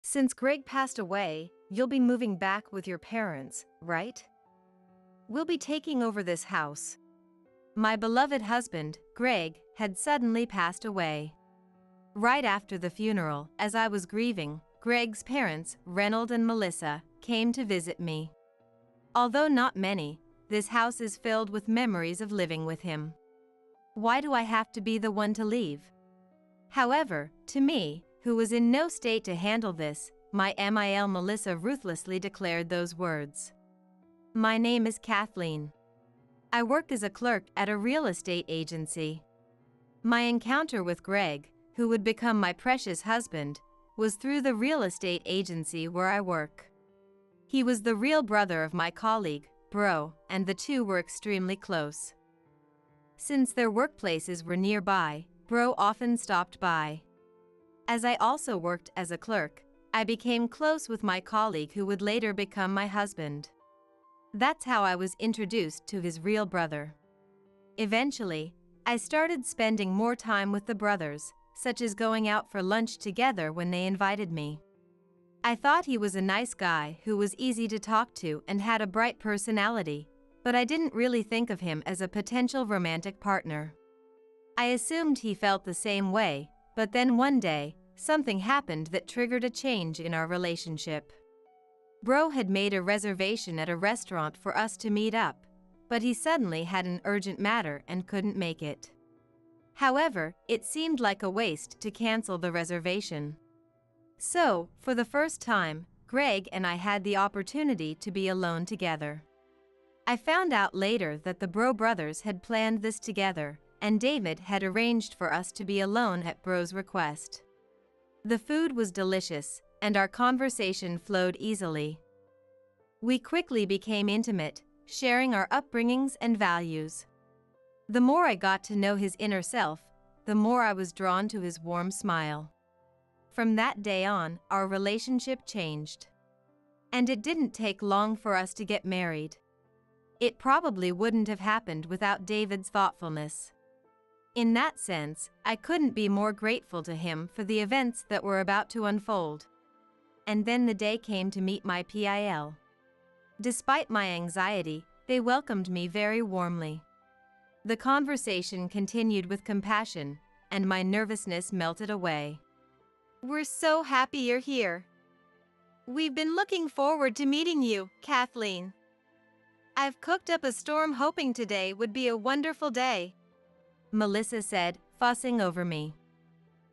Since Greg passed away, you'll be moving back with your parents, right? We'll be taking over this house. My beloved husband, Greg, had suddenly passed away. Right after the funeral, as I was grieving, Greg's parents, Reynold and Melissa, came to visit me. Although not many, this house is filled with memories of living with him. Why do I have to be the one to leave? However, to me, who was in no state to handle this, my Melissa ruthlessly declared those words. My name is Kathleen. I work as a clerk at a real estate agency. My encounter with Greg, who would become my precious husband, was through the real estate agency where I work. He was the real brother of my colleague, Bro, and the two were extremely close. Since their workplaces were nearby, Bro often stopped by. As I also worked as a clerk, I became close with my colleague who would later become my husband. That's how I was introduced to his real brother. Eventually, I started spending more time with the brothers, such as going out for lunch together when they invited me. I thought he was a nice guy who was easy to talk to and had a bright personality, but I didn't really think of him as a potential romantic partner. I assumed he felt the same way, but then one day, something happened that triggered a change in our relationship. Bro had made a reservation at a restaurant for us to meet up, but he suddenly had an urgent matter and couldn't make it. However, it seemed like a waste to cancel the reservation. So, for the first time, Greg and I had the opportunity to be alone together. I found out later that the Bro brothers had planned this together, and David had arranged for us to be alone at Bro's request. The food was delicious, and our conversation flowed easily. We quickly became intimate, sharing our upbringings and values. The more I got to know his inner self, the more I was drawn to his warm smile. From that day on, our relationship changed. And it didn't take long for us to get married. It probably wouldn't have happened without David's thoughtfulness. In that sense, I couldn't be more grateful to him for the events that were about to unfold. And then the day came to meet my PIL. Despite my anxiety, they welcomed me very warmly. The conversation continued with compassion, and my nervousness melted away. We're so happy you're here. We've been looking forward to meeting you, Kathleen. I've cooked up a storm hoping today would be a wonderful day, Melissa said, fussing over me.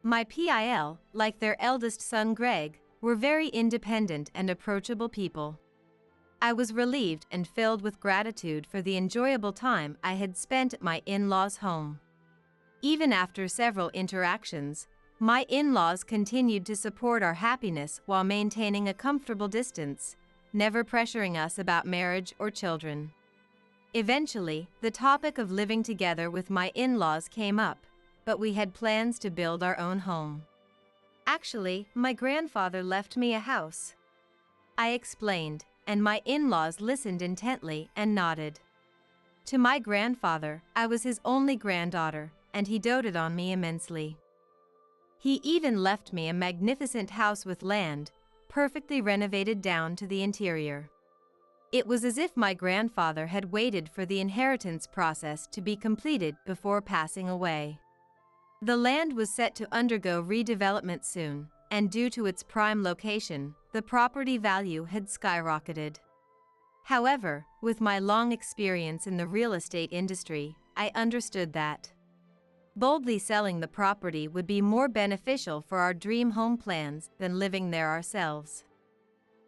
My PIL, like their eldest son Greg, were very independent and approachable people. I was relieved and filled with gratitude for the enjoyable time I had spent at my in-laws' home. Even after several interactions, my in-laws continued to support our happiness while maintaining a comfortable distance, never pressuring us about marriage or children. Eventually, the topic of living together with my in-laws came up, but we had plans to build our own home. Actually, my grandfather left me a house, I explained, and my in-laws listened intently and nodded. To my grandfather, I was his only granddaughter, and he doted on me immensely. He even left me a magnificent house with land, perfectly renovated down to the interior. It was as if my grandfather had waited for the inheritance process to be completed before passing away. The land was set to undergo redevelopment soon, and due to its prime location, the property value had skyrocketed. However, with my long experience in the real estate industry, I understood that boldly selling the property would be more beneficial for our dream home plans than living there ourselves.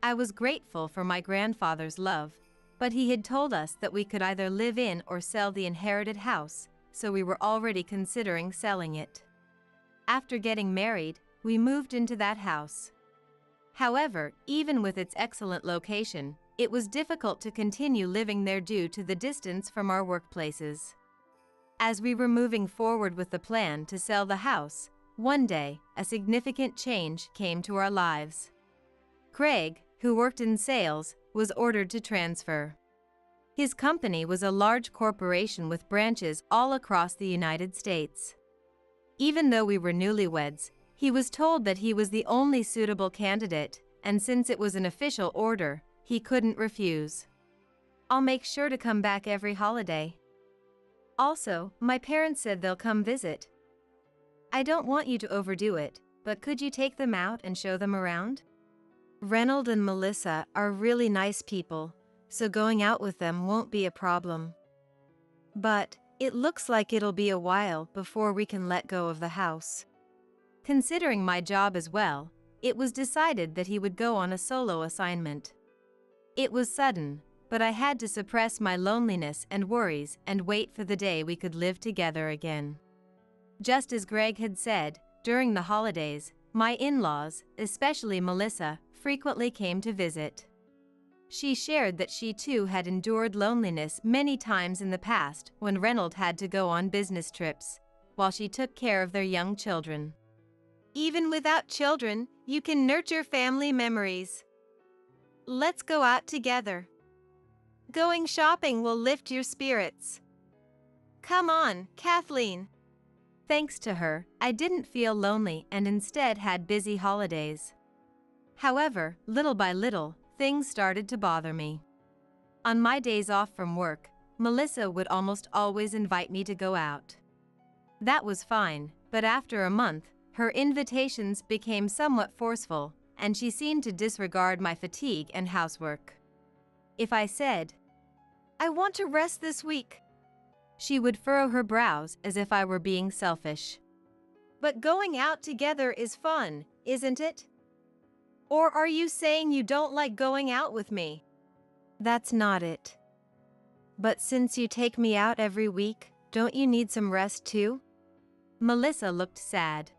I was grateful for my grandfather's love, but he had told us that we could either live in or sell the inherited house, so we were already considering selling it. After getting married, we moved into that house. However, even with its excellent location, it was difficult to continue living there due to the distance from our workplaces. As we were moving forward with the plan to sell the house, one day, a significant change came to our lives. Craig, who worked in sales, was ordered to transfer. His company was a large corporation with branches all across the United States. Even though we were newlyweds, He was told that he was the only suitable candidate, and since it was an official order, he couldn't refuse. I'll make sure to come back every holiday. Also, my parents said they'll come visit. I don't want you to overdo it, but could you take them out and show them around? Reynold and Melissa are really nice people, so going out with them won't be a problem. But it looks like it'll be a while before we can let go of the house. Considering my job as well, it was decided that he would go on a solo assignment. It was sudden, but I had to suppress my loneliness and worries and wait for the day we could live together again. Just as Greg had said, during the holidays, my in-laws, especially Melissa, frequently came to visit. She shared that she too had endured loneliness many times in the past when Reynold had to go on business trips, while she took care of their young children. Even without children, you can nurture family memories. Let's go out together. Going shopping will lift your spirits. Come on, Kathleen. Thanks to her, I didn't feel lonely and instead had busy holidays. However, little by little, things started to bother me. On my days off from work, Melissa would almost always invite me to go out. That was fine, but after a month, her invitations became somewhat forceful, and she seemed to disregard my fatigue and housework. If I said, "I want to rest this week," she would furrow her brows as if I were being selfish. But going out together is fun, isn't it? Or are you saying you don't like going out with me? That's not it. But since you take me out every week, don't you need some rest too? Melissa looked sad.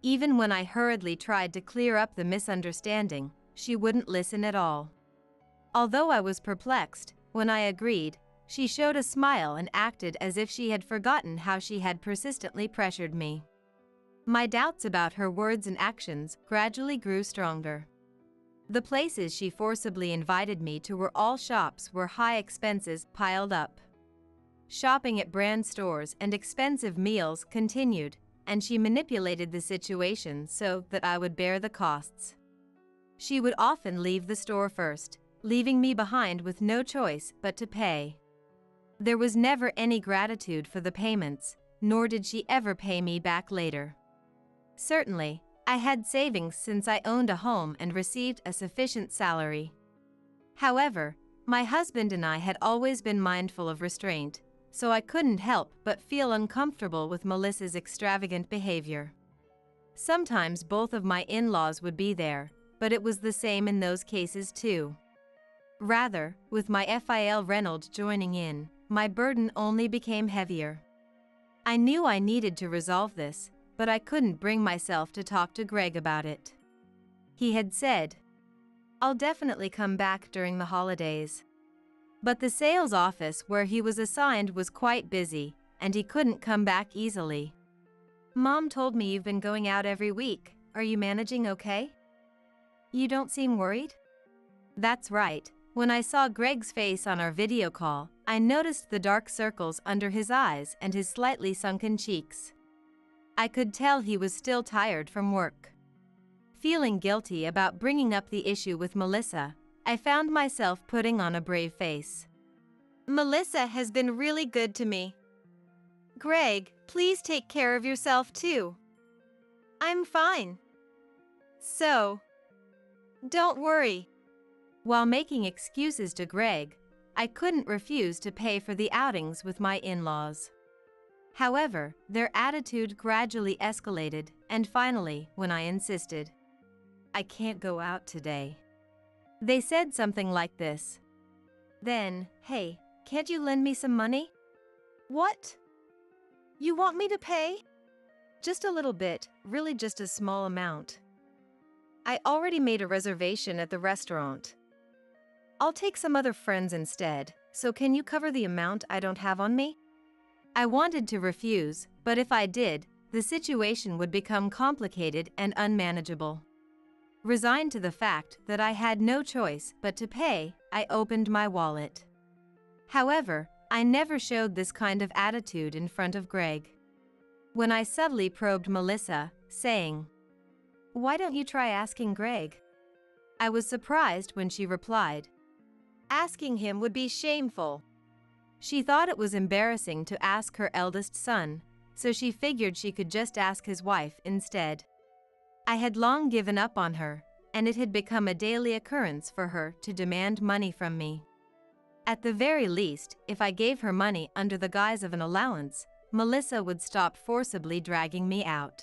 Even when I hurriedly tried to clear up the misunderstanding, she wouldn't listen at all. Although I was perplexed, when I agreed, she showed a smile and acted as if she had forgotten how she had persistently pressured me. My doubts about her words and actions gradually grew stronger. The places she forcibly invited me to were all shops where high expenses piled up. Shopping at brand stores and expensive meals continued, and she manipulated the situation so that I would bear the costs. She would often leave the store first, leaving me behind with no choice but to pay. There was never any gratitude for the payments, nor did she ever pay me back later. Certainly, I had savings since I owned a home and received a sufficient salary. However, my husband and I had always been mindful of restraint, so I couldn't help but feel uncomfortable with Melissa's extravagant behavior. Sometimes both of my in-laws would be there, but it was the same in those cases too. Rather, with my FIL Reynold joining in, my burden only became heavier. I knew I needed to resolve this, but I couldn't bring myself to talk to Greg about it. He had said, "I'll definitely come back during the holidays." But the sales office where he was assigned was quite busy, and he couldn't come back easily. "Mom told me you've been going out every week. Are you managing okay? You don't seem worried?" That's right. When I saw Greg's face on our video call, I noticed the dark circles under his eyes and his slightly sunken cheeks. I could tell he was still tired from work. Feeling guilty about bringing up the issue with Melissa, I found myself putting on a brave face. "Melissa has been really good to me. Greg, please take care of yourself too. I'm fine. So, don't worry." While making excuses to Greg, I couldn't refuse to pay for the outings with my in-laws. However, their attitude gradually escalated, and finally, when I insisted, "I can't go out today," they said something like this. Then, "Hey, can't you lend me some money?" "What? You want me to pay?" "Just a little bit, really just a small amount. I already made a reservation at the restaurant. I'll take some other friends instead, so can you cover the amount I don't have on me?" I wanted to refuse, but if I did, the situation would become complicated and unmanageable. Resigned to the fact that I had no choice but to pay, I opened my wallet. However, I never showed this kind of attitude in front of Greg. When I subtly probed Melissa, saying, Why don't you try asking Greg? I was surprised when she replied. Asking him would be shameful. She thought it was embarrassing to ask her eldest son, so she figured she could just ask his wife instead. I had long given up on her, and it had become a daily occurrence for her to demand money from me. At the very least, if I gave her money under the guise of an allowance, Melissa would stop forcibly dragging me out.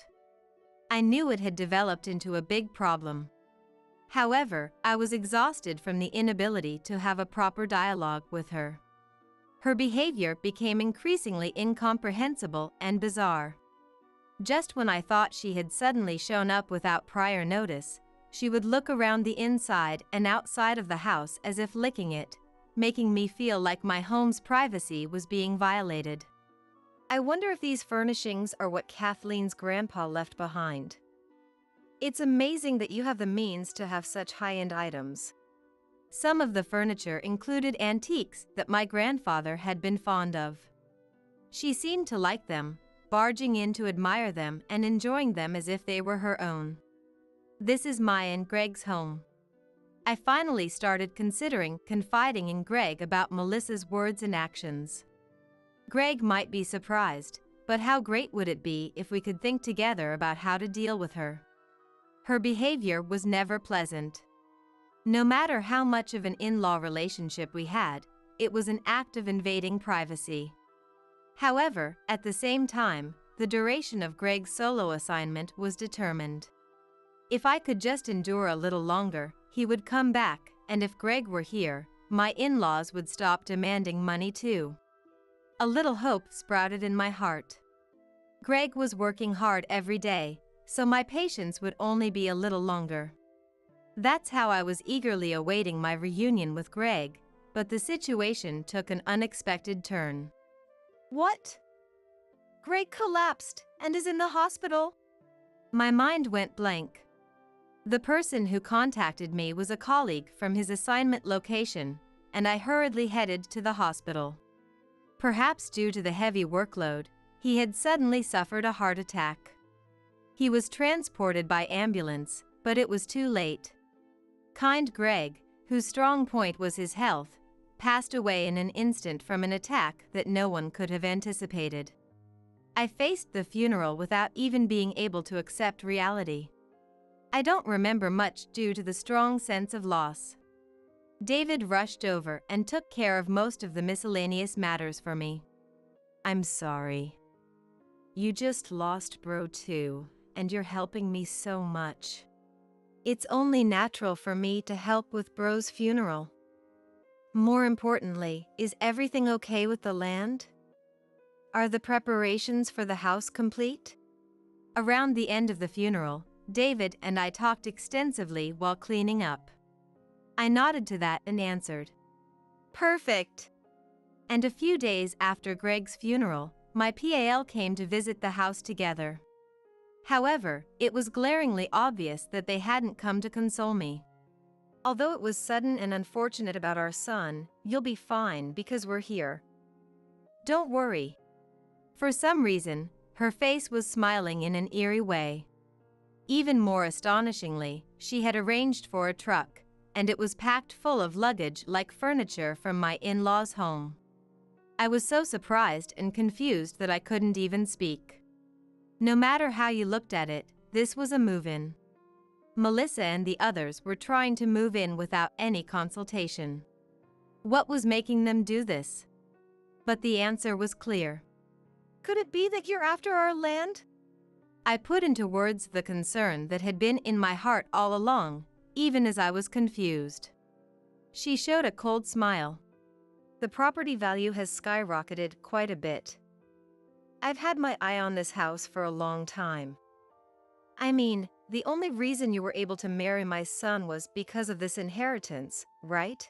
I knew it had developed into a big problem. However, I was exhausted from the inability to have a proper dialogue with her. Her behavior became increasingly incomprehensible and bizarre. Just when I thought she had suddenly shown up without prior notice, she would look around the inside and outside of the house as if licking it, making me feel like my home's privacy was being violated. I wonder if these furnishings are what Kathleen's grandpa left behind. It's amazing that you have the means to have such high-end items. Some of the furniture included antiques that my grandfather had been fond of. She seemed to like them, barging in to admire them and enjoying them as if they were her own. This is my and Greg's home. I finally started considering confiding in Greg about Melissa's words and actions. Greg might be surprised, but how great would it be if we could think together about how to deal with her? Her behavior was never pleasant. No matter how much of an in-law relationship we had, it was an act of invading privacy. However, at the same time, the duration of Greg's solo assignment was determined. If I could just endure a little longer, he would come back, and if Greg were here, my in-laws would stop demanding money too. A little hope sprouted in my heart. Greg was working hard every day, so my patience would only be a little longer. That's how I was eagerly awaiting my reunion with Greg, but the situation took an unexpected turn. What? Greg collapsed and is in the hospital? My mind went blank. The person who contacted me was a colleague from his assignment location, and I hurriedly headed to the hospital. Perhaps due to the heavy workload, he had suddenly suffered a heart attack. He was transported by ambulance, but it was too late. Kind Greg, whose strong point was his health, passed away in an instant from an attack that no one could have anticipated. I faced the funeral without even being able to accept reality. I don't remember much due to the strong sense of loss. David rushed over and took care of most of the miscellaneous matters for me. I'm sorry. You just lost bro too, and you're helping me so much. It's only natural for me to help with bro's funeral. More importantly, is everything okay with the land? Are the preparations for the house complete? Around the end of the funeral, David and I talked extensively while cleaning up. I nodded to that and answered, "Perfect." And a few days after Greg's funeral, my PAL came to visit the house together. However, it was glaringly obvious that they hadn't come to console me. Although it was sudden and unfortunate about our son, you'll be fine because we're here. Don't worry. For some reason, her face was smiling in an eerie way. Even more astonishingly, she had arranged for a truck, and it was packed full of luggage like furniture from my in-laws' home. I was so surprised and confused that I couldn't even speak. No matter how you looked at it, this was a move-in. Melissa and the others were trying to move in without any consultation. What was making them do this? But the answer was clear. Could it be that you're after our land? I put into words the concern that had been in my heart all along, even as I was confused. She showed a cold smile. The property value has skyrocketed quite a bit. I've had my eye on this house for a long time. I mean, the only reason you were able to marry my son was because of this inheritance, right?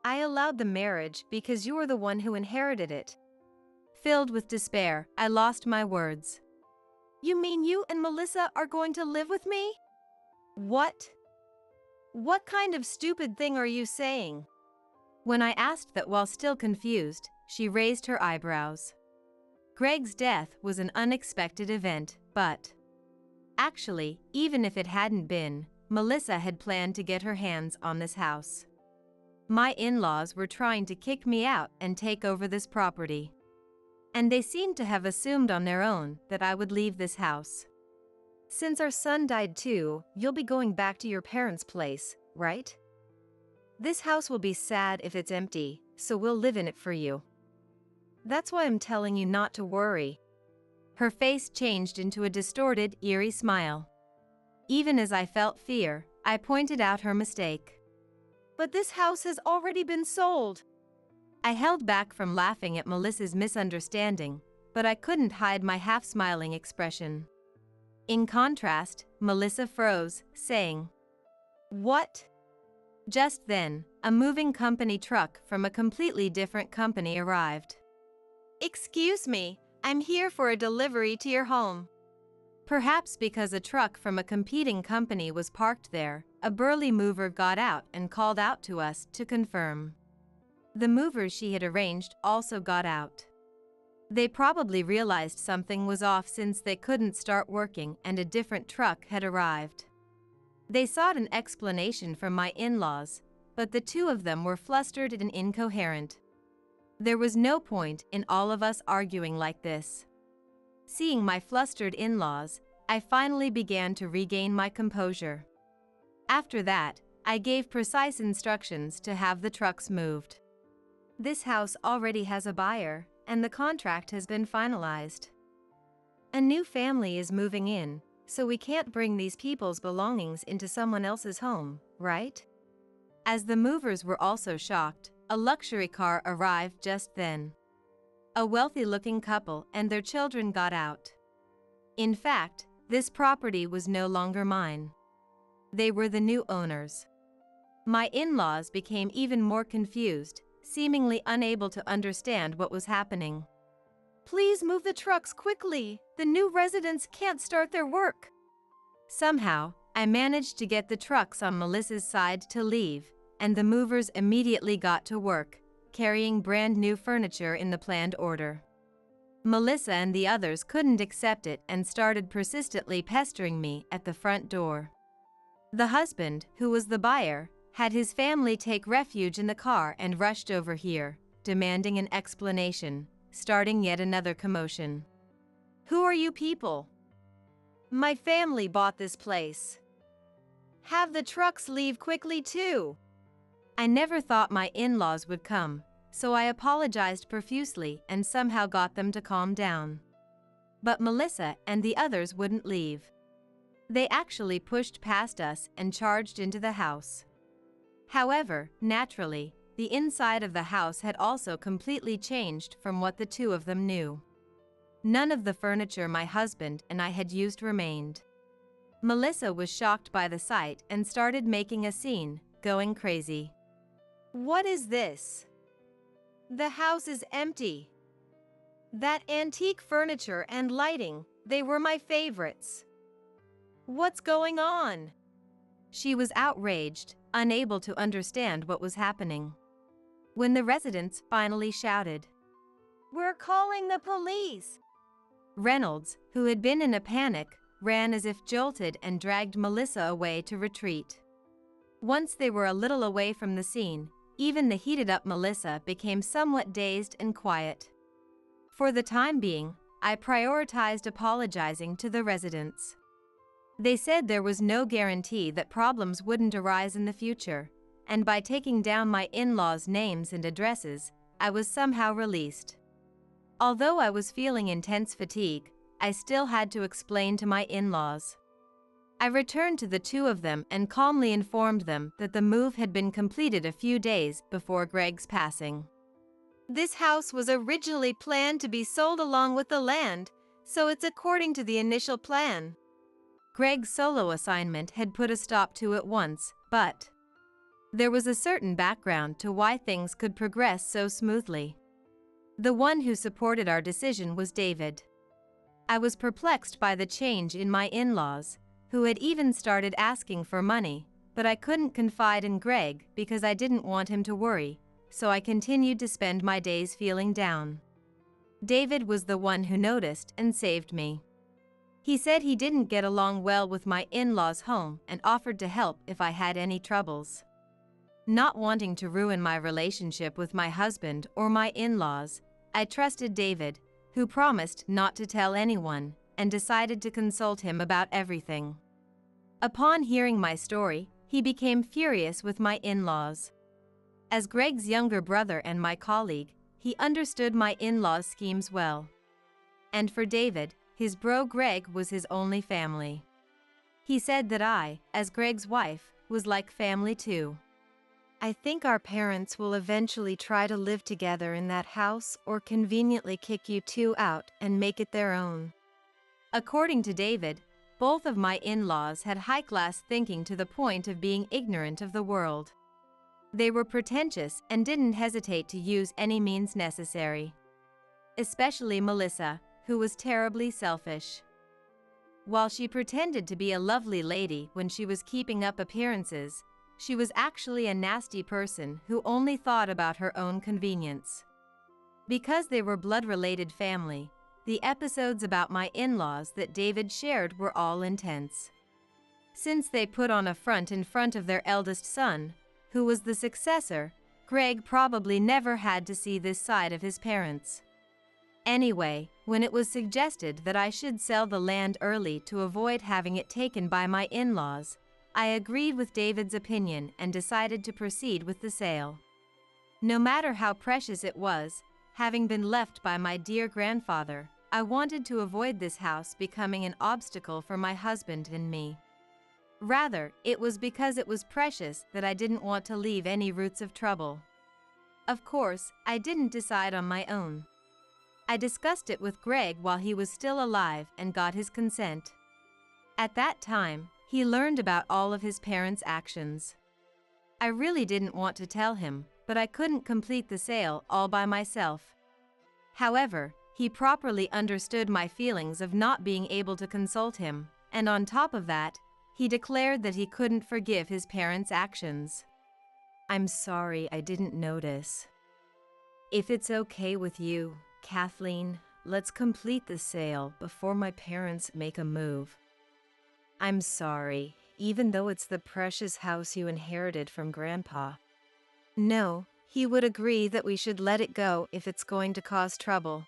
I allowed the marriage because you were the one who inherited it. Filled with despair, I lost my words. You mean you and Melissa are going to live with me? What? What kind of stupid thing are you saying? When I asked that while still confused, she raised her eyebrows. Greg's death was an unexpected event, but Actually, even if it hadn't been, Melissa had planned to get her hands on this house. My in-laws were trying to kick me out and take over this property. And they seemed to have assumed on their own that I would leave this house. Since our son died too, you'll be going back to your parents' place, right? This house will be sad if it's empty, so we'll live in it for you. That's why I'm telling you not to worry. Her face changed into a distorted, eerie smile. Even as I felt fear, I pointed out her mistake. But this house has already been sold. I held back from laughing at Melissa's misunderstanding, but I couldn't hide my half-smiling expression. In contrast, Melissa froze, saying, "What?" Just then, a moving company truck from a completely different company arrived. "Excuse me, I'm here for a delivery to your home." Perhaps because a truck from a competing company was parked there, a burly mover got out and called out to us to confirm. The movers she had arranged also got out. They probably realized something was off since they couldn't start working and a different truck had arrived. They sought an explanation from my in-laws, but the two of them were flustered and incoherent. There was no point in all of us arguing like this. Seeing my flustered in-laws, I finally began to regain my composure. After that, I gave precise instructions to have the trucks moved. This house already has a buyer, and the contract has been finalized. A new family is moving in, so we can't bring these people's belongings into someone else's home, right? As the movers were also shocked, a luxury car arrived just then. A wealthy-looking couple and their children got out. In fact, this property was no longer mine. They were the new owners. My in-laws became even more confused, seemingly unable to understand what was happening. "Please move the trucks quickly. The new residents can't start their work." Somehow, I managed to get the trucks on Melissa's side to leave, and the movers immediately got to work, carrying brand new furniture in the planned order. Melissa and the others couldn't accept it and started persistently pestering me at the front door. The husband, who was the buyer, had his family take refuge in the car and rushed over here, demanding an explanation, starting yet another commotion. "Who are you people?" "My family bought this place." "Have the trucks leave quickly too." I never thought my in-laws would come, so I apologized profusely and somehow got them to calm down. But Melissa and the others wouldn't leave. They actually pushed past us and charged into the house. However, naturally, the inside of the house had also completely changed from what the two of them knew. None of the furniture my husband and I had used remained. Melissa was shocked by the sight and started making a scene, going crazy. "What is this? The house is empty. That antique furniture and lighting, they were my favorites. What's going on?" She was outraged, unable to understand what was happening. When the residents finally shouted, "We're calling the police!" Reynolds, who had been in a panic, ran as if jolted and dragged Melissa away to retreat. Once they were a little away from the scene, even the heated-up Melissa became somewhat dazed and quiet. For the time being, I prioritized apologizing to the residents. They said there was no guarantee that problems wouldn't arise in the future, and by taking down my in-laws' names and addresses, I was somehow released. Although I was feeling intense fatigue, I still had to explain to my in-laws. I returned to the two of them and calmly informed them that the move had been completed a few days before Greg's passing. "This house was originally planned to be sold along with the land, so it's according to the initial plan." Greg's solo assignment had put a stop to it once, but there was a certain background to why things could progress so smoothly. The one who supported our decision was David. I was perplexed by the change in my in-laws, who had even started asking for money, but I couldn't confide in Greg because I didn't want him to worry, so I continued to spend my days feeling down. David was the one who noticed and saved me. He said he didn't get along well with my in-laws' home and offered to help if I had any troubles. Not wanting to ruin my relationship with my husband or my in-laws, I trusted David, who promised not to tell anyone, and decided to consult him about everything. Upon hearing my story, he became furious with my in-laws. As Greg's younger brother and my colleague, he understood my in-laws' schemes well. And for David, his bro Greg was his only family. He said that I, as Greg's wife, was like family too. I think our parents will eventually try to live together in that house or conveniently kick you two out and make it their own. According to David, both of my in-laws had high-class thinking to the point of being ignorant of the world. They were pretentious and didn't hesitate to use any means necessary. Especially Melissa, who was terribly selfish. While she pretended to be a lovely lady when she was keeping up appearances, she was actually a nasty person who only thought about her own convenience. Because they were blood-related family, the episodes about my in-laws that David shared were all intense. Since they put on a front in front of their eldest son, who was the successor, Greg probably never had to see this side of his parents. Anyway, when it was suggested that I should sell the land early to avoid having it taken by my in-laws, I agreed with David's opinion and decided to proceed with the sale. No matter how precious it was, having been left by my dear grandfather, I wanted to avoid this house becoming an obstacle for my husband and me. Rather, it was because it was precious that I didn't want to leave any roots of trouble. Of course, I didn't decide on my own. I discussed it with Greg while he was still alive and got his consent. At that time, he learned about all of his parents' actions. I really didn't want to tell him, but I couldn't complete the sale all by myself. However, he properly understood my feelings of not being able to consult him, and on top of that, he declared that he couldn't forgive his parents' actions. I'm sorry I didn't notice. If it's okay with you, Kathleen, let's complete the sale before my parents make a move. I'm sorry, even though it's the precious house you inherited from Grandpa. No, he would agree that we should let it go if it's going to cause trouble.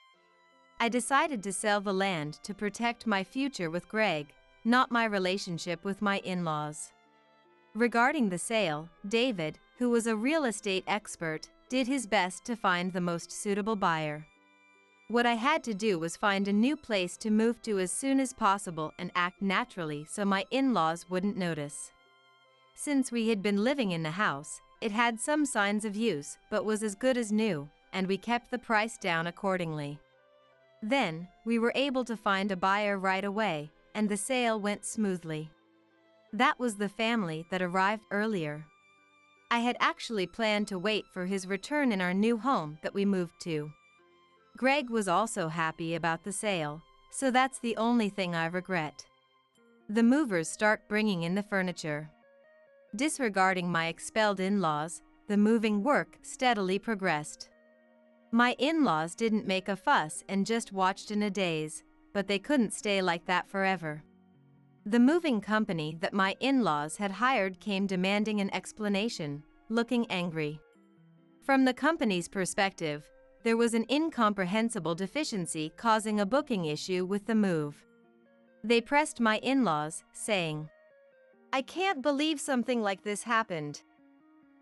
I decided to sell the land to protect my future with Greg, not my relationship with my in-laws. Regarding the sale, David, who was a real estate expert, did his best to find the most suitable buyer. What I had to do was find a new place to move to as soon as possible and act naturally so my in-laws wouldn't notice. Since we had been living in the house, it had some signs of use but was as good as new, and we kept the price down accordingly. Then, we were able to find a buyer right away, and the sale went smoothly. That was the family that arrived earlier. I had actually planned to wait for his return in our new home that we moved to. Greg was also happy about the sale, so that's the only thing I regret. The movers start bringing in the furniture. Disregarding my expelled in-laws, the moving work steadily progressed. My in-laws didn't make a fuss and just watched in a daze, but they couldn't stay like that forever. The moving company that my in-laws had hired came demanding an explanation, looking angry. From the company's perspective, there was an incomprehensible deficiency causing a booking issue with the move. They pressed my in-laws, saying, "I can't believe something like this happened.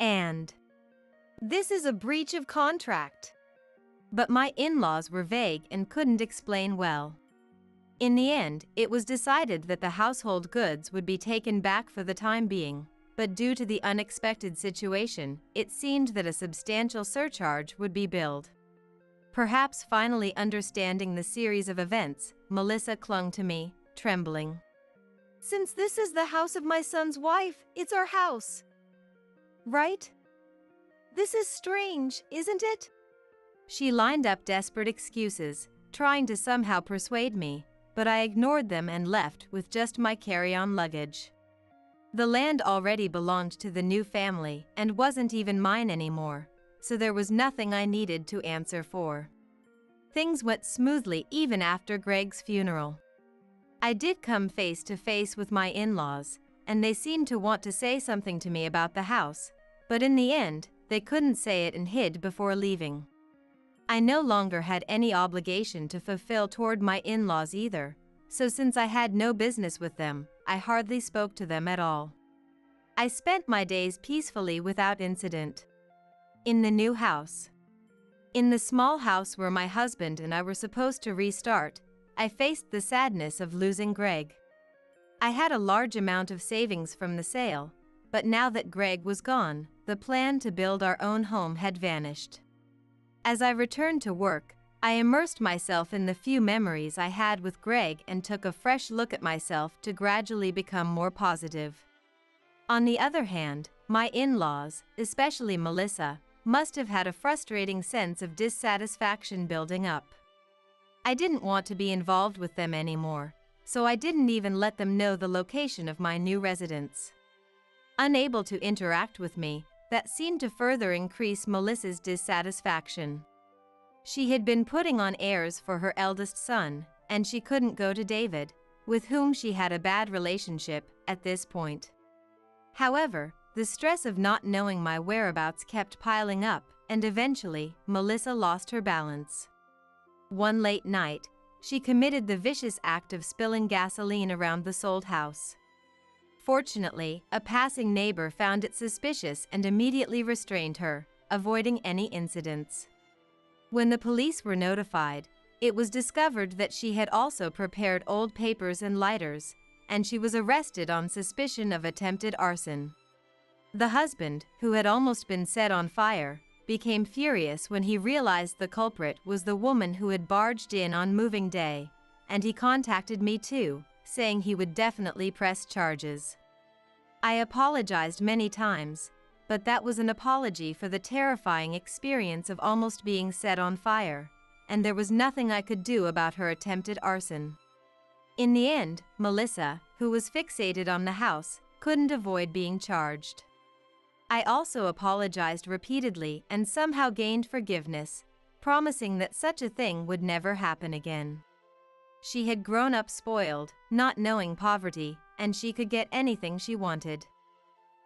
And this is a breach of contract." But my in-laws were vague and couldn't explain well. In the end, it was decided that the household goods would be taken back for the time being, but due to the unexpected situation, it seemed that a substantial surcharge would be billed. Perhaps finally understanding the series of events, Melissa clung to me, trembling. "Since this is the house of my son's wife, it's our house. Right? This is strange, isn't it?" She lined up desperate excuses, trying to somehow persuade me, but I ignored them and left with just my carry-on luggage. The land already belonged to the new family and wasn't even mine anymore, so there was nothing I needed to answer for. Things went smoothly even after Greg's funeral. I did come face to face with my in-laws, and they seemed to want to say something to me about the house, but in the end, they couldn't say it and hid before leaving. I no longer had any obligation to fulfill toward my in-laws either, so since I had no business with them, I hardly spoke to them at all. I spent my days peacefully without incident. In the new house. In the small house where my husband and I were supposed to restart, I faced the sadness of losing Greg. I had a large amount of savings from the sale, but now that Greg was gone, the plan to build our own home had vanished. As I returned to work, I immersed myself in the few memories I had with Greg and took a fresh look at myself to gradually become more positive. On the other hand, my in-laws, especially Melissa, must have had a frustrating sense of dissatisfaction building up. I didn't want to be involved with them anymore, so I didn't even let them know the location of my new residence. Unable to interact with me, that seemed to further increase Melissa's dissatisfaction. She had been putting on airs for her eldest son, and she couldn't go to David, with whom she had a bad relationship, at this point. However, the stress of not knowing my whereabouts kept piling up, and eventually, Melissa lost her balance. One late night, she committed the vicious act of spilling gasoline around the sold house. Fortunately, a passing neighbor found it suspicious and immediately restrained her, avoiding any incidents. When the police were notified, it was discovered that she had also prepared old papers and lighters, and she was arrested on suspicion of attempted arson. The husband, who had almost been set on fire, became furious when he realized the culprit was the woman who had barged in on moving day, and he contacted me too, saying he would definitely press charges. I apologized many times, but that was an apology for the terrifying experience of almost being set on fire, and there was nothing I could do about her attempted arson. In the end, Melissa, who was fixated on the house, couldn't avoid being charged. I also apologized repeatedly and somehow gained forgiveness, promising that such a thing would never happen again. She had grown up spoiled, not knowing poverty, and she could get anything she wanted.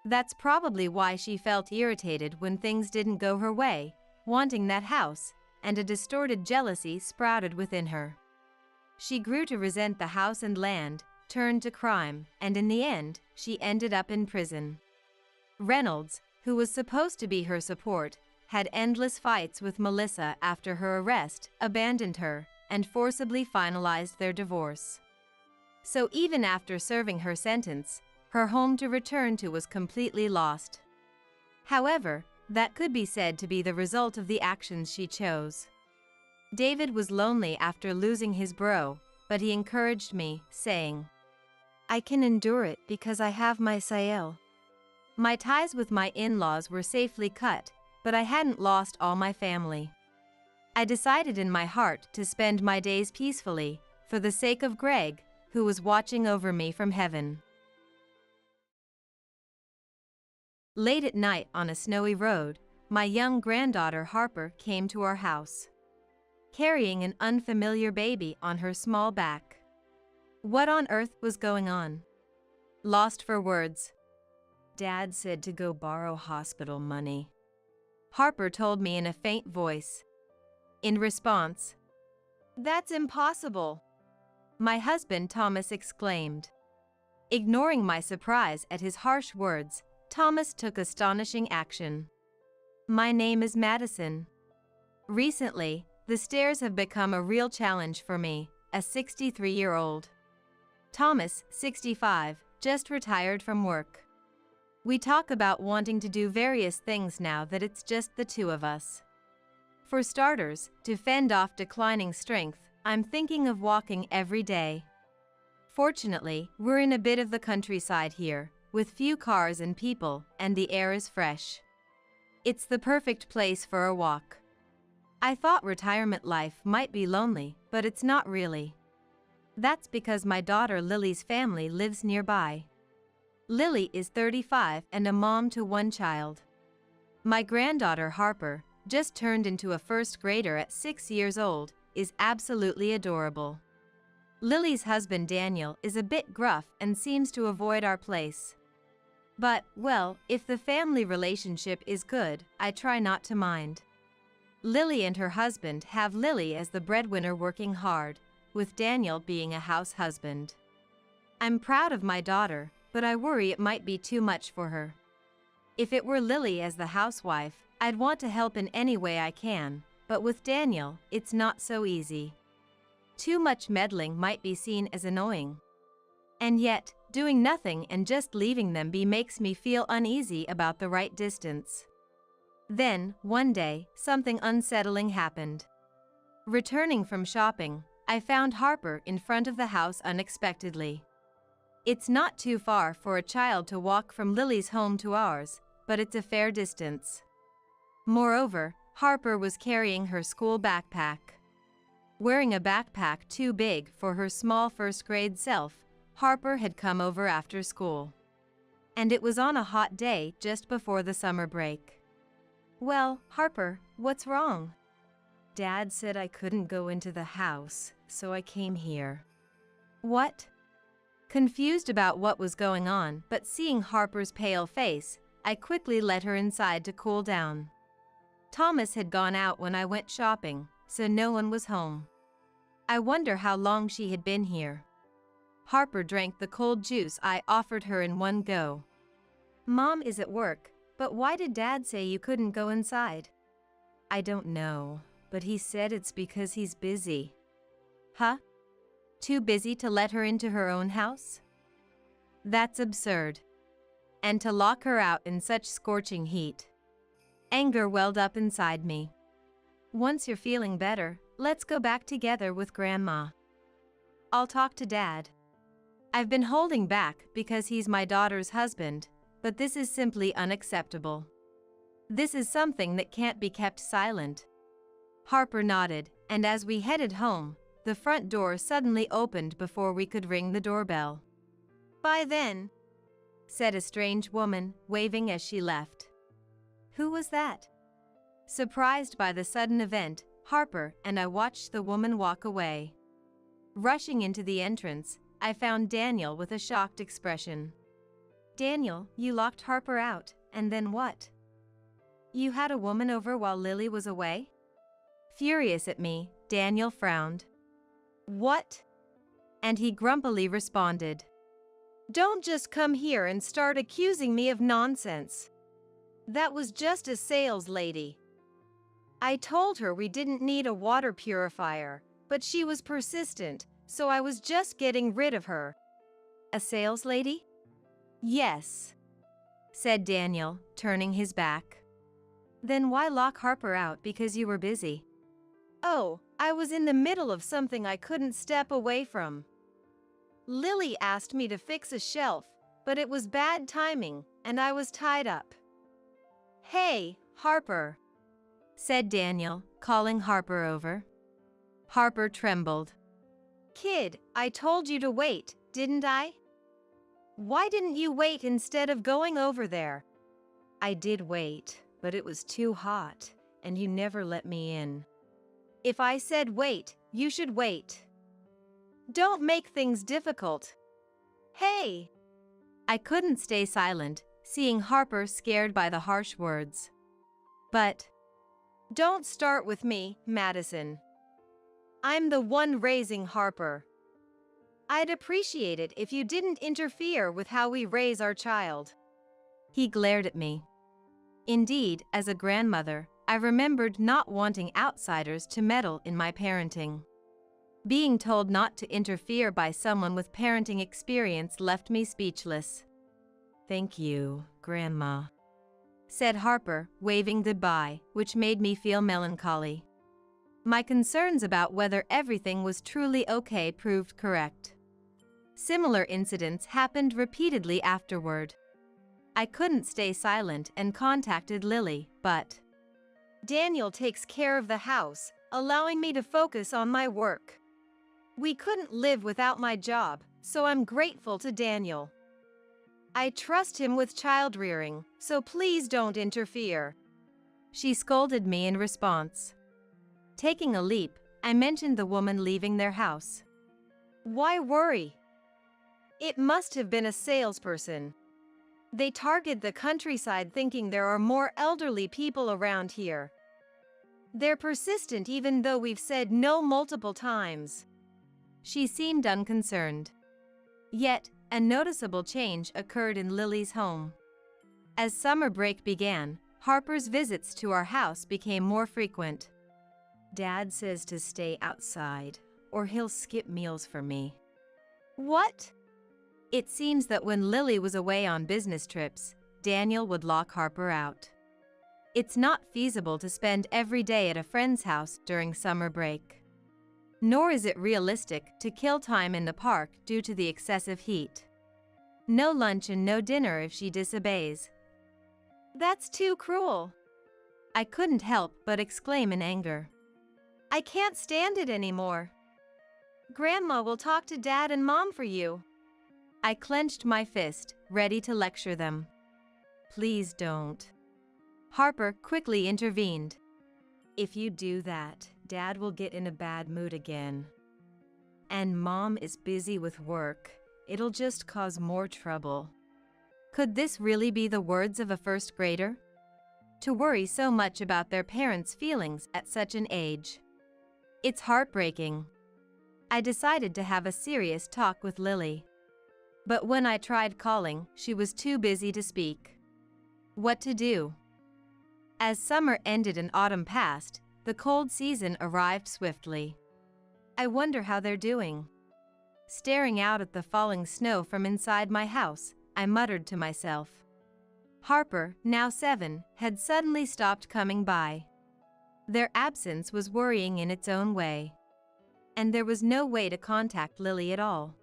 That's probably why she felt irritated when things didn't go her way, wanting that house, and a distorted jealousy sprouted within her. She grew to resent the house and land, turned to crime, and in the end, she ended up in prison. Reynolds, who was supposed to be her support, had endless fights with Melissa after her arrest, abandoned her, and forcibly finalized their divorce. So even after serving her sentence, her home to return to was completely lost. However, that could be said to be the result of the actions she chose. David was lonely after losing his bro, but he encouraged me, saying, "I can endure it because I have my Sael." My ties with my in-laws were safely cut, but I hadn't lost all my family. I decided in my heart to spend my days peacefully, for the sake of Greg, who was watching over me from heaven. Late at night on a snowy road, my young granddaughter Harper came to our house, carrying an unfamiliar baby on her small back. What on earth was going on? Lost for words. Dad said to go borrow hospital money, Harper told me in a faint voice. In response, "That's impossible," my husband Thomas exclaimed. Ignoring my surprise at his harsh words, Thomas took astonishing action. "My name is Madison. Recently, the stairs have become a real challenge for me, a 63-year-old. Thomas, 65, just retired from work. We talk about wanting to do various things now that it's just the two of us. For starters, to fend off declining strength, I'm thinking of walking every day. Fortunately, we're in a bit of the countryside here, with few cars and people, and the air is fresh. It's the perfect place for a walk. I thought retirement life might be lonely, but it's not really. That's because my daughter Lily's family lives nearby. Lily is 35 and a mom to one child. My granddaughter Harper, just turned into a first grader at 6 years old, is absolutely adorable. Lily's husband Daniel is a bit gruff and seems to avoid our place. But, well, if the family relationship is good, I try not to mind. Lily and her husband have Lily as the breadwinner working hard, with Daniel being a house husband. I'm proud of my daughter, but I worry it might be too much for her. If it were Lily as the housewife, I'd want to help in any way I can, but with Daniel, it's not so easy. Too much meddling might be seen as annoying. And yet, doing nothing and just leaving them be makes me feel uneasy about the right distance. Then, one day, something unsettling happened. Returning from shopping, I found Harper in front of the house unexpectedly. It's not too far for a child to walk from Lily's home to ours, but it's a fair distance. Moreover, Harper was carrying her school backpack. Wearing a backpack too big for her small first-grade self, Harper had come over after school. And it was on a hot day just before the summer break. "Well, Harper, what's wrong?" "Dad said I couldn't go into the house, so I came here." "What?" Confused about what was going on, but seeing Harper's pale face, I quickly let her inside to cool down. Thomas had gone out when I went shopping, so no one was home. I wonder how long she had been here. Harper drank the cold juice I offered her in one go. "Mom is at work, but why did Dad say you couldn't go inside?" "I don't know, but he said it's because he's busy." "Huh? Too busy to let her into her own house?" That's absurd. And to lock her out in such scorching heat. Anger welled up inside me. "Once you're feeling better, let's go back together with Grandma. I'll talk to Dad. I've been holding back because he's my daughter's husband, but this is simply unacceptable. This is something that can't be kept silent." Harper nodded, and as we headed home, the front door suddenly opened before we could ring the doorbell. "Bye then," said a strange woman, waving as she left. Who was that? Surprised by the sudden event, Harper and I watched the woman walk away. Rushing into the entrance, I found Daniel with a shocked expression. "Daniel, you locked Harper out, and then what? You had a woman over while Lily was away?" Furious at me, Daniel frowned. "What?" And he grumpily responded, "Don't just come here and start accusing me of nonsense. That was just a sales lady. I told her we didn't need a water purifier, but she was persistent, so I was just getting rid of her." "A sales lady?" "Yes," said Daniel, turning his back. "Then why lock Harper out because you were busy?" "Oh, I was in the middle of something I couldn't step away from. Lily asked me to fix a shelf, but it was bad timing, and I was tied up." "Hey, Harper," said Daniel, calling Harper over. Harper trembled. "Kid, I told you to wait, didn't I? Why didn't you wait instead of going over there?" "I did wait, but it was too hot, and you never let me in." "If I said wait, you should wait. Don't make things difficult. Hey!" I couldn't stay silent, seeing Harper scared by the harsh words. "But don't start with me, Madison. I'm the one raising Harper. I'd appreciate it if you didn't interfere with how we raise our child." He glared at me. Indeed, as a grandmother, I remembered not wanting outsiders to meddle in my parenting. Being told not to interfere by someone with parenting experience left me speechless. "Thank you, Grandma," said Harper, waving goodbye, which made me feel melancholy. My concerns about whether everything was truly okay proved correct. Similar incidents happened repeatedly afterward. I couldn't stay silent and contacted Lily, but Daniel takes care of the house, allowing me to focus on my work. We couldn't live without my job, so I'm grateful to Daniel. I trust him with child rearing, so please don't interfere." She scolded me in response. Taking a leap, I mentioned the woman leaving their house. Why worry? It must have been a salesperson. They target the countryside thinking there are more elderly people around here. They're persistent even though we've said no multiple times. She seemed unconcerned. Yet, a noticeable change occurred in Lily's home. As summer break began, Harper's visits to our house became more frequent. Dad says to stay outside, or he'll skip meals for me. What? It seems that when Lily was away on business trips, Daniel would lock Harper out. It's not feasible to spend every day at a friend's house during summer break. Nor is it realistic to kill time in the park due to the excessive heat. No lunch and no dinner if she disobeys. That's too cruel. I couldn't help but exclaim in anger. I can't stand it anymore. Grandma will talk to Dad and Mom for you. I clenched my fist, ready to lecture them. Please don't. Harper quickly intervened. If you do that, Dad will get in a bad mood again. And Mom is busy with work. It'll just cause more trouble. Could this really be the words of a first grader? To worry so much about their parents' feelings at such an age. It's heartbreaking. I decided to have a serious talk with Lily. But when I tried calling, she was too busy to speak. What to do? As summer ended and autumn passed, the cold season arrived swiftly. I wonder how they're doing. Staring out at the falling snow from inside my house, I muttered to myself. Harper, now 7, had suddenly stopped coming by. Their absence was worrying in its own way. And there was no way to contact Lily at all.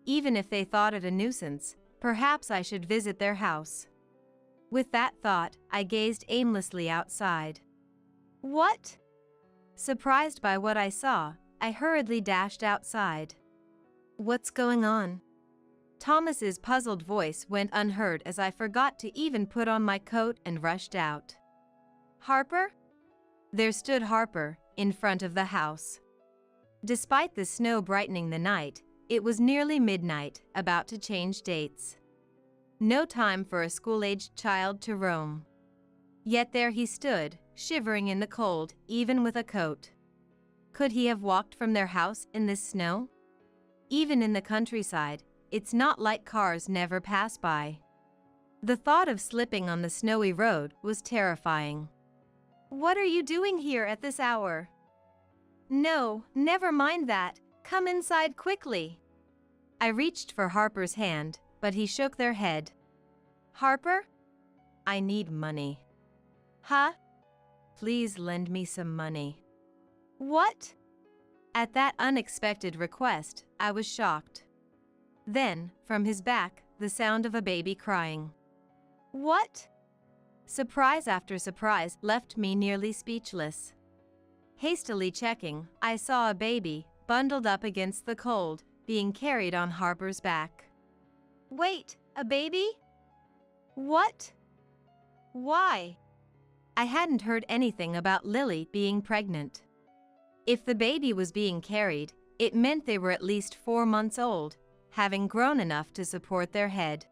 Even if they thought it a nuisance, perhaps I should visit their house. With that thought, I gazed aimlessly outside. What? Surprised by what I saw, I hurriedly dashed outside. What's going on? Thomas's puzzled voice went unheard as I forgot to even put on my coat and rushed out. Harper? There stood Harper, in front of the house. Despite the snow brightening the night, it was nearly midnight, about to change dates. No time for a school-aged child to roam. Yet there he stood, shivering in the cold, even with a coat. Could he have walked from their house in this snow? Even in the countryside, it's not like cars never pass by. The thought of slipping on the snowy road was terrifying. What are you doing here at this hour? No, never mind that. Come inside quickly. I reached for Harper's hand, but he shook their head. Harper? I need money. Huh? Please lend me some money. What? At that unexpected request, I was shocked. Then, from his back, the sound of a baby crying. What? Surprise after surprise left me nearly speechless. Hastily checking, I saw a baby, bundled up against the cold, being carried on Harper's back. Wait, a baby? What? Why? I hadn't heard anything about Lily being pregnant. If the baby was being carried, it meant they were at least 4 months old, having grown enough to support their head.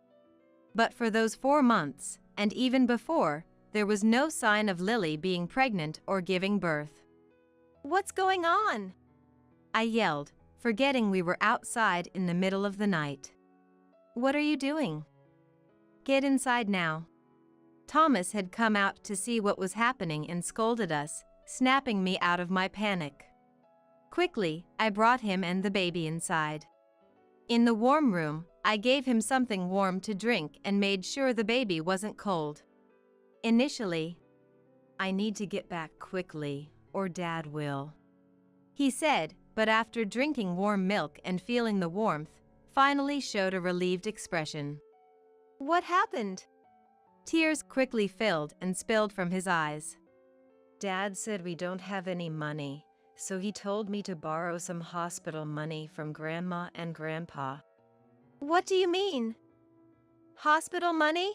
But for those 4 months, and even before, there was no sign of Lily being pregnant or giving birth. What's going on? I yelled, forgetting we were outside in the middle of the night. What are you doing? Get inside now. Thomas had come out to see what was happening and scolded us, snapping me out of my panic. Quickly, I brought him and the baby inside. In the warm room, I gave him something warm to drink and made sure the baby wasn't cold. Initially, I need to get back quickly, or Dad will, he said, but after drinking warm milk and feeling the warmth, finally showed a relieved expression. What happened? Tears quickly filled and spilled from his eyes. Dad said we don't have any money, so he told me to borrow some hospital money from Grandma and Grandpa. What do you mean? Hospital money?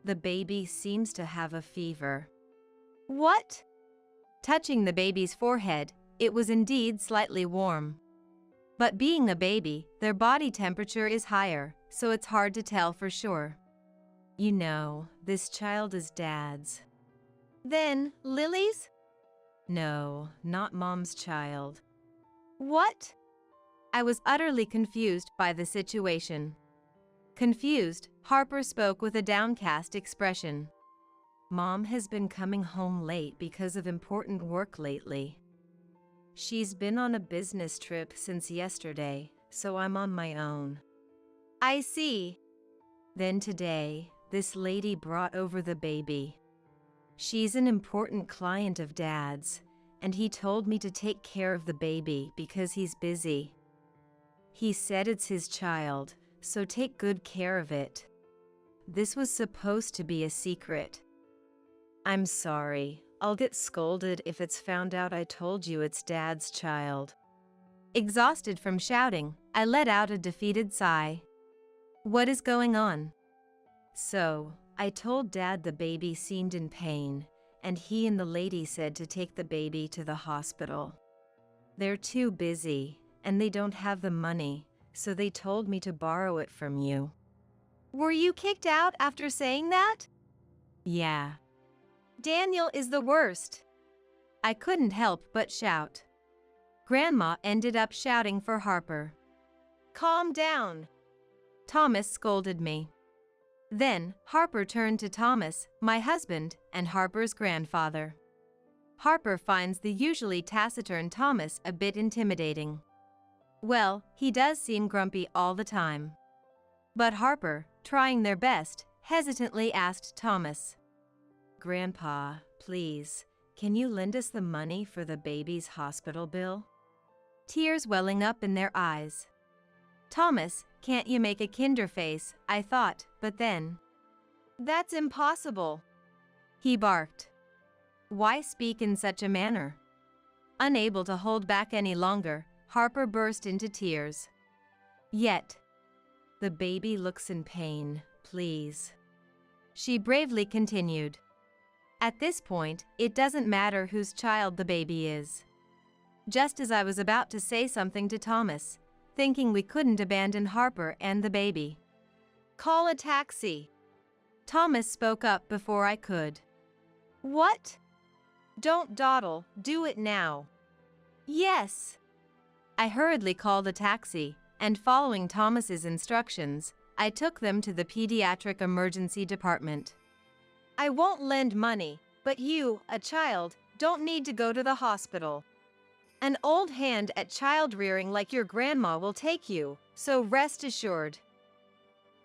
The baby seems to have a fever. What? Touching the baby's forehead, it was indeed slightly warm. But being a baby, their body temperature is higher, so it's hard to tell for sure. You know, this child is Dad's. Then, Lily's? No, not Mom's child. What? I was utterly confused by the situation. Confused, Harper spoke with a downcast expression. Mom has been coming home late because of important work lately. She's been on a business trip since yesterday, so I'm on my own. I see. Then today, this lady brought over the baby. She's an important client of Dad's, and he told me to take care of the baby because he's busy. He said it's his child, so take good care of it. This was supposed to be a secret. I'm sorry, I'll get scolded if it's found out I told you it's Dad's child. Exhausted from shouting, I let out a defeated sigh. What is going on? So, I told Dad the baby seemed in pain, and he and the lady said to take the baby to the hospital. They're too busy, and they don't have the money, so they told me to borrow it from you. Were you kicked out after saying that? Yeah. Daniel is the worst. I couldn't help but shout. Grandma ended up shouting for Harper. Calm down. Thomas scolded me. Then, Harper turned to Thomas, my husband, and Harper's grandfather. Harper finds the usually taciturn Thomas a bit intimidating. Well, he does seem grumpy all the time. But Harper, trying their best, hesitantly asked Thomas, "Grandpa, please, can you lend us the money for the baby's hospital bill?" Tears welling up in their eyes. Thomas, can't you make a kinder face, I thought, but then. That's impossible. He barked. Why speak in such a manner? Unable to hold back any longer, Harper burst into tears. Yet, the baby looks in pain, please. She bravely continued. At this point, it doesn't matter whose child the baby is. Just as I was about to say something to Thomas, thinking we couldn't abandon Harper and the baby. Call a taxi. Thomas spoke up before I could. What? Don't dawdle, do it now. Yes. I hurriedly called a taxi, and following Thomas's instructions, I took them to the pediatric emergency department. I won't lend money, but you, a child, don't need to go to the hospital. An old hand at child rearing like your grandma will take you, so rest assured.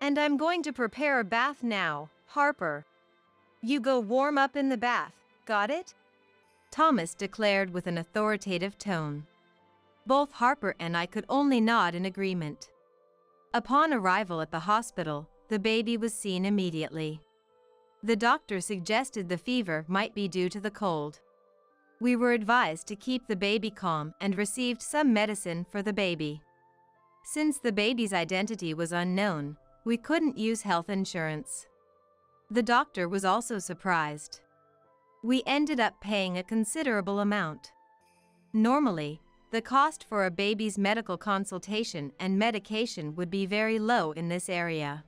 And I'm going to prepare a bath now, Harper. You go warm up in the bath, got it? Thomas declared with an authoritative tone. Both Harper and I could only nod in agreement. Upon arrival at the hospital, the baby was seen immediately. The doctor suggested the fever might be due to the cold. We were advised to keep the baby calm and received some medicine for the baby. Since the baby's identity was unknown, we couldn't use health insurance. The doctor was also surprised. We ended up paying a considerable amount. Normally, the cost for a baby's medical consultation and medication would be very low in this area.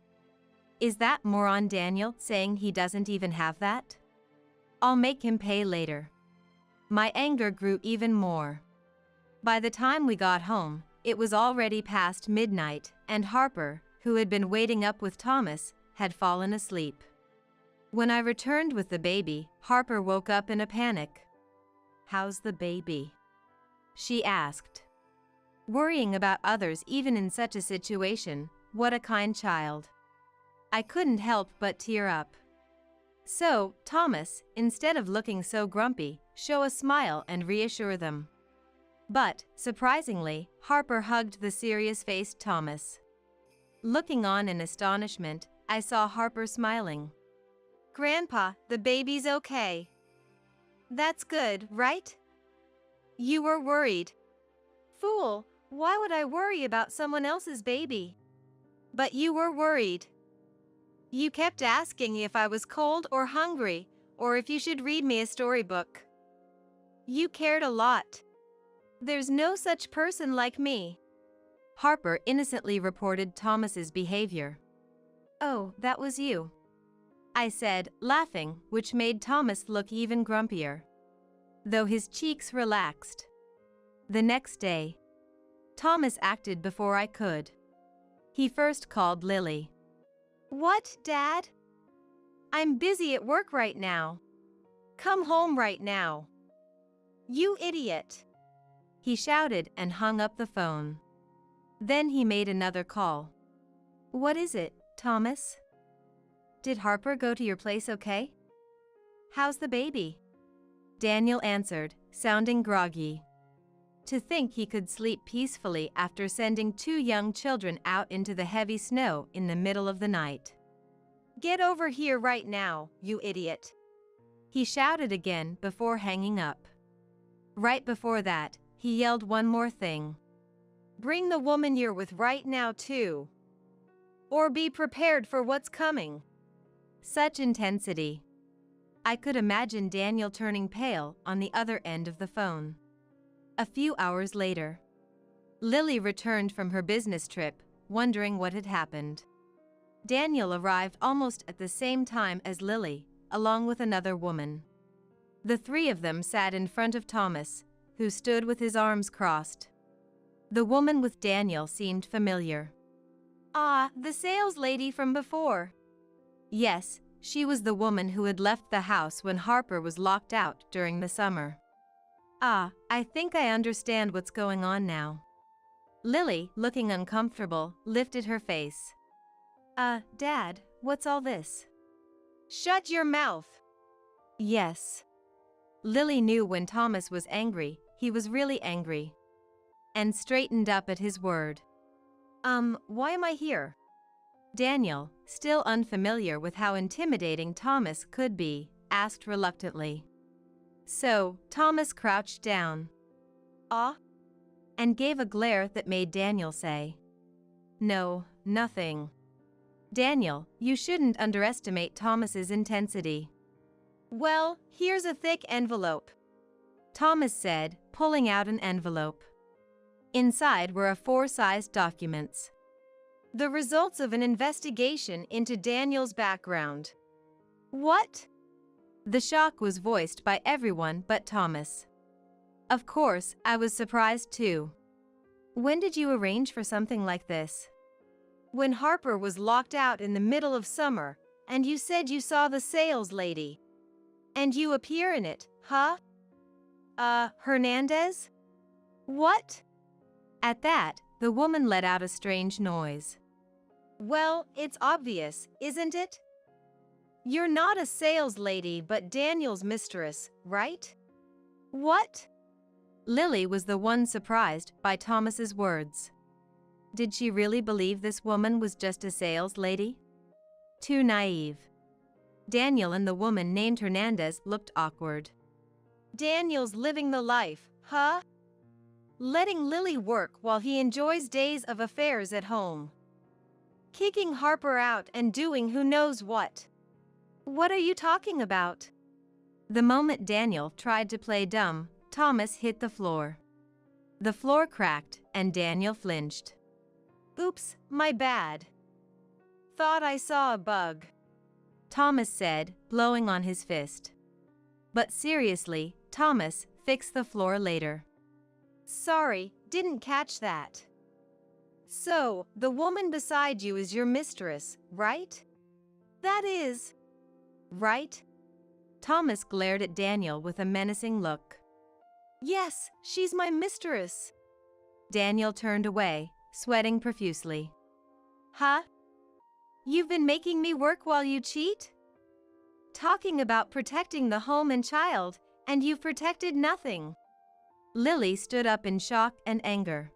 Is that moron Daniel saying he doesn't even have that? I'll make him pay later. My anger grew even more. By the time we got home, it was already past midnight, and Harper, who had been waiting up with Thomas, had fallen asleep. When I returned with the baby, Harper woke up in a panic. "How's the baby?" she asked. Worrying about others even in such a situation, what a kind child. I couldn't help but tear up. So, Thomas, instead of looking so grumpy, show a smile and reassure them. But, surprisingly, Harper hugged the serious-faced Thomas. Looking on in astonishment, I saw Harper smiling. Grandpa, the baby's okay. That's good, right? You were worried. Fool, why would I worry about someone else's baby? But you were worried. You kept asking if I was cold or hungry, or if you should read me a storybook. You cared a lot. There's no such person like me. Harper innocently reported Thomas's behavior. "Oh, that was you," I said, laughing, which made Thomas look even grumpier, though his cheeks relaxed. The next day, Thomas acted before I could. He first called Lily. "What, Dad? I'm busy at work right now. Come home right now. You idiot," he shouted and hung up the phone. Then he made another call. "What is it, Thomas? Did Harper go to your place okay? How's the baby?" Daniel answered, sounding groggy. To think he could sleep peacefully after sending 2 young children out into the heavy snow in the middle of the night. "Get over here right now, you idiot," he shouted again before hanging up. Right before that, he yelled one more thing. "Bring the woman you're with right now too. Or be prepared for what's coming." Such intensity. I could imagine Daniel turning pale on the other end of the phone. A few hours later, Lily returned from her business trip, wondering what had happened. Daniel arrived almost at the same time as Lily, along with another woman. The 3 of them sat in front of Thomas, who stood with his arms crossed. The woman with Daniel seemed familiar. "Ah, the sales lady from before." Yes, she was the woman who had left the house when Harper was locked out during the summer. "Ah, I think I understand what's going on now." Lily, looking uncomfortable, lifted her face. Dad, what's all this?" "Shut your mouth." Yes. Lily knew when Thomas was angry, he was really angry. And straightened up at his word. Why am I here?" Daniel, still unfamiliar with how intimidating Thomas could be, asked reluctantly. So, Thomas crouched down. "Ah?" And gave a glare that made Daniel say, "No, nothing." Daniel, you shouldn't underestimate Thomas's intensity. "Well, here's a thick envelope," Thomas said, pulling out an envelope. Inside were 4-sized documents. "The results of an investigation into Daniel's background." "What?" The shock was voiced by everyone but Thomas. Of course, I was surprised too. When did you arrange for something like this? "When Harper was locked out in the middle of summer, and you said you saw the sales lady. And you appear in it, huh? Hernandez? What?" At that, the woman let out a strange noise. "Well, it's obvious, isn't it? You're not a sales lady but Daniel's mistress, right?" "What?" Lily was the one surprised by Thomas's words. Did she really believe this woman was just a sales lady? Too naive. Daniel and the woman named Hernandez looked awkward. "Daniel's living the life, huh? Letting Lily work while he enjoys days of affairs at home. Kicking Harper out and doing who knows what. What are you talking about?" The moment Daniel tried to play dumb, Thomas hit the floor. The floor cracked, and Daniel flinched. "Oops, my bad. Thought I saw a bug," Thomas said, blowing on his fist. But seriously, Thomas, fix the floor later. "Sorry, didn't catch that. So, the woman beside you is your mistress, right? That is, right?" Thomas glared at Daniel with a menacing look. "Yes, she's my mistress." Daniel turned away, sweating profusely. "Huh? You've been making me work while you cheat? Talking about protecting the home and child, and you've protected nothing." Lily stood up in shock and anger.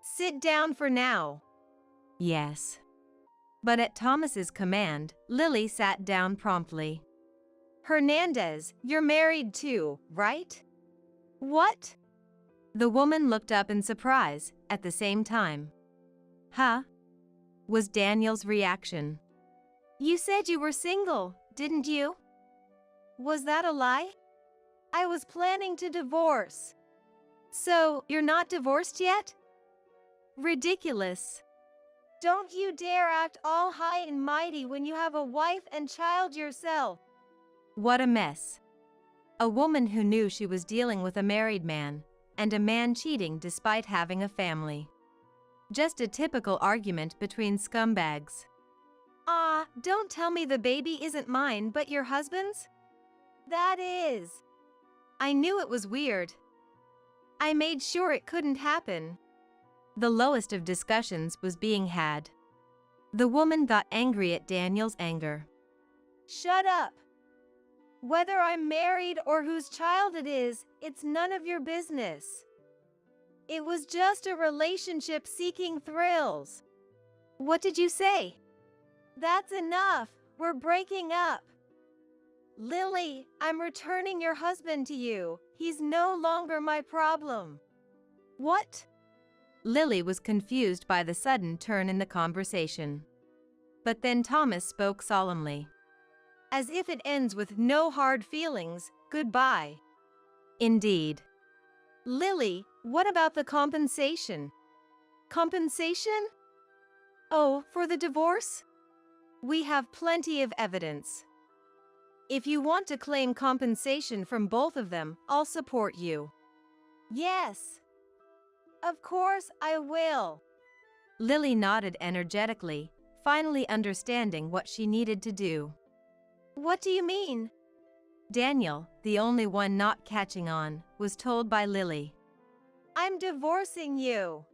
"Sit down for now." Yes. But at Thomas's command, Lily sat down promptly. "Hernandez, you're married too, right?" "What?" The woman looked up in surprise, at the same time. "Huh?" was Daniel's reaction. "You said you were single, didn't you? Was that a lie? I was planning to divorce." "So, you're not divorced yet?" Ridiculous. Don't you dare act all high and mighty when you have a wife and child yourself. What a mess. A woman who knew she was dealing with a married man, and a man cheating despite having a family. Just a typical argument between scumbags. Don't tell me the baby isn't mine but your husband's? That is. I knew it was weird. I made sure it couldn't happen. The lowest of discussions was being had. The woman got angry at Daniel's anger. Shut up. Whether I'm married or whose child it is, it's none of your business. It was just a relationship seeking thrills. What did you say? That's enough. We're breaking up. Lily, I'm returning your husband to you. He's no longer my problem. What? Lily was confused by the sudden turn in the conversation. But then Thomas spoke solemnly. As if it ends with no hard feelings, goodbye. Indeed. Lily, what about the compensation? Compensation? Oh, for the divorce? We have plenty of evidence. If you want to claim compensation from both of them, I'll support you. Yes. Of course I will. Lily nodded energetically, finally understanding what she needed to do. What do you mean? Daniel, the only one not catching on, was told by Lily. I'm divorcing you.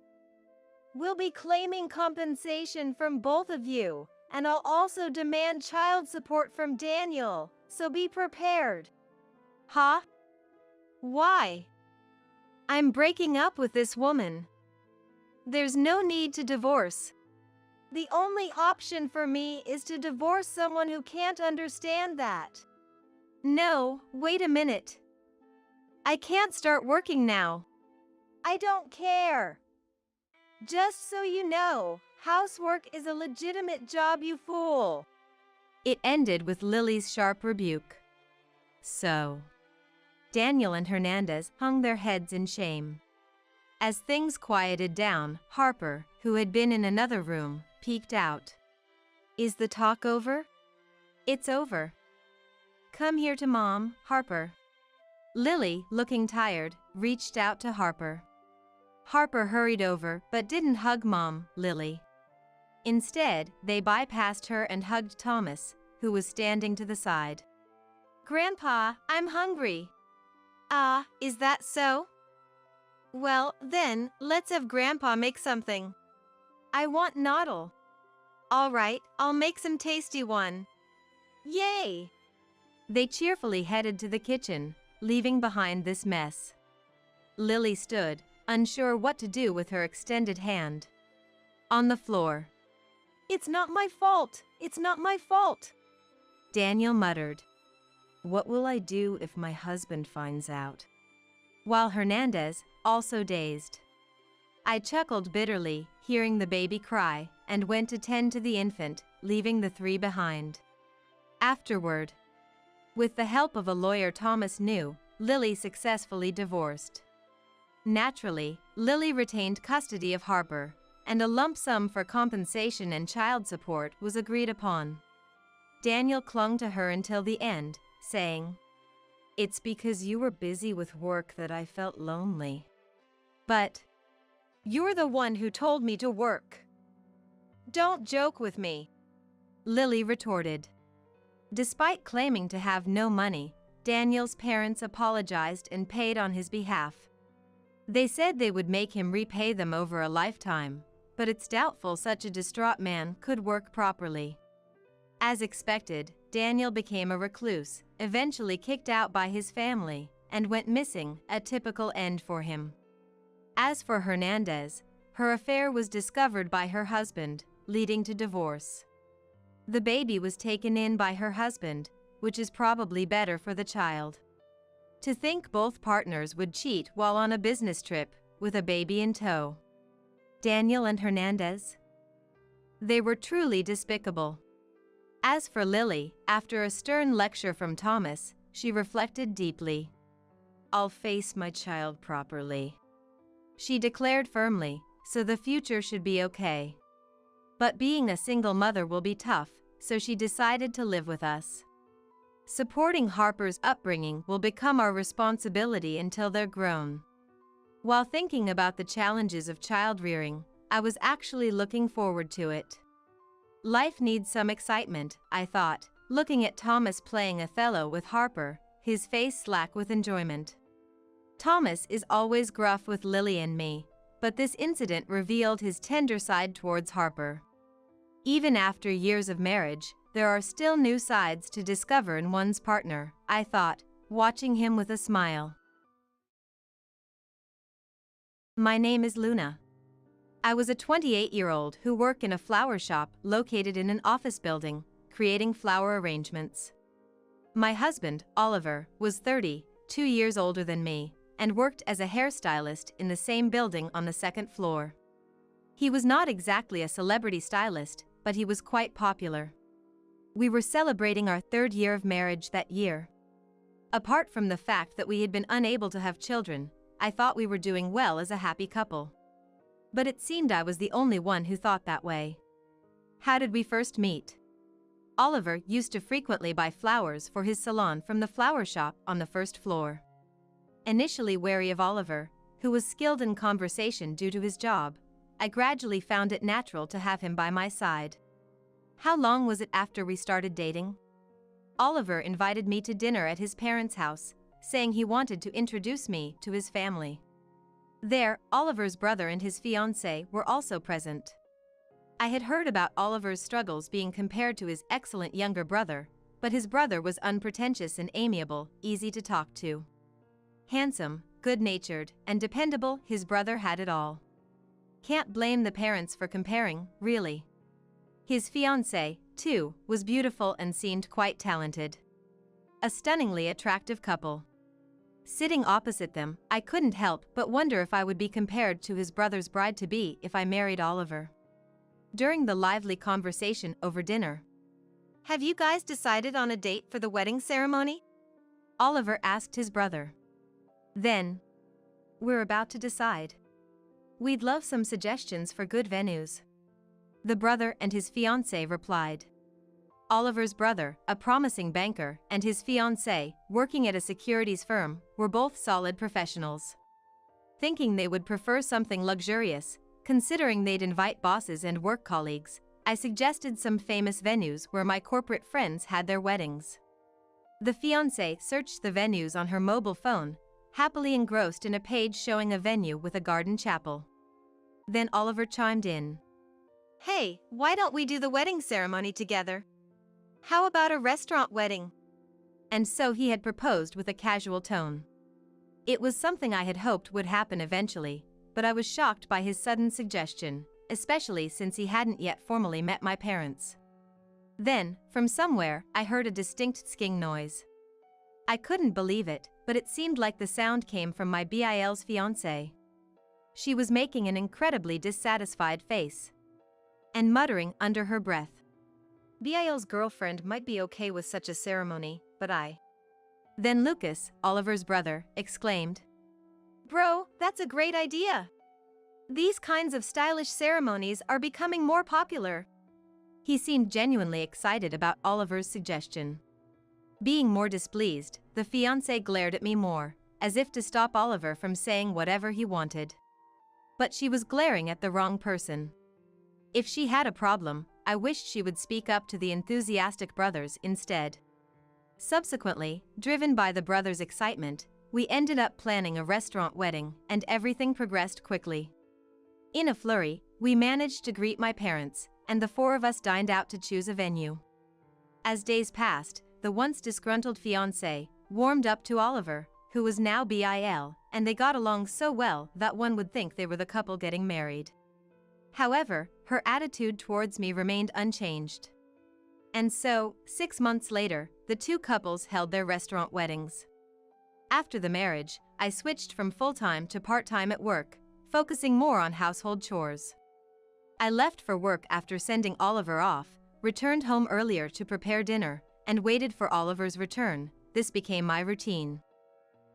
We'll be claiming compensation from both of you, and I'll also demand child support from Daniel, so be prepared. Huh? Why? I'm breaking up with this woman. There's no need to divorce. The only option for me is to divorce someone who can't understand that. No, wait a minute. I can't start working now. I don't care. Just so you know, housework is a legitimate job, you fool. It ended with Lily's sharp rebuke. So, Daniel and Hernandez hung their heads in shame. As things quieted down, Harper, who had been in another room, peeked out. Is the talk over? It's over. Come here to Mom, Harper. Lily, looking tired, reached out to Harper. Harper hurried over but didn't hug Mom, Lily. Instead, they bypassed her and hugged Thomas, who was standing to the side. Grandpa, I'm hungry. Is that so? Well, then, let's have Grandpa make something. I want noodle. All right, I'll make some tasty one. Yay! They cheerfully headed to the kitchen, leaving behind this mess. Lily stood, unsure what to do with her extended hand. On the floor. It's not my fault. It's not my fault. Daniel muttered. What will I do if my husband finds out? While Hernandez, also dazed. I chuckled bitterly, hearing the baby cry, and went to tend to the infant, leaving the three behind. Afterward, with the help of a lawyer Thomas knew, Lily successfully divorced. Naturally, Lily retained custody of Harper, and a lump sum for compensation and child support was agreed upon. Daniel clung to her until the end, saying, It's because you were busy with work that I felt lonely. But you're the one who told me to work. Don't joke with me, Lily retorted. Despite claiming to have no money, Daniel's parents apologized and paid on his behalf. They said they would make him repay them over a lifetime, but it's doubtful such a distraught man could work properly. As expected, Daniel became a recluse, eventually kicked out by his family, and went missing, a typical end for him. As for Hernandez, her affair was discovered by her husband, leading to divorce. The baby was taken in by her husband, which is probably better for the child. To think both partners would cheat while on a business trip, with a baby in tow. Daniel and Hernandez? They were truly despicable. As for Lily, after a stern lecture from Thomas, she reflected deeply. I'll face my child properly, she declared firmly, so the future should be okay. But being a single mother will be tough, so she decided to live with us. Supporting Harper's upbringing will become our responsibility until they're grown. While thinking about the challenges of child rearing, I was actually looking forward to it. Life needs some excitement, I thought, looking at Thomas playing Othello with Harper, his face slack with enjoyment. Thomas is always gruff with Lily and me, but this incident revealed his tender side towards Harper. Even after years of marriage, there are still new sides to discover in one's partner, I thought, watching him with a smile. My name is Luna. I was a 28-year-old who worked in a flower shop located in an office building, creating flower arrangements. My husband, Oliver, was 30, 2 years older than me, and worked as a hairstylist in the same building on the second floor. He was not exactly a celebrity stylist, but he was quite popular. We were celebrating our 3rd year of marriage that year. Apart from the fact that we had been unable to have children, I thought we were doing well as a happy couple. But it seemed I was the only one who thought that way. How did we first meet? Oliver used to frequently buy flowers for his salon from the flower shop on the 1st floor. Initially wary of Oliver, who was skilled in conversation due to his job, I gradually found it natural to have him by my side. How long was it after we started dating? Oliver invited me to dinner at his parents' house, saying he wanted to introduce me to his family. There, Oliver's brother and his fiancée were also present. I had heard about Oliver's struggles being compared to his excellent younger brother, but his brother was unpretentious and amiable, easy to talk to. Handsome, good-natured, and dependable, his brother had it all. Can't blame the parents for comparing, really. His fiancée, too, was beautiful and seemed quite talented. A stunningly attractive couple. Sitting opposite them, I couldn't help but wonder if I would be compared to his brother's bride-to-be if I married Oliver. During the lively conversation over dinner, Have you guys decided on a date for the wedding ceremony? Oliver asked his brother. Then, we're about to decide. We'd love some suggestions for good venues. The brother and his fiancée replied. Oliver's brother, a promising banker, and his fiancée, working at a securities firm, were both solid professionals. Thinking they would prefer something luxurious, considering they'd invite bosses and work colleagues, I suggested some famous venues where my corporate friends had their weddings. The fiancée searched the venues on her mobile phone, happily engrossed in a page showing a venue with a garden chapel. Then Oliver chimed in. Hey, why don't we do the wedding ceremony together? How about a restaurant wedding? And so he had proposed with a casual tone. It was something I had hoped would happen eventually, but I was shocked by his sudden suggestion, especially since he hadn't yet formally met my parents. Then, from somewhere, I heard a distinct sking noise. I couldn't believe it, but it seemed like the sound came from my BIL's fiancée. She was making an incredibly dissatisfied face and muttering under her breath. BIL's girlfriend might be okay with such a ceremony, but I. Then Lucas, Oliver's brother, exclaimed. Bro, that's a great idea. These kinds of stylish ceremonies are becoming more popular. He seemed genuinely excited about Oliver's suggestion. Being more displeased, the fiancée glared at me more, as if to stop Oliver from saying whatever he wanted. But she was glaring at the wrong person. If she had a problem, I wished she would speak up to the enthusiastic brothers instead. Subsequently, driven by the brothers' excitement, we ended up planning a restaurant wedding, and everything progressed quickly. In a flurry, we managed to greet my parents, and the 4 of us dined out to choose a venue. As days passed, the once disgruntled fiancé warmed up to Oliver, who was now BIL, and they got along so well that one would think they were the couple getting married. However, her attitude towards me remained unchanged. And so, 6 months later, the 2 couples held their restaurant weddings. After the marriage, I switched from full-time to part-time at work, focusing more on household chores. I left for work after sending Oliver off, returned home earlier to prepare dinner, and waited for Oliver's return. This became my routine.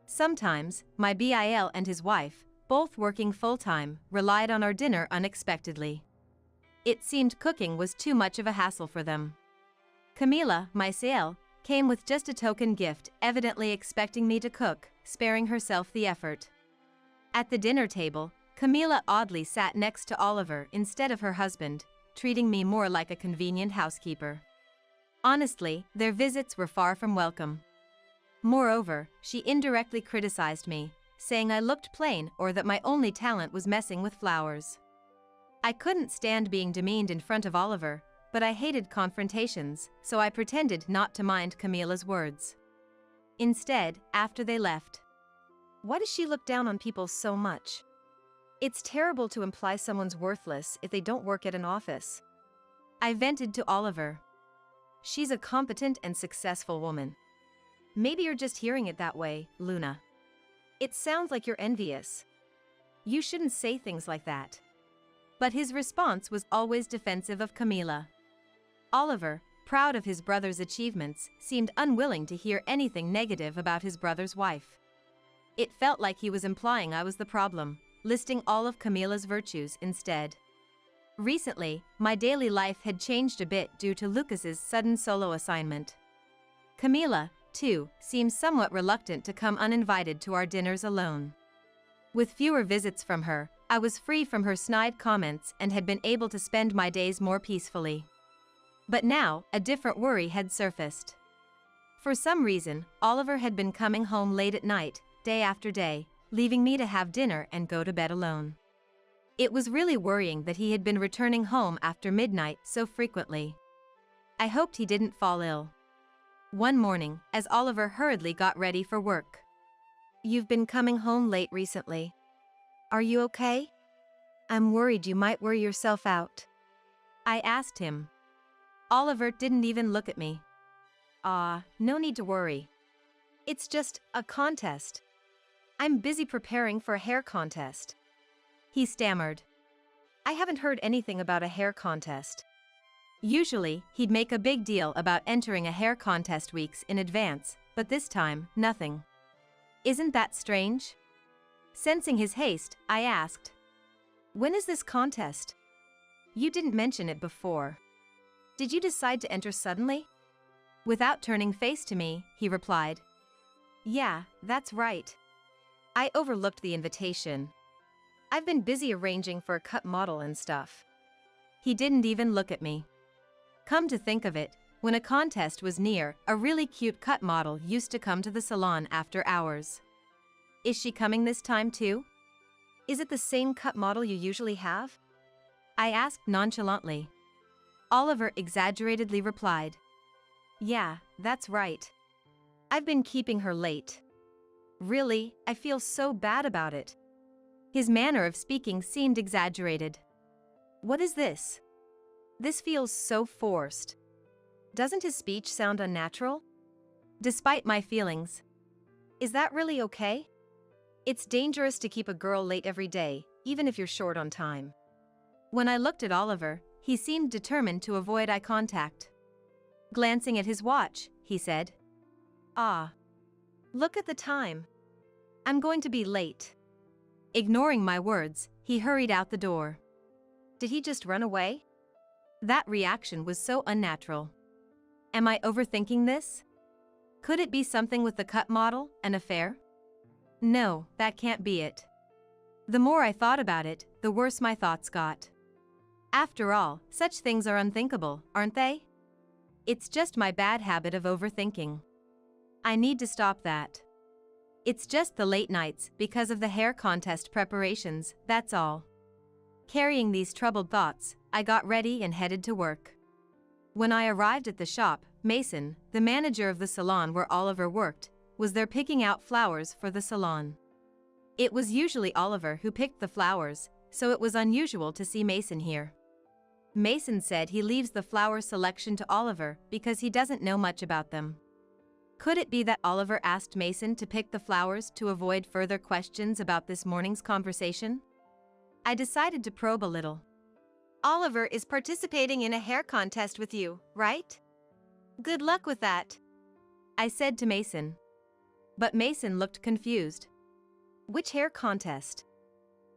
Sometimes, my BIL and his wife, both working full-time, relied on our dinner unexpectedly. It seemed cooking was too much of a hassle for them. Camila, my sale, came with just a token gift, evidently expecting me to cook, sparing herself the effort. At the dinner table, Camila oddly sat next to Oliver instead of her husband, treating me more like a convenient housekeeper. Honestly, their visits were far from welcome. Moreover, she indirectly criticized me, saying I looked plain or that my only talent was messing with flowers. I couldn't stand being demeaned in front of Oliver, but I hated confrontations, so I pretended not to mind Camila's words. Instead, after they left, Why does she look down on people so much? It's terrible to imply someone's worthless if they don't work at an office. I vented to Oliver. She's a competent and successful woman. Maybe you're just hearing it that way, Luna. It sounds like you're envious. You shouldn't say things like that. But his response was always defensive of Camila. Oliver, proud of his brother's achievements, seemed unwilling to hear anything negative about his brother's wife. It felt like he was implying I was the problem, listing all of Camila's virtues instead. Recently, my daily life had changed a bit due to Lucas's sudden solo assignment. Camila, too, seems somewhat reluctant to come uninvited to our dinners alone. With fewer visits from her, I was free from her snide comments and had been able to spend my days more peacefully. But now, a different worry had surfaced. For some reason, Oliver had been coming home late at night, day after day, leaving me to have dinner and go to bed alone. It was really worrying that he had been returning home after midnight so frequently. I hoped he didn't fall ill. One morning, as Oliver hurriedly got ready for work. You've been coming home late recently. Are you okay? I'm worried you might wear yourself out. I asked him. Oliver didn't even look at me. No need to worry. It's just a contest. I'm busy preparing for a hair contest. He stammered. I haven't heard anything about a hair contest. Usually, he'd make a big deal about entering a hair contest weeks in advance, but this time, nothing. Isn't that strange? Sensing his haste, I asked. When is this contest? You didn't mention it before. Did you decide to enter suddenly? Without turning face to me, he replied. Yeah, that's right. I overlooked the invitation. I've been busy arranging for a cut model and stuff. He didn't even look at me. Come to think of it, when a contest was near, a really cute cut model used to come to the salon after hours. Is she coming this time too? Is it the same cut model you usually have? I asked nonchalantly. Oliver exaggeratedly replied. Yeah, that's right. I've been keeping her late. Really, I feel so bad about it. His manner of speaking seemed exaggerated. What is this? This feels so forced. Doesn't his speech sound unnatural? Despite my feelings. Is that really okay? It's dangerous to keep a girl late every day, even if you're short on time. When I looked at Oliver, he seemed determined to avoid eye contact. Glancing at his watch, he said. Look at the time. I'm going to be late. Ignoring my words, he hurried out the door. Did he just run away? That reaction was so unnatural. Am I overthinking this? Could it be something with the cut model, an affair? No, that can't be it. The more I thought about it, the worse my thoughts got. After all, such things are unthinkable, aren't they? It's just my bad habit of overthinking. I need to stop that. It's just the late nights because of the hair contest preparations, that's all. Carrying these troubled thoughts, I got ready and headed to work. When I arrived at the shop, Mason, the manager of the salon where Oliver worked, was there picking out flowers for the salon. It was usually Oliver who picked the flowers, so it was unusual to see Mason here. Mason said he leaves the flower selection to Oliver because he doesn't know much about them. Could it be that Oliver asked Mason to pick the flowers to avoid further questions about this morning's conversation? I decided to probe a little. Oliver is participating in a hair contest with you, right? Good luck with that, I said to Mason. But Mason looked confused. Which hair contest?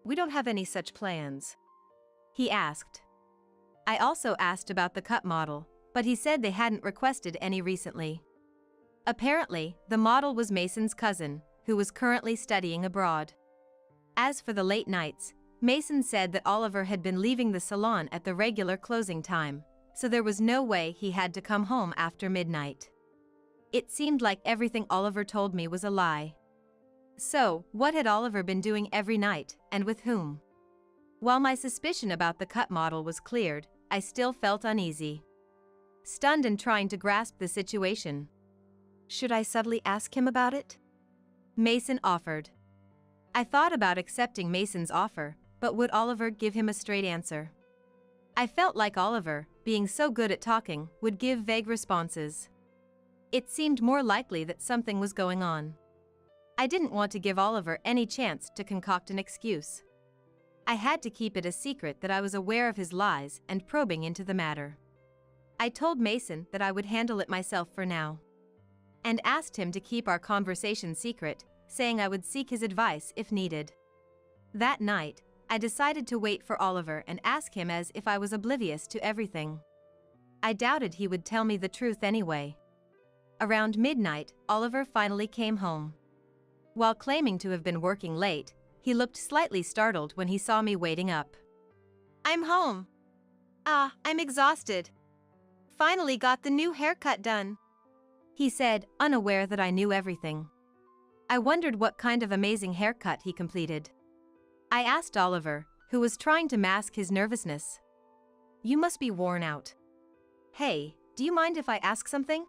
We don't have any such plans. He asked. I also asked about the cut model, but he said they hadn't requested any recently. Apparently, the model was Mason's cousin, who was currently studying abroad. As for the late nights, Mason said that Oliver had been leaving the salon at the regular closing time, so there was no way he had to come home after midnight. It seemed like everything Oliver told me was a lie. So, what had Oliver been doing every night, and with whom? While my suspicion about the cut model was cleared, I still felt uneasy. Stunned and trying to grasp the situation. Should I subtly ask him about it? Mason offered. I thought about accepting Mason's offer, but would Oliver give him a straight answer? I felt like Oliver, being so good at talking, would give vague responses. It seemed more likely that something was going on. I didn't want to give Oliver any chance to concoct an excuse. I had to keep it a secret that I was aware of his lies and probing into the matter. I told Mason that I would handle it myself for now, and asked him to keep our conversation secret, saying I would seek his advice if needed. That night, I decided to wait for Oliver and ask him as if I was oblivious to everything. I doubted he would tell me the truth anyway. Around midnight, Oliver finally came home. While claiming to have been working late, he looked slightly startled when he saw me waiting up. I'm home. I'm exhausted. Finally got the new haircut done, he said, unaware that I knew everything. I wondered what kind of amazing haircut he completed. I asked Oliver, who was trying to mask his nervousness. You must be worn out. Hey, do you mind if I ask something?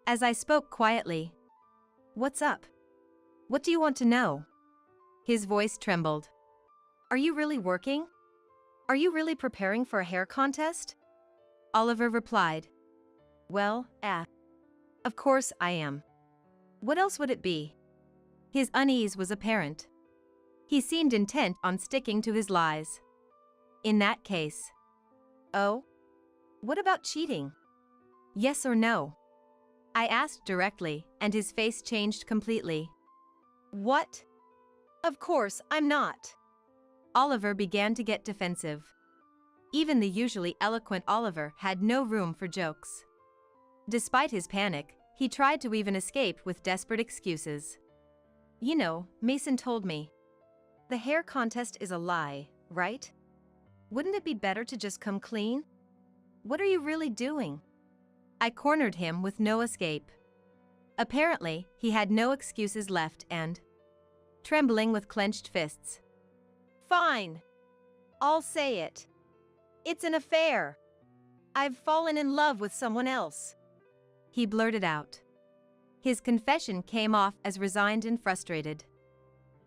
As I spoke quietly. What's up? What do you want to know? His voice trembled. Are you really working? Are you really preparing for a hair contest? Oliver replied. Well, of course I am. What else would it be? His unease was apparent. He seemed intent on sticking to his lies. In that case. Oh? What about cheating? Yes or no? I asked directly, and his face changed completely. What? Of course, I'm not. Oliver began to get defensive. Even the usually eloquent Oliver had no room for jokes. Despite his panic, he tried to weave an escape with desperate excuses. You know, Mason told me. The hair contest is a lie, right? Wouldn't it be better to just come clean? What are you really doing? I cornered him with no escape. Apparently, he had no excuses left and, trembling with clenched fists. Fine. I'll say it. It's an affair. I've fallen in love with someone else, he blurted out. His confession came off as resigned and frustrated.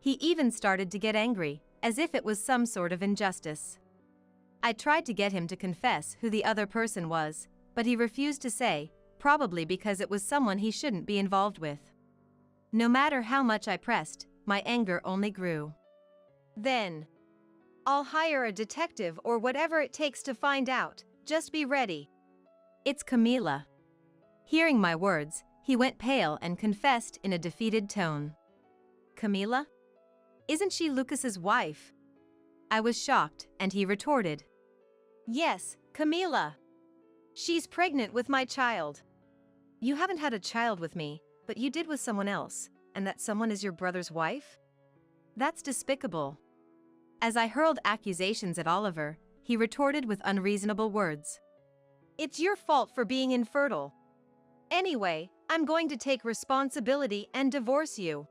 He even started to get angry, as if it was some sort of injustice. I tried to get him to confess who the other person was, but he refused to say, probably because it was someone he shouldn't be involved with. No matter how much I pressed, my anger only grew. Then, I'll hire a detective or whatever it takes to find out. Just be ready. It's Camila. Hearing my words, he went pale and confessed in a defeated tone. Camila? Isn't she Lucas's wife? I was shocked, and he retorted. Yes, Camila. She's pregnant with my child. You haven't had a child with me, but you did with someone else, and that someone is your brother's wife? That's despicable. As I hurled accusations at Oliver, he retorted with unreasonable words. It's your fault for being infertile. Anyway, I'm going to take responsibility and divorce you.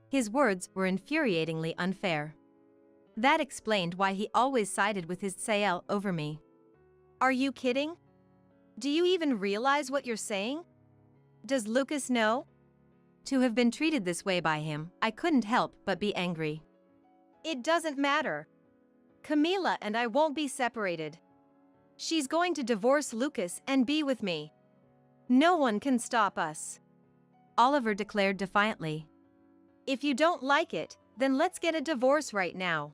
His words were infuriatingly unfair. That explained why he always sided with his Sael over me. Are you kidding? Do you even realize what you're saying? Does Lucas know? To have been treated this way by him, I couldn't help but be angry. It doesn't matter. Camila and I won't be separated. She's going to divorce Lucas and be with me. No one can stop us, Oliver declared defiantly. If you don't like it, then let's get a divorce right now.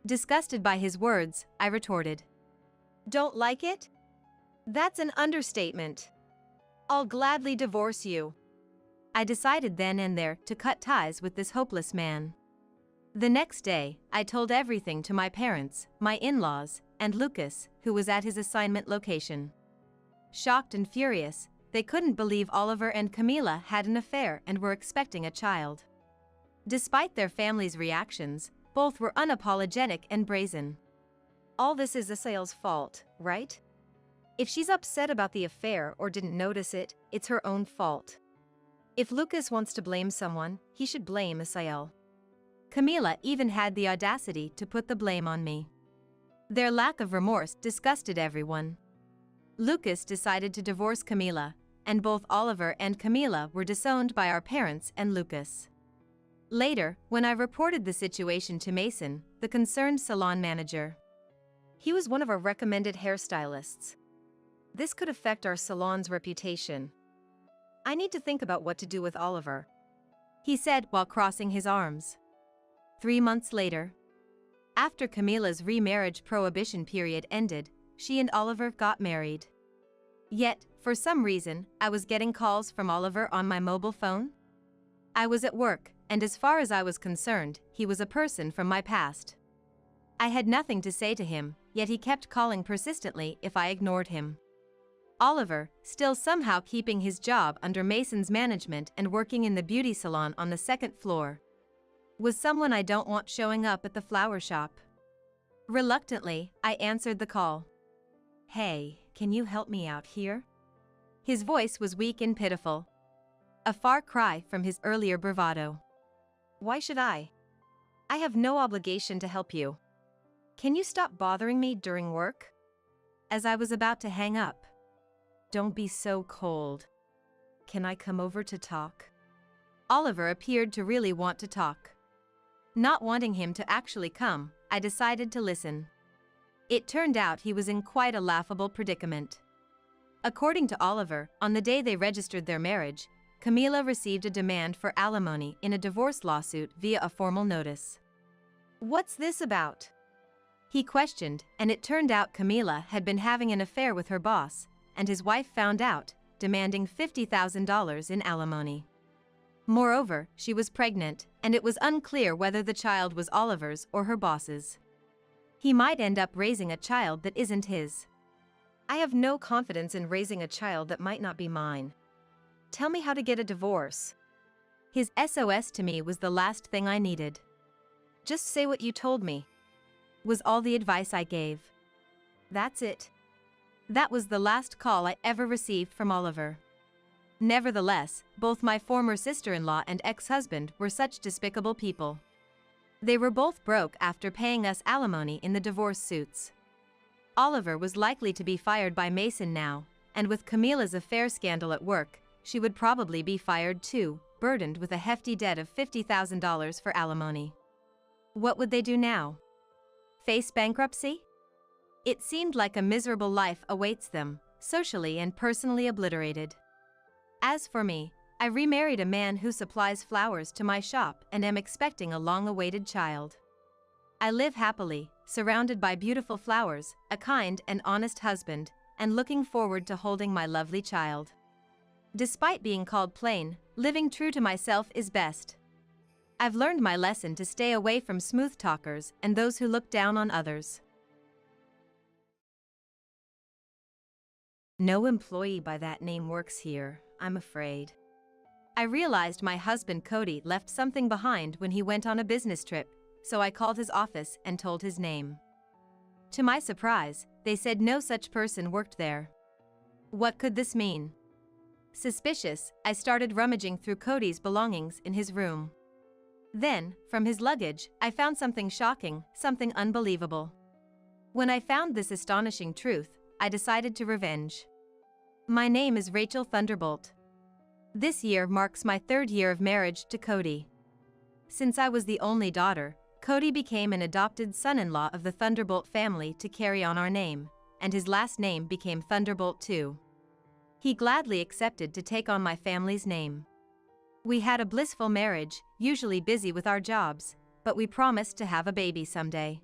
Disgusted by his words, I retorted. Don't like it? That's an understatement. I'll gladly divorce you. I decided then and there to cut ties with this hopeless man. The next day, I told everything to my parents, my in-laws, and Lucas, who was at his assignment location. Shocked and furious, they couldn't believe Oliver and Camila had an affair and were expecting a child. Despite their family's reactions, both were unapologetic and brazen. All this is Asael's fault, right? If she's upset about the affair or didn't notice it, it's her own fault. If Lucas wants to blame someone, he should blame Asael. Camila even had the audacity to put the blame on me. Their lack of remorse disgusted everyone. Lucas decided to divorce Camila, and both Oliver and Camila were disowned by our parents and Lucas. Later, when I reported the situation to Mason, the concerned salon manager, he was one of our recommended hairstylists. This could affect our salon's reputation. I need to think about what to do with Oliver, he said while crossing his arms. 3 months later, after Camila's remarriage prohibition period ended, she and Oliver got married. Yet, for some reason, I was getting calls from Oliver on my mobile phone. I was at work, and as far as I was concerned, he was a person from my past. I had nothing to say to him, yet he kept calling persistently if I ignored him. Oliver, still somehow keeping his job under Mason's management and working in the beauty salon on the second floor, was someone I don't want showing up at the flower shop. Reluctantly, I answered the call. "Hey, can you help me out here?" His voice was weak and pitiful, a far cry from his earlier bravado. "Why should I? I have no obligation to help you. Can you stop bothering me during work?" As I was about to hang up, "Don't be so cold. Can I come over to talk?" Oliver appeared to really want to talk. Not wanting him to actually come, I decided to listen. It turned out he was in quite a laughable predicament. According to Oliver, on the day they registered their marriage, Camila received a demand for alimony in a divorce lawsuit via a formal notice. "What's this about?" he questioned, and it turned out Camila had been having an affair with her boss, and his wife found out, demanding $50,000 in alimony. Moreover, she was pregnant, and it was unclear whether the child was Oliver's or her boss's. He might end up raising a child that isn't his. "I have no confidence in raising a child that might not be mine. Tell me how to get a divorce." His SOS to me was the last thing I needed. "Just say what you told me," was all the advice I gave. That's it. That was the last call I ever received from Oliver. Nevertheless, both my former sister-in-law and ex-husband were such despicable people. They were both broke after paying us alimony in the divorce suits. Oliver was likely to be fired by Mason now, and with Camila's affair scandal at work, she would probably be fired too, burdened with a hefty debt of $50,000 for alimony. What would they do now? Face bankruptcy? It seemed like a miserable life awaits them, socially and personally obliterated. As for me, I remarried a man who supplies flowers to my shop and am expecting a long-awaited child. I live happily, surrounded by beautiful flowers, a kind and honest husband, and looking forward to holding my lovely child. Despite being called plain, living true to myself is best. I've learned my lesson to stay away from smooth talkers and those who look down on others. No employee by that name works here, I'm afraid. I realized my husband Cody left something behind when he went on a business trip, so I called his office and told his name. To my surprise, they said no such person worked there. What could this mean? Suspicious, I started rummaging through Cody's belongings in his room. Then, from his luggage, I found something shocking, something unbelievable. When I found this astonishing truth, I decided to revenge. My name is Rachel Thunderbolt. This year marks my 3rd year of marriage to Cody. Since I was the only daughter, Cody became an adopted son-in-law of the Thunderbolt family to carry on our name, and his last name became Thunderbolt too. He gladly accepted to take on my family's name. We had a blissful marriage, usually busy with our jobs, but we promised to have a baby someday.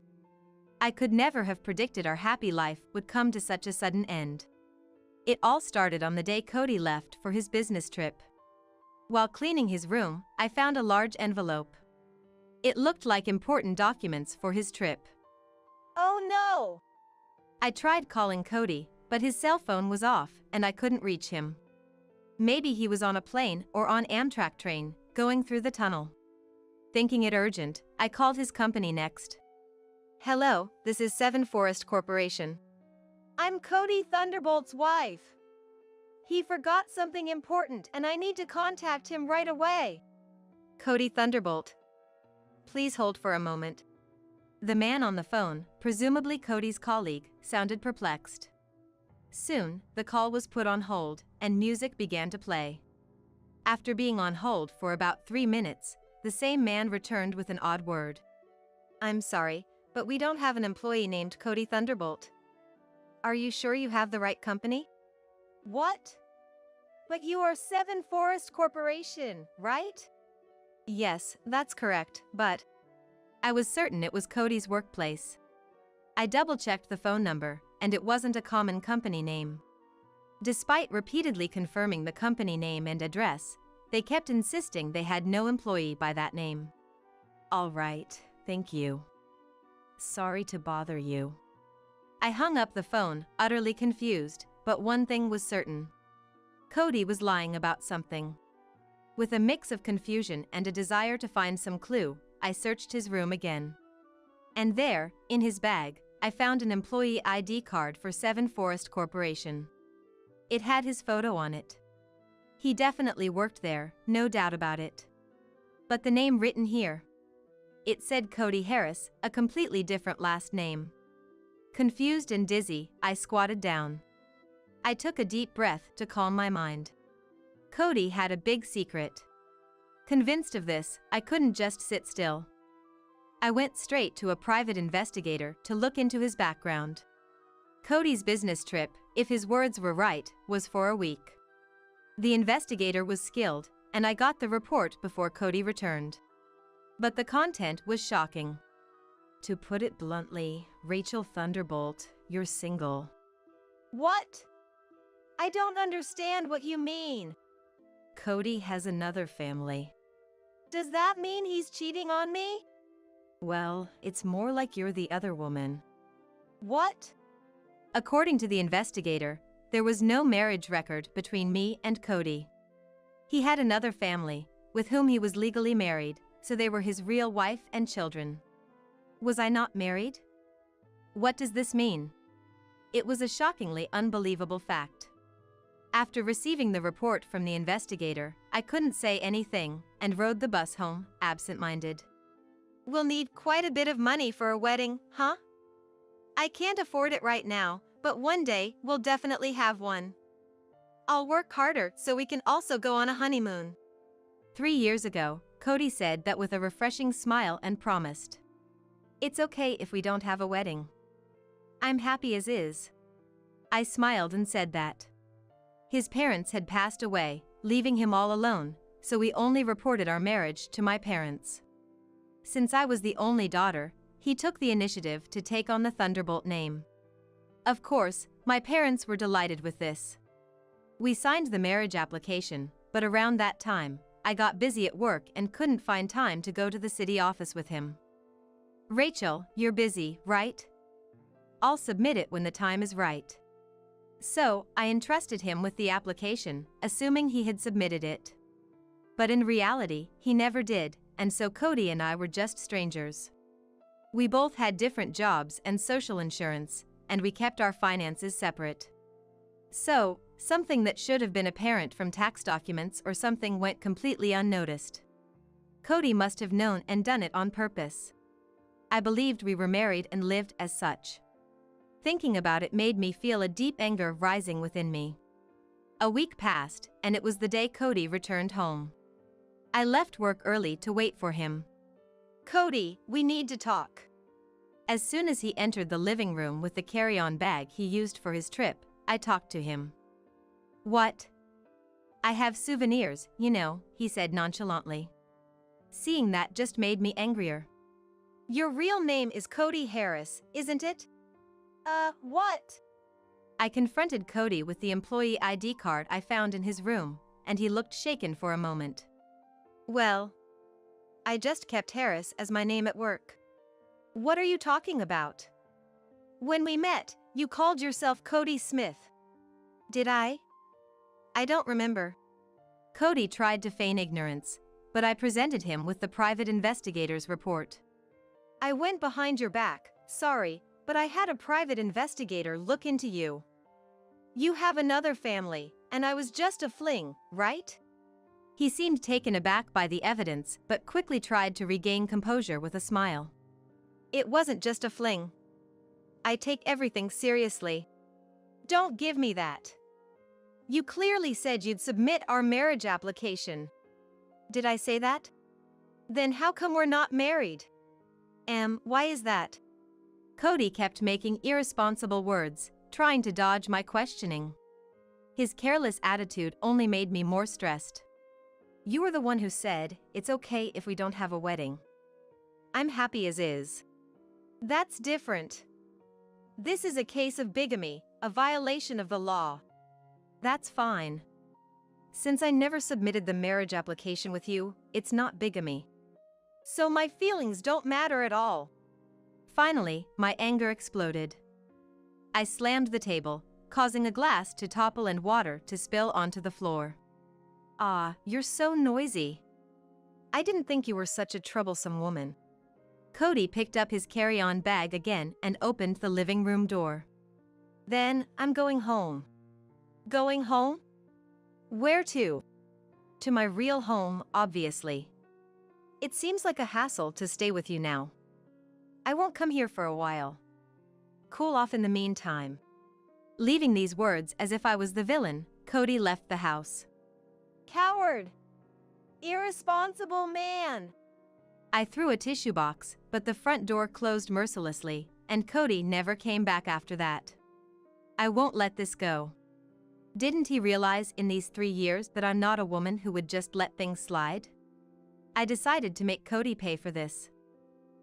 I could never have predicted our happy life would come to such a sudden end. It all started on the day Cody left for his business trip. While cleaning his room, I found a large envelope. It looked like important documents for his trip. Oh no! I tried calling Cody, but his cell phone was off and I couldn't reach him. Maybe he was on a plane or on Amtrak train, going through the tunnel. Thinking it urgent, I called his company next. Hello, this is Seven Forest Corporation. I'm Cody Thunderbolt's wife. He forgot something important and I need to contact him right away. Cody Thunderbolt. Please hold for a moment. The man on the phone, presumably Cody's colleague, sounded perplexed. Soon, the call was put on hold, and music began to play. After being on hold for about 3 minutes, the same man returned with an odd word. I'm sorry, but we don't have an employee named Cody Thunderbolt. Are you sure you have the right company? What? But you are Seven Forest Corporation, right? Yes, that's correct, but I was certain it was Cody's workplace. I double-checked the phone number, and it wasn't a common company name. Despite repeatedly confirming the company name and address, they kept insisting they had no employee by that name. All right, thank you. Sorry to bother you. I hung up the phone, utterly confused, but one thing was certain. Cody was lying about something. With a mix of confusion and a desire to find some clue, I searched his room again. And there, in his bag, I found an employee ID card for Seven Forest Corporation. It had his photo on it. He definitely worked there, no doubt about it. But the name written here. It said Cody Harris, a completely different last name. Confused and dizzy, I squatted down. I took a deep breath to calm my mind. Cody had a big secret. Convinced of this, I couldn't just sit still. I went straight to a private investigator to look into his background. Cody's business trip, if his words were right, was for a week. The investigator was skilled, and I got the report before Cody returned. But the content was shocking. To put it bluntly, Rachel Thunderbolt, you're single. What? I don't understand what you mean. Cody has another family. Does that mean he's cheating on me? Well, it's more like you're the other woman. What? According to the investigator, there was no marriage record between me and Cody. He had another family, with whom he was legally married, so they were his real wife and children. Was I not married? What does this mean? It was a shockingly unbelievable fact. After receiving the report from the investigator, I couldn't say anything and rode the bus home, absent-minded. We'll need quite a bit of money for a wedding, huh? I can't afford it right now, but one day we'll definitely have one. I'll work harder so we can also go on a honeymoon. 3 years ago, Cody said that with a refreshing smile and promised. It's okay if we don't have a wedding. I'm happy as is. I smiled and said that. His parents had passed away, leaving him all alone, so we only reported our marriage to my parents. Since I was the only daughter, he took the initiative to take on the Thunderbolt name. Of course, my parents were delighted with this. We signed the marriage application, but around that time, I got busy at work and couldn't find time to go to the city office with him. Rachel, you're busy, right? I'll submit it when the time is right. So, I entrusted him with the application, assuming he had submitted it. But in reality, he never did, and so Cody and I were just strangers. We both had different jobs and social insurance, and we kept our finances separate. So, something that should have been apparent from tax documents or something went completely unnoticed. Cody must have known and done it on purpose. I believed we were married and lived as such. Thinking about it made me feel a deep anger rising within me. A week passed, and it was the day Cody returned home. I left work early to wait for him. Cody, we need to talk. As soon as he entered the living room with the carry-on bag he used for his trip, I talked to him. What? I have souvenirs, you know, he said nonchalantly. Seeing that just made me angrier. Your real name is Cody Harris, isn't it? What? I confronted Cody with the employee ID card I found in his room, and he looked shaken for a moment. Well, I just kept Harris as my name at work. What are you talking about? When we met, you called yourself Cody Smith. Did I? I don't remember. Cody tried to feign ignorance, but I presented him with the private investigator's report. I went behind your back, sorry, but I had a private investigator look into you. You have another family, and I was just a fling, right? He seemed taken aback by the evidence, but quickly tried to regain composure with a smile. It wasn't just a fling. I take everything seriously. Don't give me that. You clearly said you'd submit our marriage application. Did I say that? Then how come we're not married? Why is that? Cody kept making irresponsible words, trying to dodge my questioning. His careless attitude only made me more stressed. You were the one who said, it's okay if we don't have a wedding. I'm happy as is. That's different. This is a case of bigamy, a violation of the law. That's fine. Since I never submitted the marriage application with you, it's not bigamy. So my feelings don't matter at all. Finally, my anger exploded. I slammed the table, causing a glass to topple and water to spill onto the floor. Ah, you're so noisy. I didn't think you were such a troublesome woman. Cody picked up his carry-on bag again and opened the living room door. Then, I'm going home. Going home? Where to? To my real home, obviously. It seems like a hassle to stay with you now. I won't come here for a while. Cool off in the meantime. Leaving these words as if I was the villain, Cody left the house. Coward! Irresponsible man! I threw a tissue box, but the front door closed mercilessly, and Cody never came back after that. I won't let this go. Didn't he realize in these 3 years that I'm not a woman who would just let things slide? I decided to make Cody pay for this.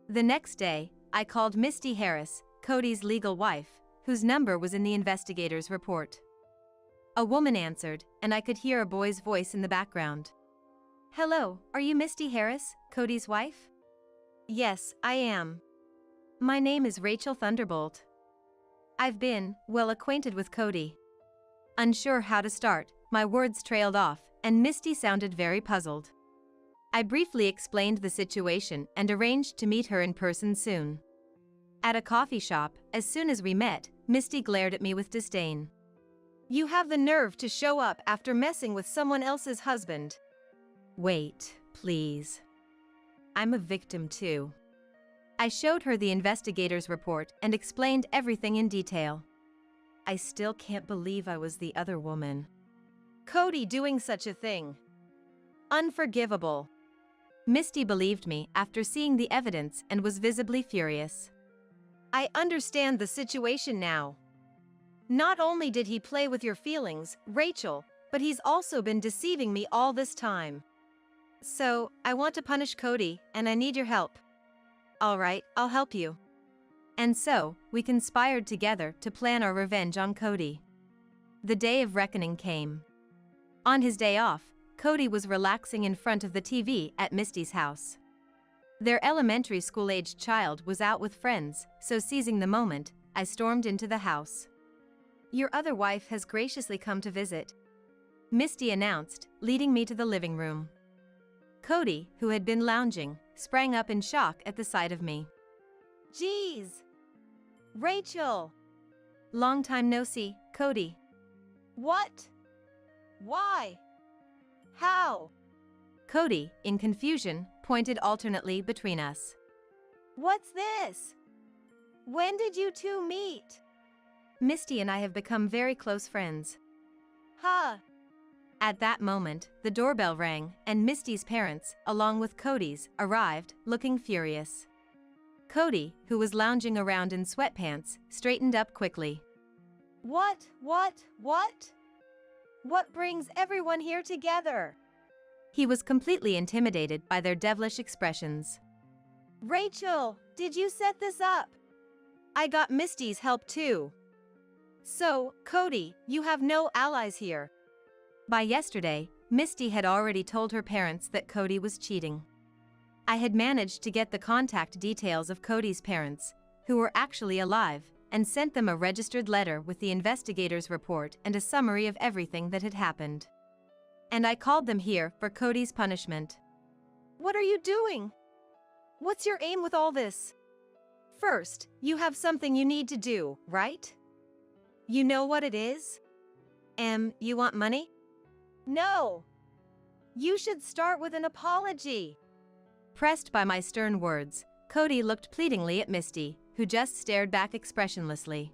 The next day, I called Misty Harris, Cody's legal wife, whose number was in the investigator's report. A woman answered, and I could hear a boy's voice in the background. Hello, are you Misty Harris, Cody's wife? Yes, I am. My name is Rachel Thunderbolt. I've been, well acquainted with Cody. Unsure how to start, my words trailed off, and Misty sounded very puzzled. I briefly explained the situation and arranged to meet her in person soon. At a coffee shop, as soon as we met, Misty glared at me with disdain. You have the nerve to show up after messing with someone else's husband. Wait, please. I'm a victim too. I showed her the investigator's report and explained everything in detail. I still can't believe I was the other woman. Cody doing such a thing. Unforgivable. Misty believed me after seeing the evidence and was visibly furious. I understand the situation now. Not only did he play with your feelings, Rachel, but he's also been deceiving me all this time. So, I want to punish Cody, and I need your help. All right, I'll help you. And so, we conspired together to plan our revenge on Cody. The day of reckoning came. On his day off, Cody was relaxing in front of the TV at Misty's house. Their elementary school-aged child was out with friends, so seizing the moment, I stormed into the house. Your other wife has graciously come to visit, Misty announced, leading me to the living room. Cody, who had been lounging, sprang up in shock at the sight of me. Jeez! Rachel! Long time no see, Cody. What? Why? How? Cody, in confusion, pointed alternately between us. What's this? When did you two meet? Misty and I have become very close friends. Huh. At that moment, the doorbell rang, and Misty's parents, along with Cody's, arrived, looking furious. Cody, who was lounging around in sweatpants, straightened up quickly. What? What brings everyone here together? He was completely intimidated by their devilish expressions. Rachel, did you set this up? I got Misty's help too. So, Cody, you have no allies here. By yesterday, Misty had already told her parents that Cody was cheating. I had managed to get the contact details of Cody's parents, who were actually alive, and sent them a registered letter with the investigator's report and a summary of everything that had happened. And I called them here for Cody's punishment. What are you doing? What's your aim with all this? First, you have something you need to do, right? You know what it is? You want money? No! You should start with an apology. Pressed by my stern words, Cody looked pleadingly at Misty, who just stared back expressionlessly.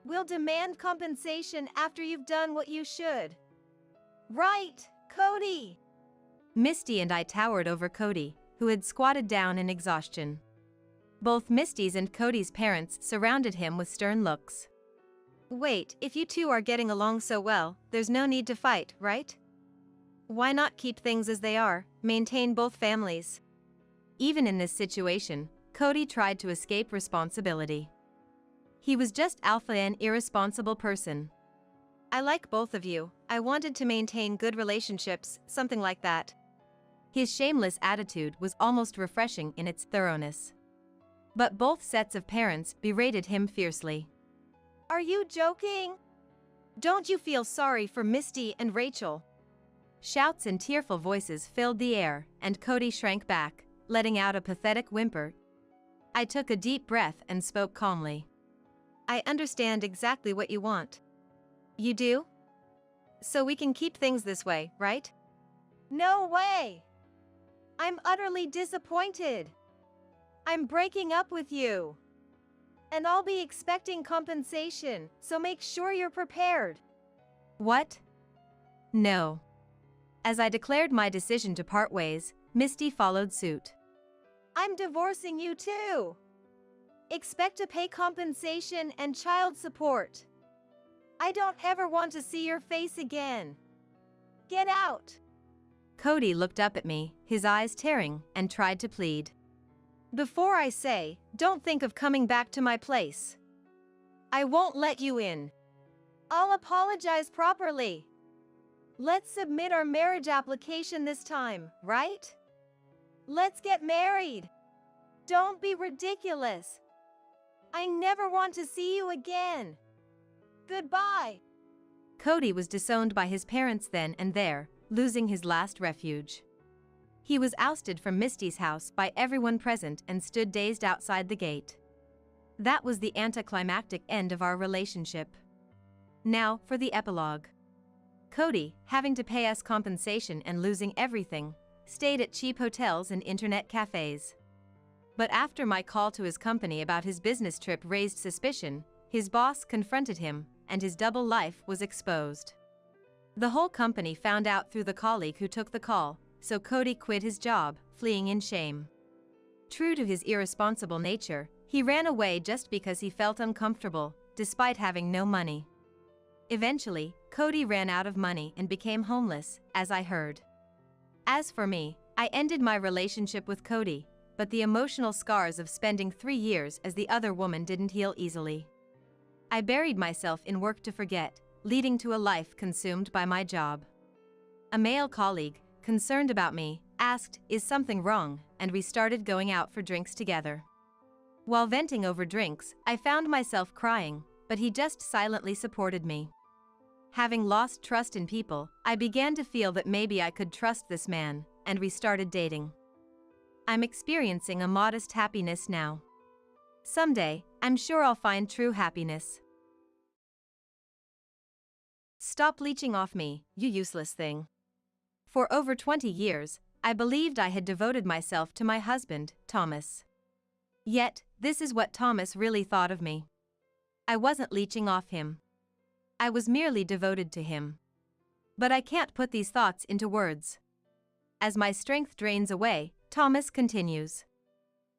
We'll demand compensation after you've done what you should. Right, Cody! Misty and I towered over Cody, who had squatted down in exhaustion. Both Misty's and Cody's parents surrounded him with stern looks. Wait, if you two are getting along so well, there's no need to fight, right? Why not keep things as they are, maintain both families? Even in this situation, Cody tried to escape responsibility. He was just alpha an irresponsible person. I like both of you. I wanted to maintain good relationships, something like that. His shameless attitude was almost refreshing in its thoroughness. But both sets of parents berated him fiercely. Are you joking? Don't you feel sorry for Misty and Rachel? Shouts and tearful voices filled the air, and Cody shrank back, letting out a pathetic whimper. I took a deep breath and spoke calmly. I understand exactly what you want. You do? So we can keep things this way, right? No way! I'm utterly disappointed. I'm breaking up with you. And I'll be expecting compensation, so make sure you're prepared. What? No. As I declared my decision to part ways, Misty followed suit. I'm divorcing you too. Expect to pay compensation and child support. I don't ever want to see your face again. Get out. Cody looked up at me, his eyes tearing, and tried to plead. Before I say, don't think of coming back to my place. I won't let you in. I'll apologize properly. Let's submit our marriage application this time, right? Let's get married. Don't be ridiculous. I never want to see you again. Goodbye. Cody was disowned by his parents then and there, losing his last refuge. He was ousted from Misty's house by everyone present and stood dazed outside the gate. That was the anticlimactic end of our relationship. Now for the epilogue. Cody, having to pay us compensation and losing everything, stayed at cheap hotels and internet cafes. But after my call to his company about his business trip raised suspicion, his boss confronted him, and his double life was exposed. The whole company found out through the colleague who took the call, so Cody quit his job, fleeing in shame. True to his irresponsible nature, he ran away just because he felt uncomfortable, despite having no money. Eventually, Cody ran out of money and became homeless, as I heard. As for me, I ended my relationship with Cody, but the emotional scars of spending 3 years as the other woman didn't heal easily. I buried myself in work to forget, leading to a life consumed by my job. A male colleague, concerned about me, asked, "Is something wrong?" and we started going out for drinks together. While venting over drinks, I found myself crying, but he just silently supported me. Having lost trust in people, I began to feel that maybe I could trust this man, and we started dating. I'm experiencing a modest happiness now. Someday, I'm sure I'll find true happiness. Stop leeching off me, you useless thing. For over 20 years, I believed I had devoted myself to my husband, Thomas. Yet, this is what Thomas really thought of me. I wasn't leeching off him. I was merely devoted to him. But I can't put these thoughts into words. As my strength drains away, Thomas continues.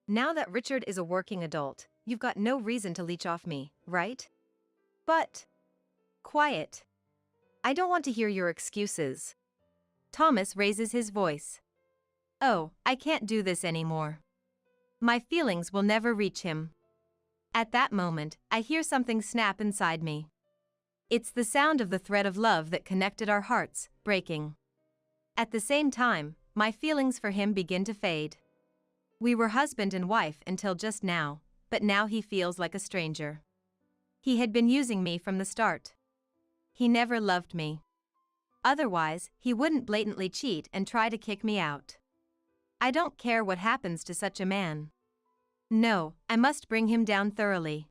Now that Richard is a working adult, you've got no reason to leech off me, right? But... Quiet. I don't want to hear your excuses. Thomas raises his voice. Oh, I can't do this anymore. My feelings will never reach him. At that moment, I hear something snap inside me. It's the sound of the thread of love that connected our hearts, breaking. At the same time, my feelings for him begin to fade. We were husband and wife until just now, but now he feels like a stranger. He had been using me from the start. He never loved me. Otherwise, he wouldn't blatantly cheat and try to kick me out. I don't care what happens to such a man. No, I must bring him down thoroughly.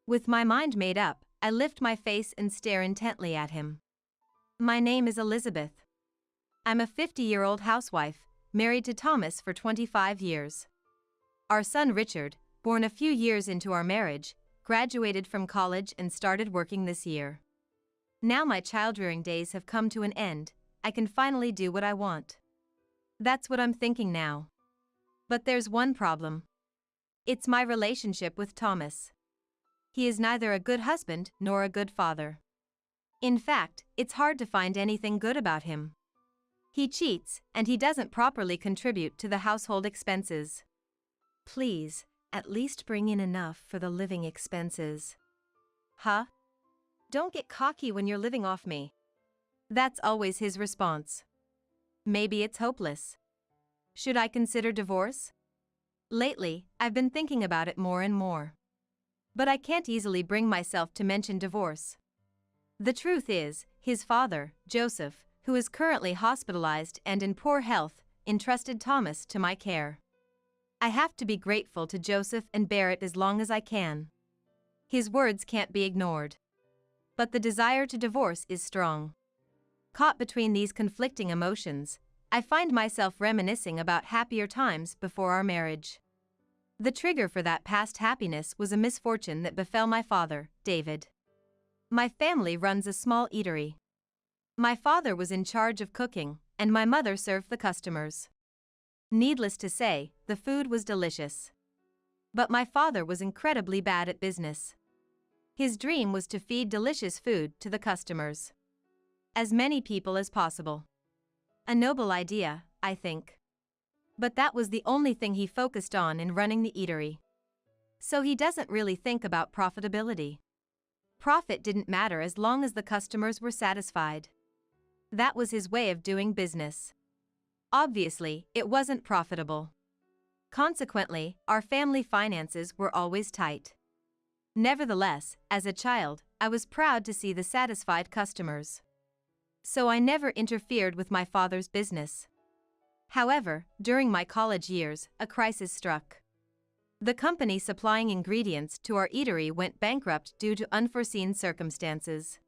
With my mind made up, I lift my face and stare intently at him. My name is Elizabeth. I'm a 50-year-old housewife, married to Thomas for 25 years. Our son Richard, born a few years into our marriage, graduated from college and started working this year. Now my childrearing days have come to an end, I can finally do what I want. That's what I'm thinking now. But there's one problem. It's my relationship with Thomas. He is neither a good husband nor a good father. In fact, it's hard to find anything good about him. He cheats, and he doesn't properly contribute to the household expenses. Please, at least bring in enough for the living expenses. Huh? Don't get cocky when you're living off me. That's always his response. Maybe it's hopeless. Should I consider divorce? Lately, I've been thinking about it more and more. But I can't easily bring myself to mention divorce. The truth is, his father, Joseph, who is currently hospitalized and in poor health, entrusted Thomas to my care. I have to be grateful to Joseph and bear it as long as I can. His words can't be ignored. But the desire to divorce is strong. Caught between these conflicting emotions, I find myself reminiscing about happier times before our marriage. The trigger for that past happiness was a misfortune that befell my father, David. My family runs a small eatery. My father was in charge of cooking, and my mother served the customers. Needless to say, the food was delicious. But my father was incredibly bad at business. His dream was to feed delicious food to the customers. As many people as possible. A noble idea, I think. But that was the only thing he focused on in running the eatery. So he doesn't really think about profitability. Profit didn't matter as long as the customers were satisfied. That was his way of doing business. Obviously, it wasn't profitable. Consequently, our family finances were always tight. Nevertheless, as a child, I was proud to see the satisfied customers. So I never interfered with my father's business. However, during my college years, a crisis struck. The company supplying ingredients to our eatery went bankrupt due to unforeseen circumstances.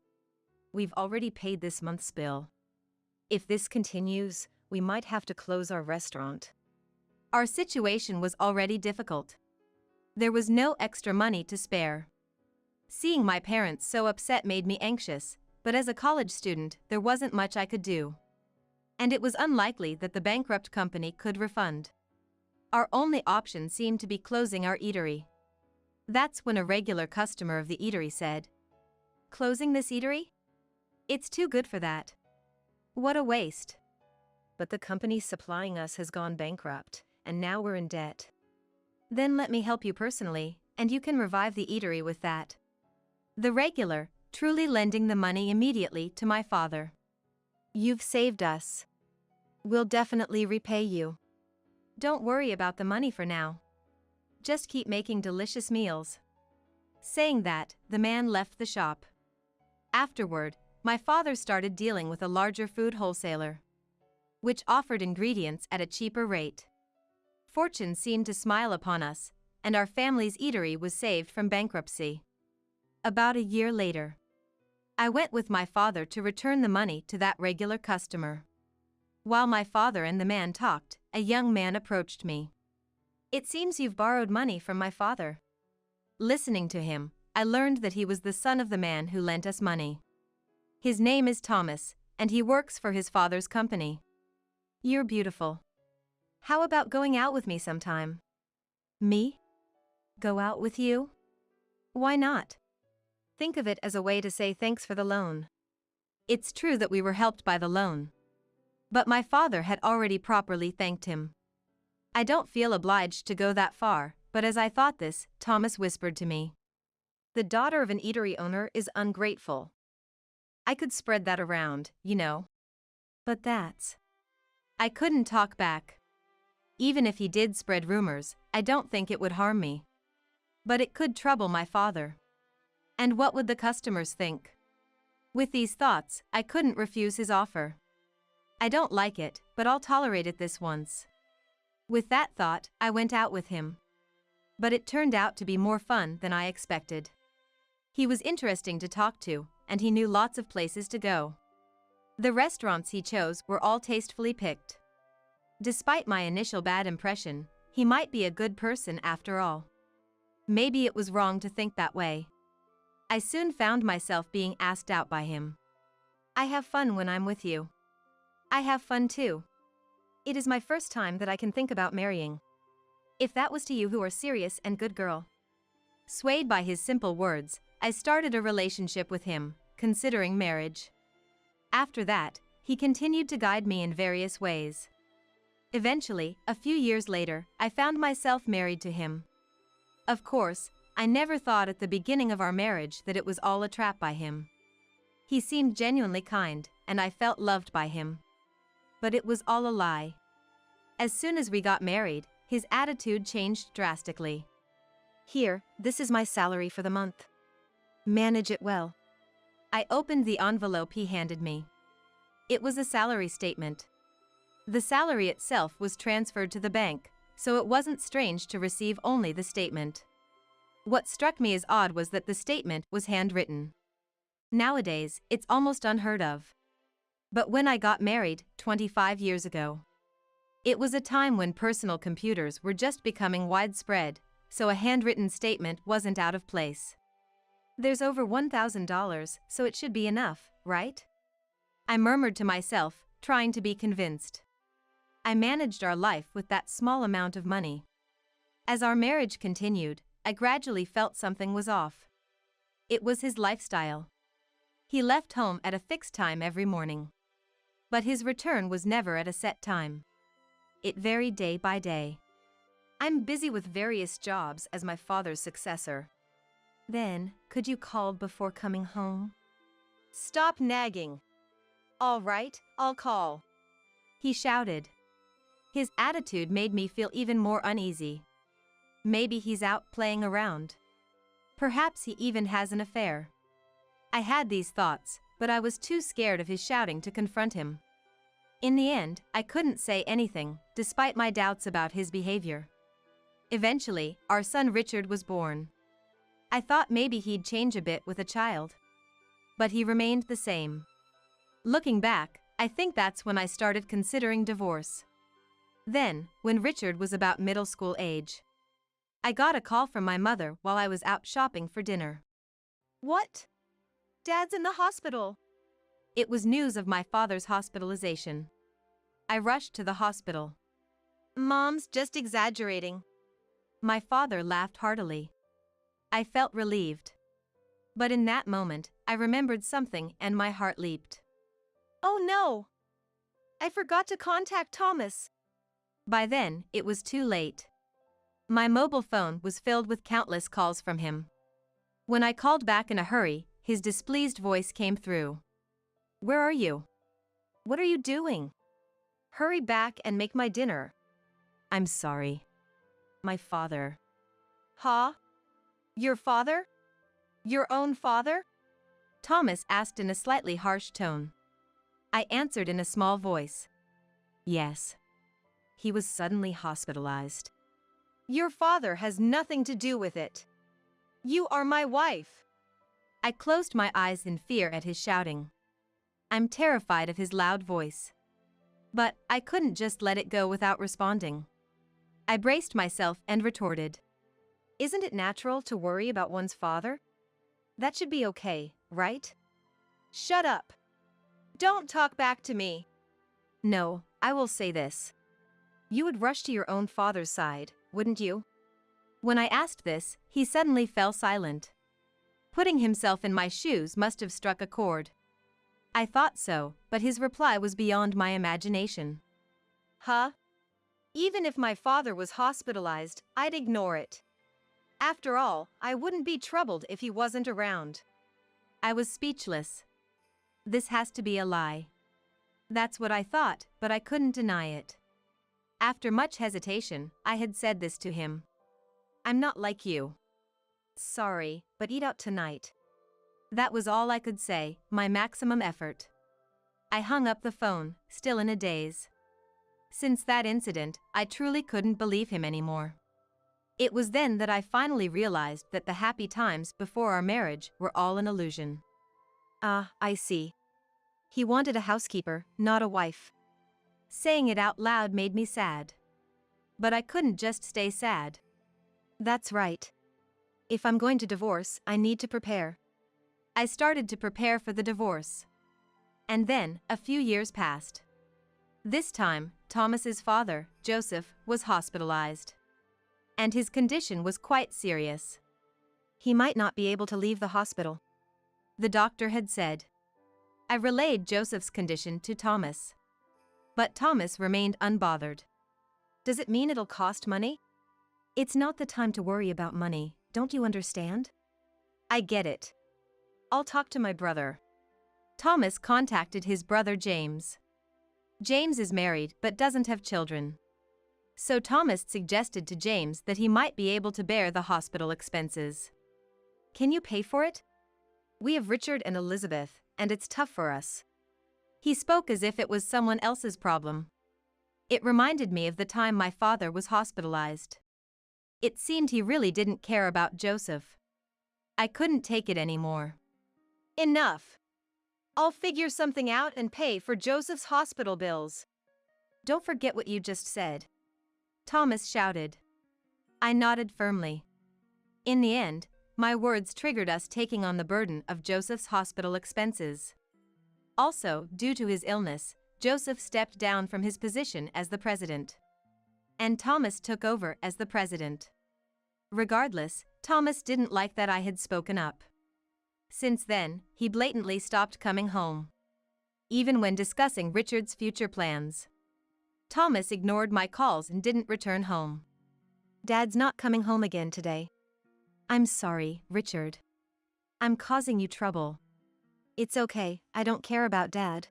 We've already paid this month's bill. If this continues, we might have to close our restaurant. Our situation was already difficult. There was no extra money to spare. Seeing my parents so upset made me anxious, but as a college student, there wasn't much I could do. And it was unlikely that the bankrupt company could refund. Our only option seemed to be closing our eatery. That's when a regular customer of the eatery said, "Closing this eatery? It's too good for that. What a waste. But the company supplying us has gone bankrupt, and now we're in debt. Then let me help you personally, and you can revive the eatery with that." The regular, truly lending the money immediately to my father. "You've saved us. We'll definitely repay you. Don't worry about the money for now. Just keep making delicious meals." Saying that, the man left the shop. Afterward, my father started dealing with a larger food wholesaler, which offered ingredients at a cheaper rate. Fortune seemed to smile upon us, and our family's eatery was saved from bankruptcy. About a year later, I went with my father to return the money to that regular customer. While my father and the man talked, a young man approached me. "It seems you've borrowed money from my father." Listening to him, I learned that he was the son of the man who lent us money. His name is Thomas, and he works for his father's company. "You're beautiful. How about going out with me sometime?" "Me? Go out with you? Why not?" Think of it as a way to say thanks for the loan. It's true that we were helped by the loan. But my father had already properly thanked him. I don't feel obliged to go that far, but as I thought this, Thomas whispered to me, "The daughter of an eatery owner is ungrateful." I could spread that around, you know. But that's... I couldn't talk back. Even if he did spread rumors, I don't think it would harm me. But it could trouble my father. And what would the customers think? With these thoughts, I couldn't refuse his offer. I don't like it, but I'll tolerate it this once. With that thought, I went out with him. But it turned out to be more fun than I expected. He was interesting to talk to, and he knew lots of places to go. The restaurants he chose were all tastefully picked. Despite my initial bad impression, he might be a good person after all. Maybe it was wrong to think that way. I soon found myself being asked out by him. I have fun when I'm with you. I have fun too. It is my first time that I can think about marrying. If that was to you who are serious and good girl. Swayed by his simple words, I started a relationship with him, considering marriage. After that, he continued to guide me in various ways. Eventually, a few years later, I found myself married to him. Of course, I never thought at the beginning of our marriage that it was all a trap by him. He seemed genuinely kind, and I felt loved by him. But it was all a lie. As soon as we got married, his attitude changed drastically. Here, this is my salary for the month. Manage it well. I opened the envelope he handed me. It was a salary statement. The salary itself was transferred to the bank, so it wasn't strange to receive only the statement. What struck me as odd was that the statement was handwritten. Nowadays, it's almost unheard of. But when I got married, 25 years ago, it was a time when personal computers were just becoming widespread, so a handwritten statement wasn't out of place. There's over $1,000, so it should be enough, right? I murmured to myself, trying to be convinced. I managed our life with that small amount of money. As our marriage continued, I gradually felt something was off. It was his lifestyle. He left home at a fixed time every morning. But his return was never at a set time. It varied day by day. I'm busy with various jobs as my father's successor. Then, could you call before coming home? Stop nagging. All right, I'll call. He shouted. His attitude made me feel even more uneasy. Maybe he's out playing around. Perhaps he even has an affair. I had these thoughts, but I was too scared of his shouting to confront him. In the end, I couldn't say anything, despite my doubts about his behavior. Eventually, our son Richard was born. I thought maybe he'd change a bit with a child. But he remained the same. Looking back, I think that's when I started considering divorce. Then, when Richard was about middle school age, I got a call from my mother while I was out shopping for dinner. What? Dad's in the hospital. It was news of my father's hospitalization. I rushed to the hospital. Mom's just exaggerating. My father laughed heartily. I felt relieved. But in that moment, I remembered something and my heart leaped. Oh no! I forgot to contact Thomas. By then, it was too late. My mobile phone was filled with countless calls from him. When I called back in a hurry, his displeased voice came through. Where are you? What are you doing? Hurry back and make my dinner. I'm sorry. My father. Huh? Your father? Your own father? Thomas asked in a slightly harsh tone. I answered in a small voice. Yes. He was suddenly hospitalized. Your father has nothing to do with it. You are my wife. I closed my eyes in fear at his shouting. I'm terrified of his loud voice. But I couldn't just let it go without responding. I braced myself and retorted. Isn't it natural to worry about one's father? That should be okay, right? Shut up. Don't talk back to me. No, I will say this. You would rush to your own father's side, wouldn't you? When I asked this, he suddenly fell silent. Putting himself in my shoes must have struck a chord. I thought so, but his reply was beyond my imagination. Huh? Even if my father was hospitalized, I'd ignore it. After all, I wouldn't be troubled if he wasn't around. I was speechless. This has to be a lie. That's what I thought, but I couldn't deny it. After much hesitation, I had said this to him. I'm not like you. Sorry, but eat out tonight. That was all I could say, my maximum effort. I hung up the phone, still in a daze. Since that incident, I truly couldn't believe him anymore. It was then that I finally realized that the happy times before our marriage were all an illusion. Ah, I see. He wanted a housekeeper, not a wife. Saying it out loud made me sad. But I couldn't just stay sad. That's right. If I'm going to divorce, I need to prepare. I started to prepare for the divorce. And then, a few years passed. This time, Thomas's father, Joseph, was hospitalized. And his condition was quite serious. He might not be able to leave the hospital, the doctor had said. I relayed Joseph's condition to Thomas. But Thomas remained unbothered. Does it mean it'll cost money? It's not the time to worry about money, don't you understand? I get it. I'll talk to my brother. Thomas contacted his brother James. James is married but doesn't have children. So Thomas suggested to James that he might be able to bear the hospital expenses. Can you pay for it? We have Richard and Elizabeth, and it's tough for us. He spoke as if it was someone else's problem. It reminded me of the time my father was hospitalized. It seemed he really didn't care about Joseph. I couldn't take it anymore. Enough. I'll figure something out and pay for Joseph's hospital bills. Don't forget what you just said, Thomas shouted. I nodded firmly. In the end, my words triggered us taking on the burden of Joseph's hospital expenses. Also, due to his illness, Joseph stepped down from his position as the president. And Thomas took over as the president. Regardless, Thomas didn't like that I had spoken up. Since then, he blatantly stopped coming home. Even when discussing Richard's future plans. Thomas ignored my calls and didn't return home. Dad's not coming home again today. I'm sorry, Richard. I'm causing you trouble. It's okay, I don't care about Dad.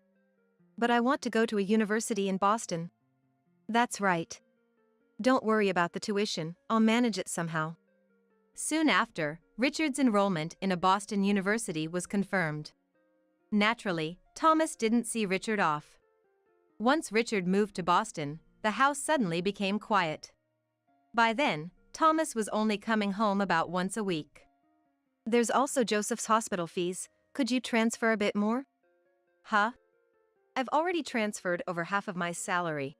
But I want to go to a university in Boston. That's right. Don't worry about the tuition, I'll manage it somehow. Soon after, Richard's enrollment in a Boston university was confirmed. Naturally, Thomas didn't see Richard off. Once Richard moved to Boston, the house suddenly became quiet. By then, Thomas was only coming home about once a week. There's also Joseph's hospital fees. Could you transfer a bit more? Huh? I've already transferred over half of my salary.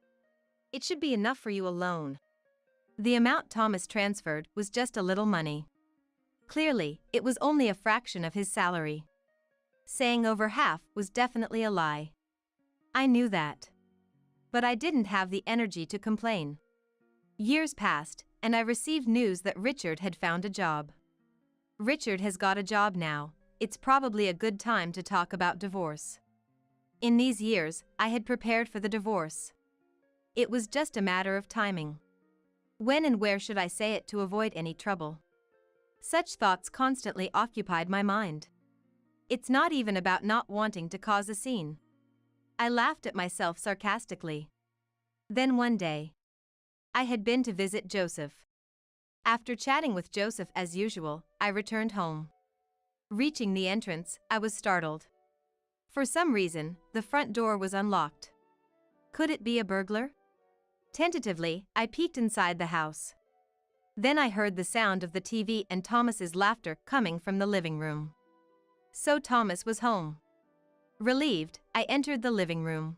It should be enough for you alone. The amount Thomas transferred was just a little money. Clearly, it was only a fraction of his salary. Saying over half was definitely a lie. I knew that. But I didn't have the energy to complain. Years passed, and I received news that Richard had found a job. Richard has got a job now. It's probably a good time to talk about divorce. In these years, I had prepared for the divorce. It was just a matter of timing. When and where should I say it to avoid any trouble? Such thoughts constantly occupied my mind. It's not even about not wanting to cause a scene. I laughed at myself sarcastically. Then one day, I had been to visit Joseph. After chatting with Joseph as usual, I returned home. Reaching the entrance, I was startled. For some reason, the front door was unlocked. Could it be a burglar? Tentatively, I peeked inside the house. Then I heard the sound of the TV and Thomas's laughter coming from the living room. So Thomas was home. Relieved, I entered the living room.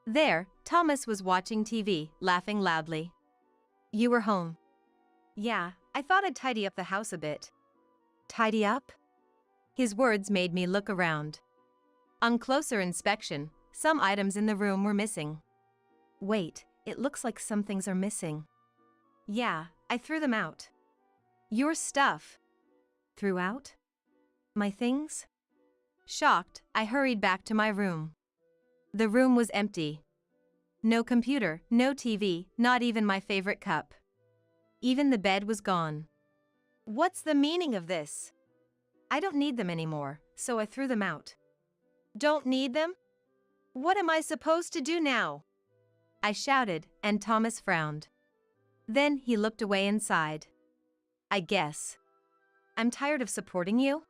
There, Thomas was watching TV, laughing loudly. You were home. Yeah, I thought I'd tidy up the house a bit. Tidy up? His words made me look around. On closer inspection, some items in the room were missing. Wait, it looks like some things are missing. Yeah, I threw them out. Your stuff. Threw out? My things? Shocked, I hurried back to my room. The room was empty. No computer, no TV, not even my favorite cup. Even the bed was gone. What's the meaning of this? I don't need them anymore, so I threw them out. Don't need them? What am I supposed to do now? I shouted, and Thomas frowned. Then he looked away and sighed. I guess. I'm tired of supporting you.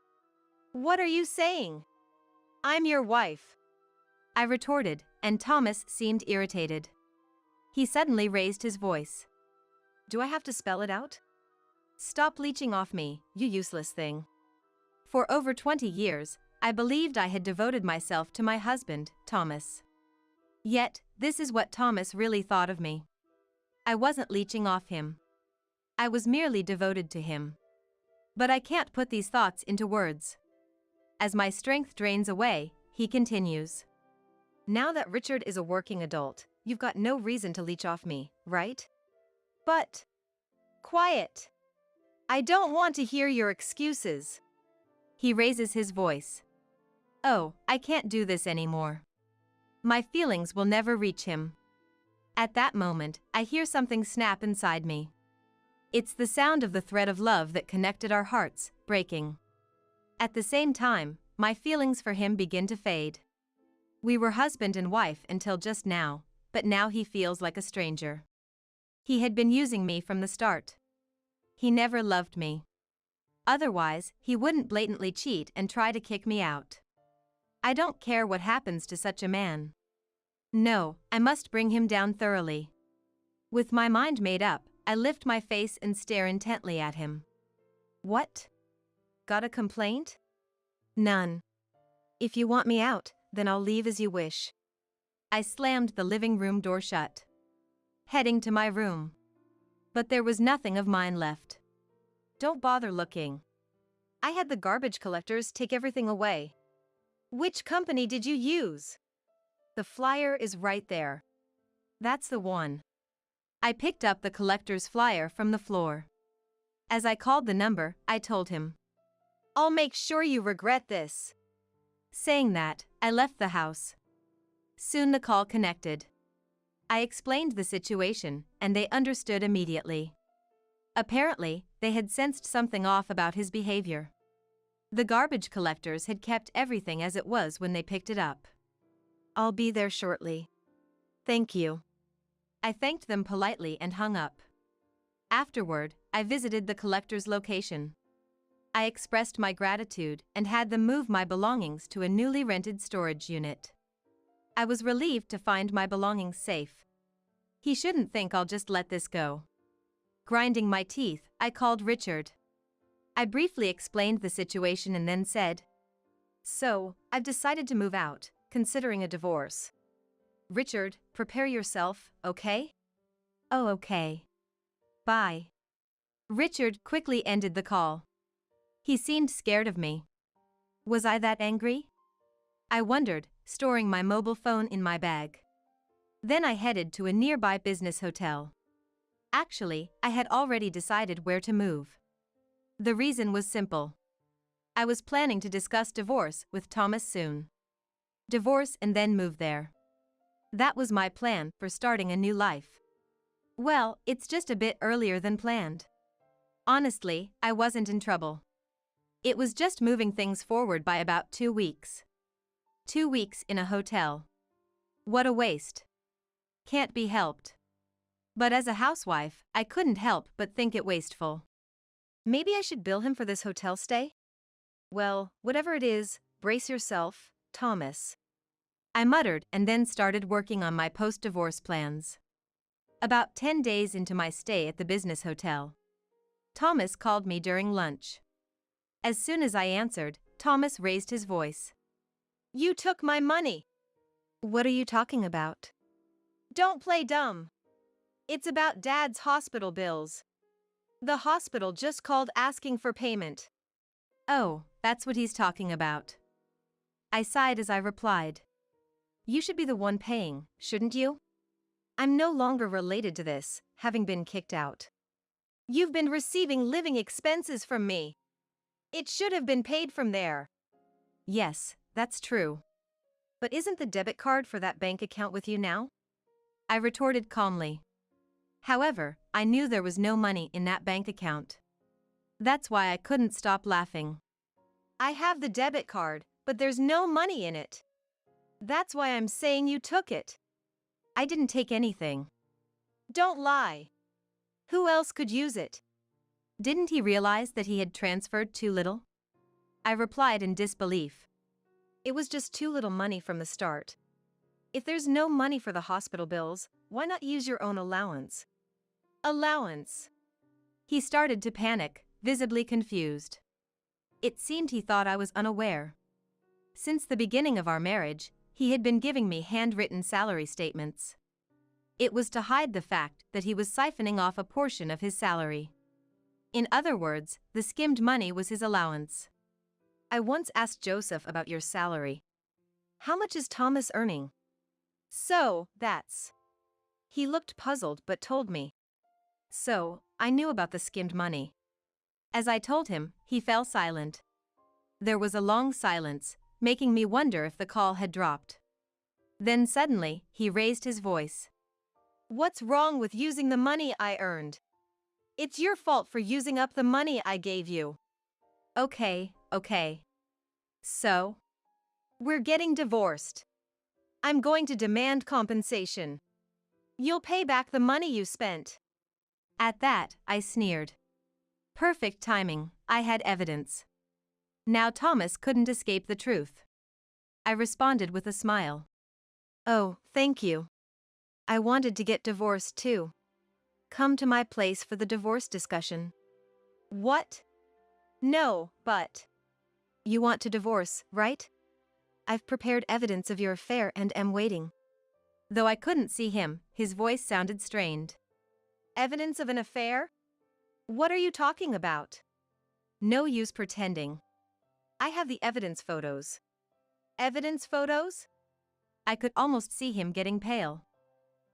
What are you saying? I'm your wife. I retorted, and Thomas seemed irritated. He suddenly raised his voice. Do I have to spell it out? Stop leeching off me, you useless thing. For over 20 years, I believed I had devoted myself to my husband, Thomas. Yet, this is what Thomas really thought of me. I wasn't leeching off him. I was merely devoted to him. But I can't put these thoughts into words. As my strength drains away, he continues. Now that Richard is a working adult, you've got no reason to leech off me, right? But... quiet. I don't want to hear your excuses. He raises his voice. Oh, I can't do this anymore. My feelings will never reach him. At that moment, I hear something snap inside me. It's the sound of the thread of love that connected our hearts, breaking. At the same time, my feelings for him begin to fade. We were husband and wife until just now, but now he feels like a stranger. He had been using me from the start. He never loved me. Otherwise, he wouldn't blatantly cheat and try to kick me out. I don't care what happens to such a man. No, I must bring him down thoroughly. With my mind made up, I lift my face and stare intently at him. What? Got a complaint? None. If you want me out, then I'll leave as you wish. I slammed the living room door shut, heading to my room. But there was nothing of mine left. Don't bother looking. I had the garbage collectors take everything away. Which company did you use? The flyer is right there. That's the one. I picked up the collector's flyer from the floor. As I called the number, I told him. I'll make sure you regret this. Saying that, I left the house. Soon the call connected. I explained the situation, and they understood immediately. Apparently, they had sensed something off about his behavior. The garbage collectors had kept everything as it was when they picked it up. I'll be there shortly. Thank you. I thanked them politely and hung up. Afterward, I visited the collector's location. I expressed my gratitude and had them move my belongings to a newly rented storage unit. I was relieved to find my belongings safe. He shouldn't think I'll just let this go. Grinding my teeth, I called Richard. I briefly explained the situation and then said, So, I've decided to move out, considering a divorce. Richard, prepare yourself, okay? Oh, okay. Bye. Richard quickly ended the call. He seemed scared of me. Was I that angry? I wondered, storing my mobile phone in my bag. Then I headed to a nearby business hotel. Actually, I had already decided where to move. The reason was simple. I was planning to discuss divorce with Thomas soon. Divorce and then move there. That was my plan for starting a new life. Well, it's just a bit earlier than planned. Honestly, I wasn't in trouble. It was just moving things forward by about 2 weeks. 2 weeks in a hotel. What a waste. Can't be helped. But as a housewife, I couldn't help but think it wasteful. Maybe I should bill him for this hotel stay? Well, whatever it is, brace yourself, Thomas. I muttered and then started working on my post-divorce plans. About 10 days into my stay at the business hotel, Thomas called me during lunch. As soon as I answered, Thomas raised his voice. You took my money. What are you talking about? Don't play dumb. It's about Dad's hospital bills. The hospital just called asking for payment. Oh, that's what he's talking about. I sighed as I replied. You should be the one paying, shouldn't you? I'm no longer related to this, having been kicked out. You've been receiving living expenses from me. It should have been paid from there. Yes, that's true. But isn't the debit card for that bank account with you now? I retorted calmly. However, I knew there was no money in that bank account. That's why I couldn't stop laughing. I have the debit card, but there's no money in it. That's why I'm saying you took it. I didn't take anything. Don't lie. Who else could use it? Didn't he realize that he had transferred too little? I replied in disbelief. It was just too little money from the start. If there's no money for the hospital bills, why not use your own allowance? Allowance. He started to panic, visibly confused. It seemed he thought I was unaware. Since the beginning of our marriage, he had been giving me handwritten salary statements. It was to hide the fact that he was siphoning off a portion of his salary. In other words, the skimmed money was his allowance. I once asked Joseph about your salary. How much is Thomas earning? So, that's. He looked puzzled but told me. So, I knew about the skimmed money. As I told him, he fell silent. There was a long silence, making me wonder if the call had dropped. Then suddenly, he raised his voice. What's wrong with using the money I earned? It's your fault for using up the money I gave you. Okay. So? We're getting divorced. I'm going to demand compensation. You'll pay back the money you spent. At that, I sneered. Perfect timing, I had evidence. Now Thomas couldn't escape the truth. I responded with a smile. Oh, thank you. I wanted to get divorced too. Come to my place for the divorce discussion. What? No, but. You want to divorce, right? I've prepared evidence of your affair and am waiting. Though I couldn't see him, his voice sounded strained. Evidence of an affair? What are you talking about? No use pretending. I have the evidence photos. Evidence photos? I could almost see him getting pale.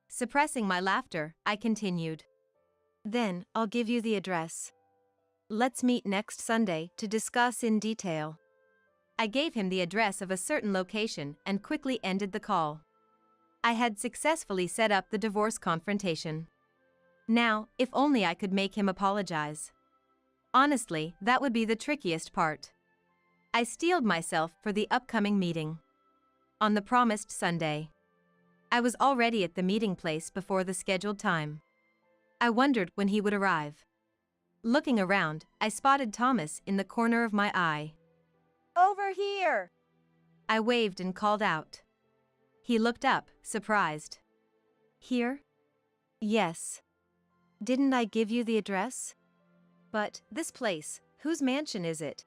Suppressing my laughter, I continued. Then, I'll give you the address. Let's meet next Sunday to discuss in detail. I gave him the address of a certain location and quickly ended the call. I had successfully set up the divorce confrontation. Now, if only I could make him apologize. Honestly, that would be the trickiest part. I steeled myself for the upcoming meeting. On the promised Sunday. I was already at the meeting place before the scheduled time. I wondered when he would arrive. Looking around, I spotted Thomas in the corner of my eye. Over here! I waved and called out. He looked up, surprised. Here? Yes. Didn't I give you the address? But, this place, whose mansion is it?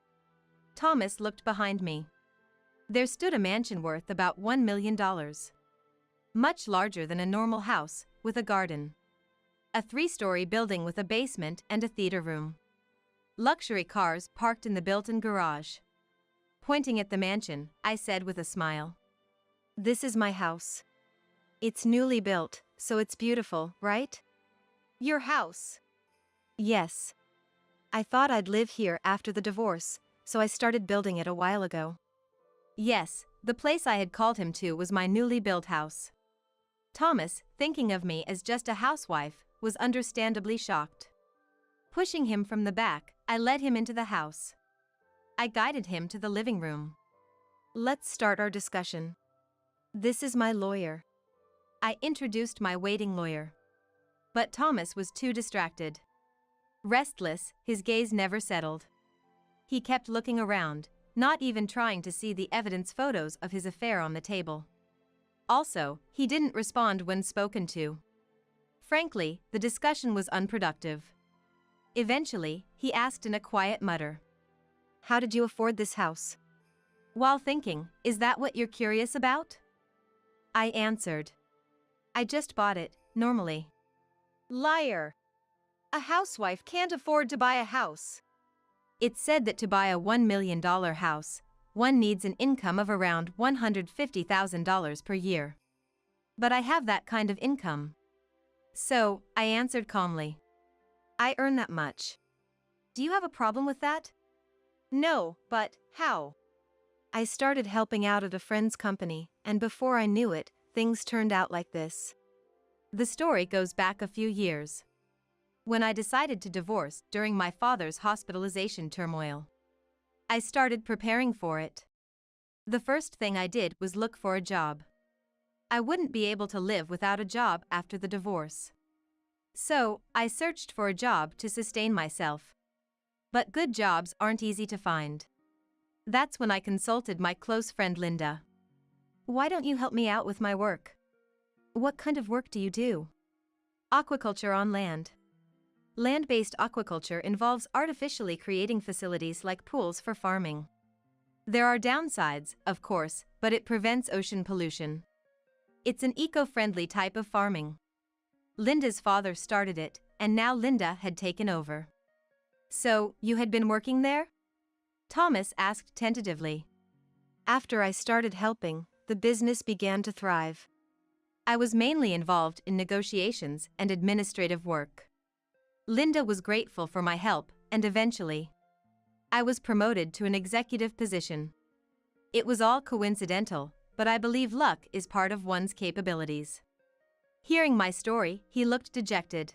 Thomas looked behind me. There stood a mansion worth about $1 million. Much larger than a normal house, with a garden. A 3-story building with a basement and a theater room. Luxury cars parked in the built-in garage. Pointing at the mansion, I said with a smile. This is my house. It's newly built, so it's beautiful, right? Your house? Yes. I thought I'd live here after the divorce, so I started building it a while ago. Yes, the place I had called him to was my newly built house. Thomas, thinking of me as just a housewife, was understandably shocked. Pushing him from the back, I led him into the house. I guided him to the living room. Let's start our discussion. This is my lawyer. I introduced my waiting lawyer. But Thomas was too distracted. Restless, his gaze never settled. He kept looking around, not even trying to see the evidence photos of his affair on the table. Also, he didn't respond when spoken to. Frankly, the discussion was unproductive. Eventually, he asked in a quiet mutter. How did you afford this house? While thinking, is that what you're curious about? I answered. I just bought it, normally. Liar. A housewife can't afford to buy a house. It's said that to buy a $1 million house, one needs an income of around $150,000 per year. But I have that kind of income. So, I answered calmly. I earn that much. Do you have a problem with that? No, but how? I started helping out at a friend's company, and before I knew it, things turned out like this. The story goes back a few years. When I decided to divorce during my father's hospitalization turmoil, I started preparing for it. The first thing I did was look for a job. I wouldn't be able to live without a job after the divorce. So, I searched for a job to sustain myself. But good jobs aren't easy to find. That's when I consulted my close friend Linda. Why don't you help me out with my work? What kind of work do you do? Aquaculture on land. Land-based aquaculture involves artificially creating facilities like pools for farming. There are downsides, of course, but it prevents ocean pollution. It's an eco-friendly type of farming. Linda's father started it, and now Linda had taken over. So, you had been working there? Thomas asked tentatively. After I started helping, the business began to thrive. I was mainly involved in negotiations and administrative work. Linda was grateful for my help, and eventually, I was promoted to an executive position. It was all coincidental, but I believe luck is part of one's capabilities. Hearing my story, he looked dejected.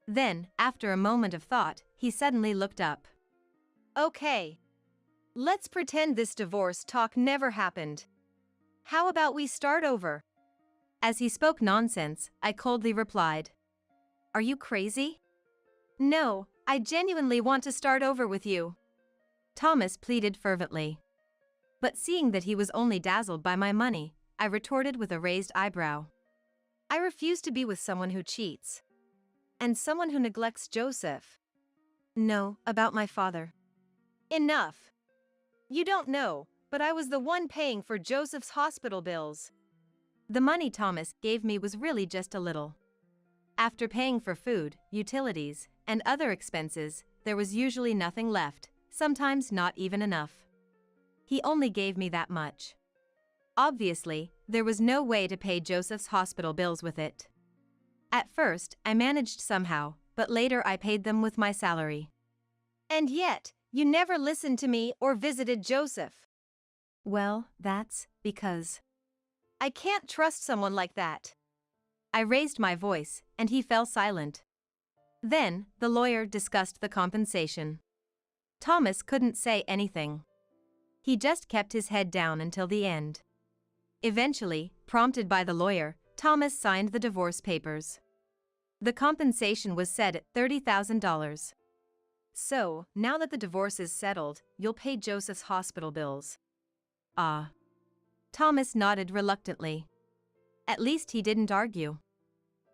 Then, after a moment of thought, he suddenly looked up. Okay. Let's pretend this divorce talk never happened. How about we start over? As he spoke nonsense, I coldly replied. Are you crazy? No, I genuinely want to start over with you. Thomas pleaded fervently. But seeing that he was only dazzled by my money, I retorted with a raised eyebrow. I refuse to be with someone who cheats. And someone who neglects Joseph. No, about my father. Enough. You don't know, but I was the one paying for Joseph's hospital bills. The money Thomas gave me was really just a little. After paying for food, utilities, and other expenses, there was usually nothing left, sometimes not even enough. He only gave me that much. Obviously, there was no way to pay Joseph's hospital bills with it. At first, I managed somehow, but later I paid them with my salary. And yet, you never listened to me or visited Joseph. Well, that's because I can't trust someone like that. I raised my voice, and he fell silent. Then, the lawyer discussed the compensation. Thomas couldn't say anything. He just kept his head down until the end. Eventually, prompted by the lawyer, Thomas signed the divorce papers. The compensation was set at $30,000. So, now that the divorce is settled, you'll pay Joseph's hospital bills. Ah. Thomas nodded reluctantly. At least he didn't argue.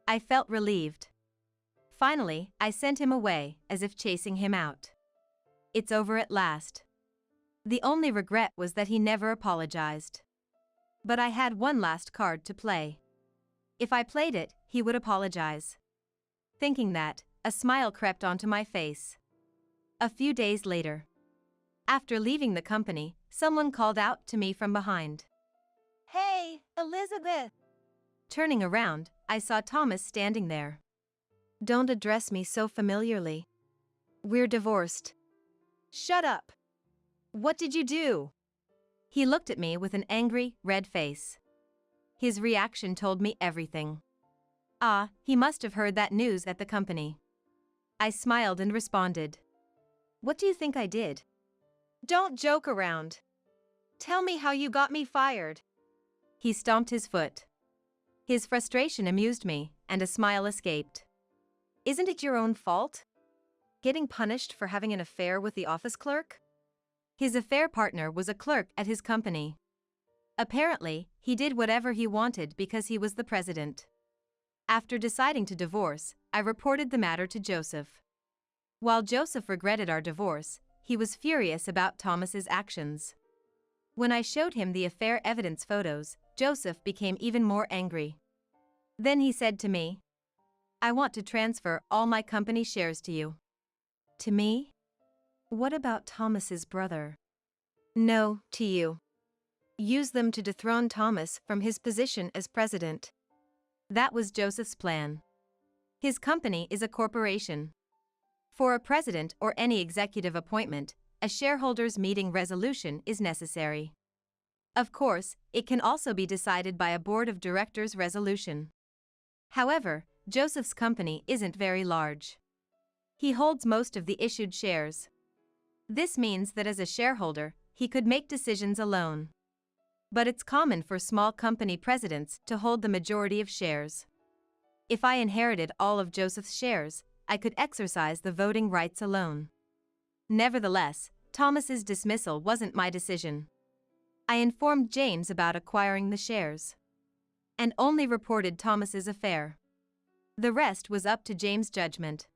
I felt relieved. Finally, I sent him away, as if chasing him out. It's over at last. The only regret was that he never apologized. But I had one last card to play. If I played it, he would apologize. Thinking that, a smile crept onto my face. A few days later, after leaving the company, someone called out to me from behind. Hey, Elizabeth! Turning around, I saw Thomas standing there. Don't address me so familiarly. We're divorced. Shut up! What did you do? He looked at me with an angry, red face. His reaction told me everything. Ah, he must have heard that news at the company. I smiled and responded. What do you think I did? Don't joke around. Tell me how you got me fired. He stomped his foot. His frustration amused me, and a smile escaped. Isn't it your own fault? Getting punished for having an affair with the office clerk? His affair partner was a clerk at his company. Apparently, he did whatever he wanted because he was the president. After deciding to divorce, I reported the matter to Joseph. While Joseph regretted our divorce, he was furious about Thomas's actions. When I showed him the affair evidence photos, Joseph became even more angry. Then he said to me, I want to transfer all my company shares to you. To me? What about Thomas's brother? No, to you. Use them to dethrone Thomas from his position as president. That was Joseph's plan. His company is a corporation. For a president or any executive appointment, a shareholders' meeting resolution is necessary. Of course, it can also be decided by a board of directors resolution. However, Joseph's company isn't very large. He holds most of the issued shares. This means that as a shareholder, he could make decisions alone. But it's common for small company presidents to hold the majority of shares. If I inherited all of Joseph's shares, I could exercise the voting rights alone. Nevertheless, Thomas's dismissal wasn't my decision. I informed James about acquiring the shares, and only reported Thomas's affair. The rest was up to James' judgment.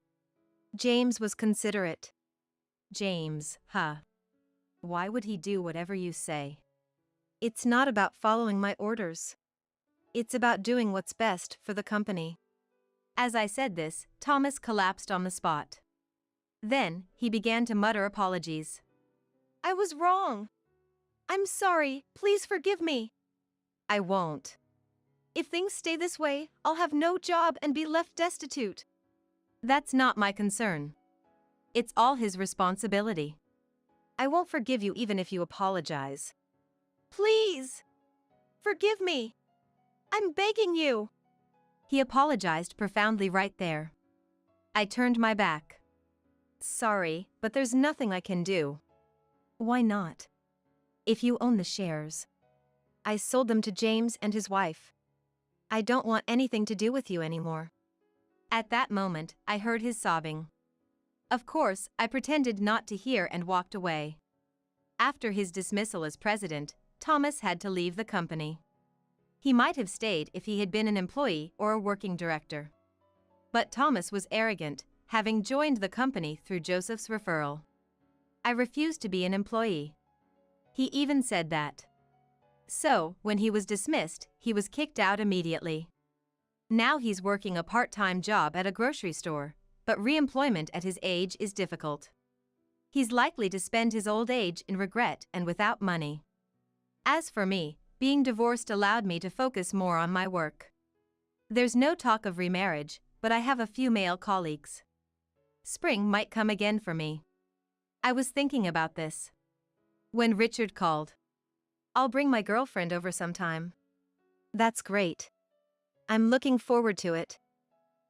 James was considerate. James, huh? Why would he do whatever you say? It's not about following my orders. It's about doing what's best for the company. As I said this, Thomas collapsed on the spot. Then, he began to mutter apologies. I was wrong. I'm sorry, please forgive me. I won't. If things stay this way, I'll have no job and be left destitute. That's not my concern. It's all his responsibility. I won't forgive you even if you apologize. Please! Forgive me! I'm begging you! He apologized profoundly right there. I turned my back. Sorry, but there's nothing I can do. Why not? If you own the shares. I sold them to James and his wife. I don't want anything to do with you anymore. At that moment, I heard his sobbing. Of course, I pretended not to hear and walked away. After his dismissal as president, Thomas had to leave the company. He might have stayed if he had been an employee or a working director. But Thomas was arrogant, having joined the company through Joseph's referral. I refused to be an employee. He even said that. So, when he was dismissed, he was kicked out immediately. Now he's working a part-time job at a grocery store, but re-employment at his age is difficult. He's likely to spend his old age in regret and without money. As for me, being divorced allowed me to focus more on my work. There's no talk of remarriage, but I have a few male colleagues. Spring might come again for me. I was thinking about this when Richard called. I'll bring my girlfriend over sometime. That's great. I'm looking forward to it.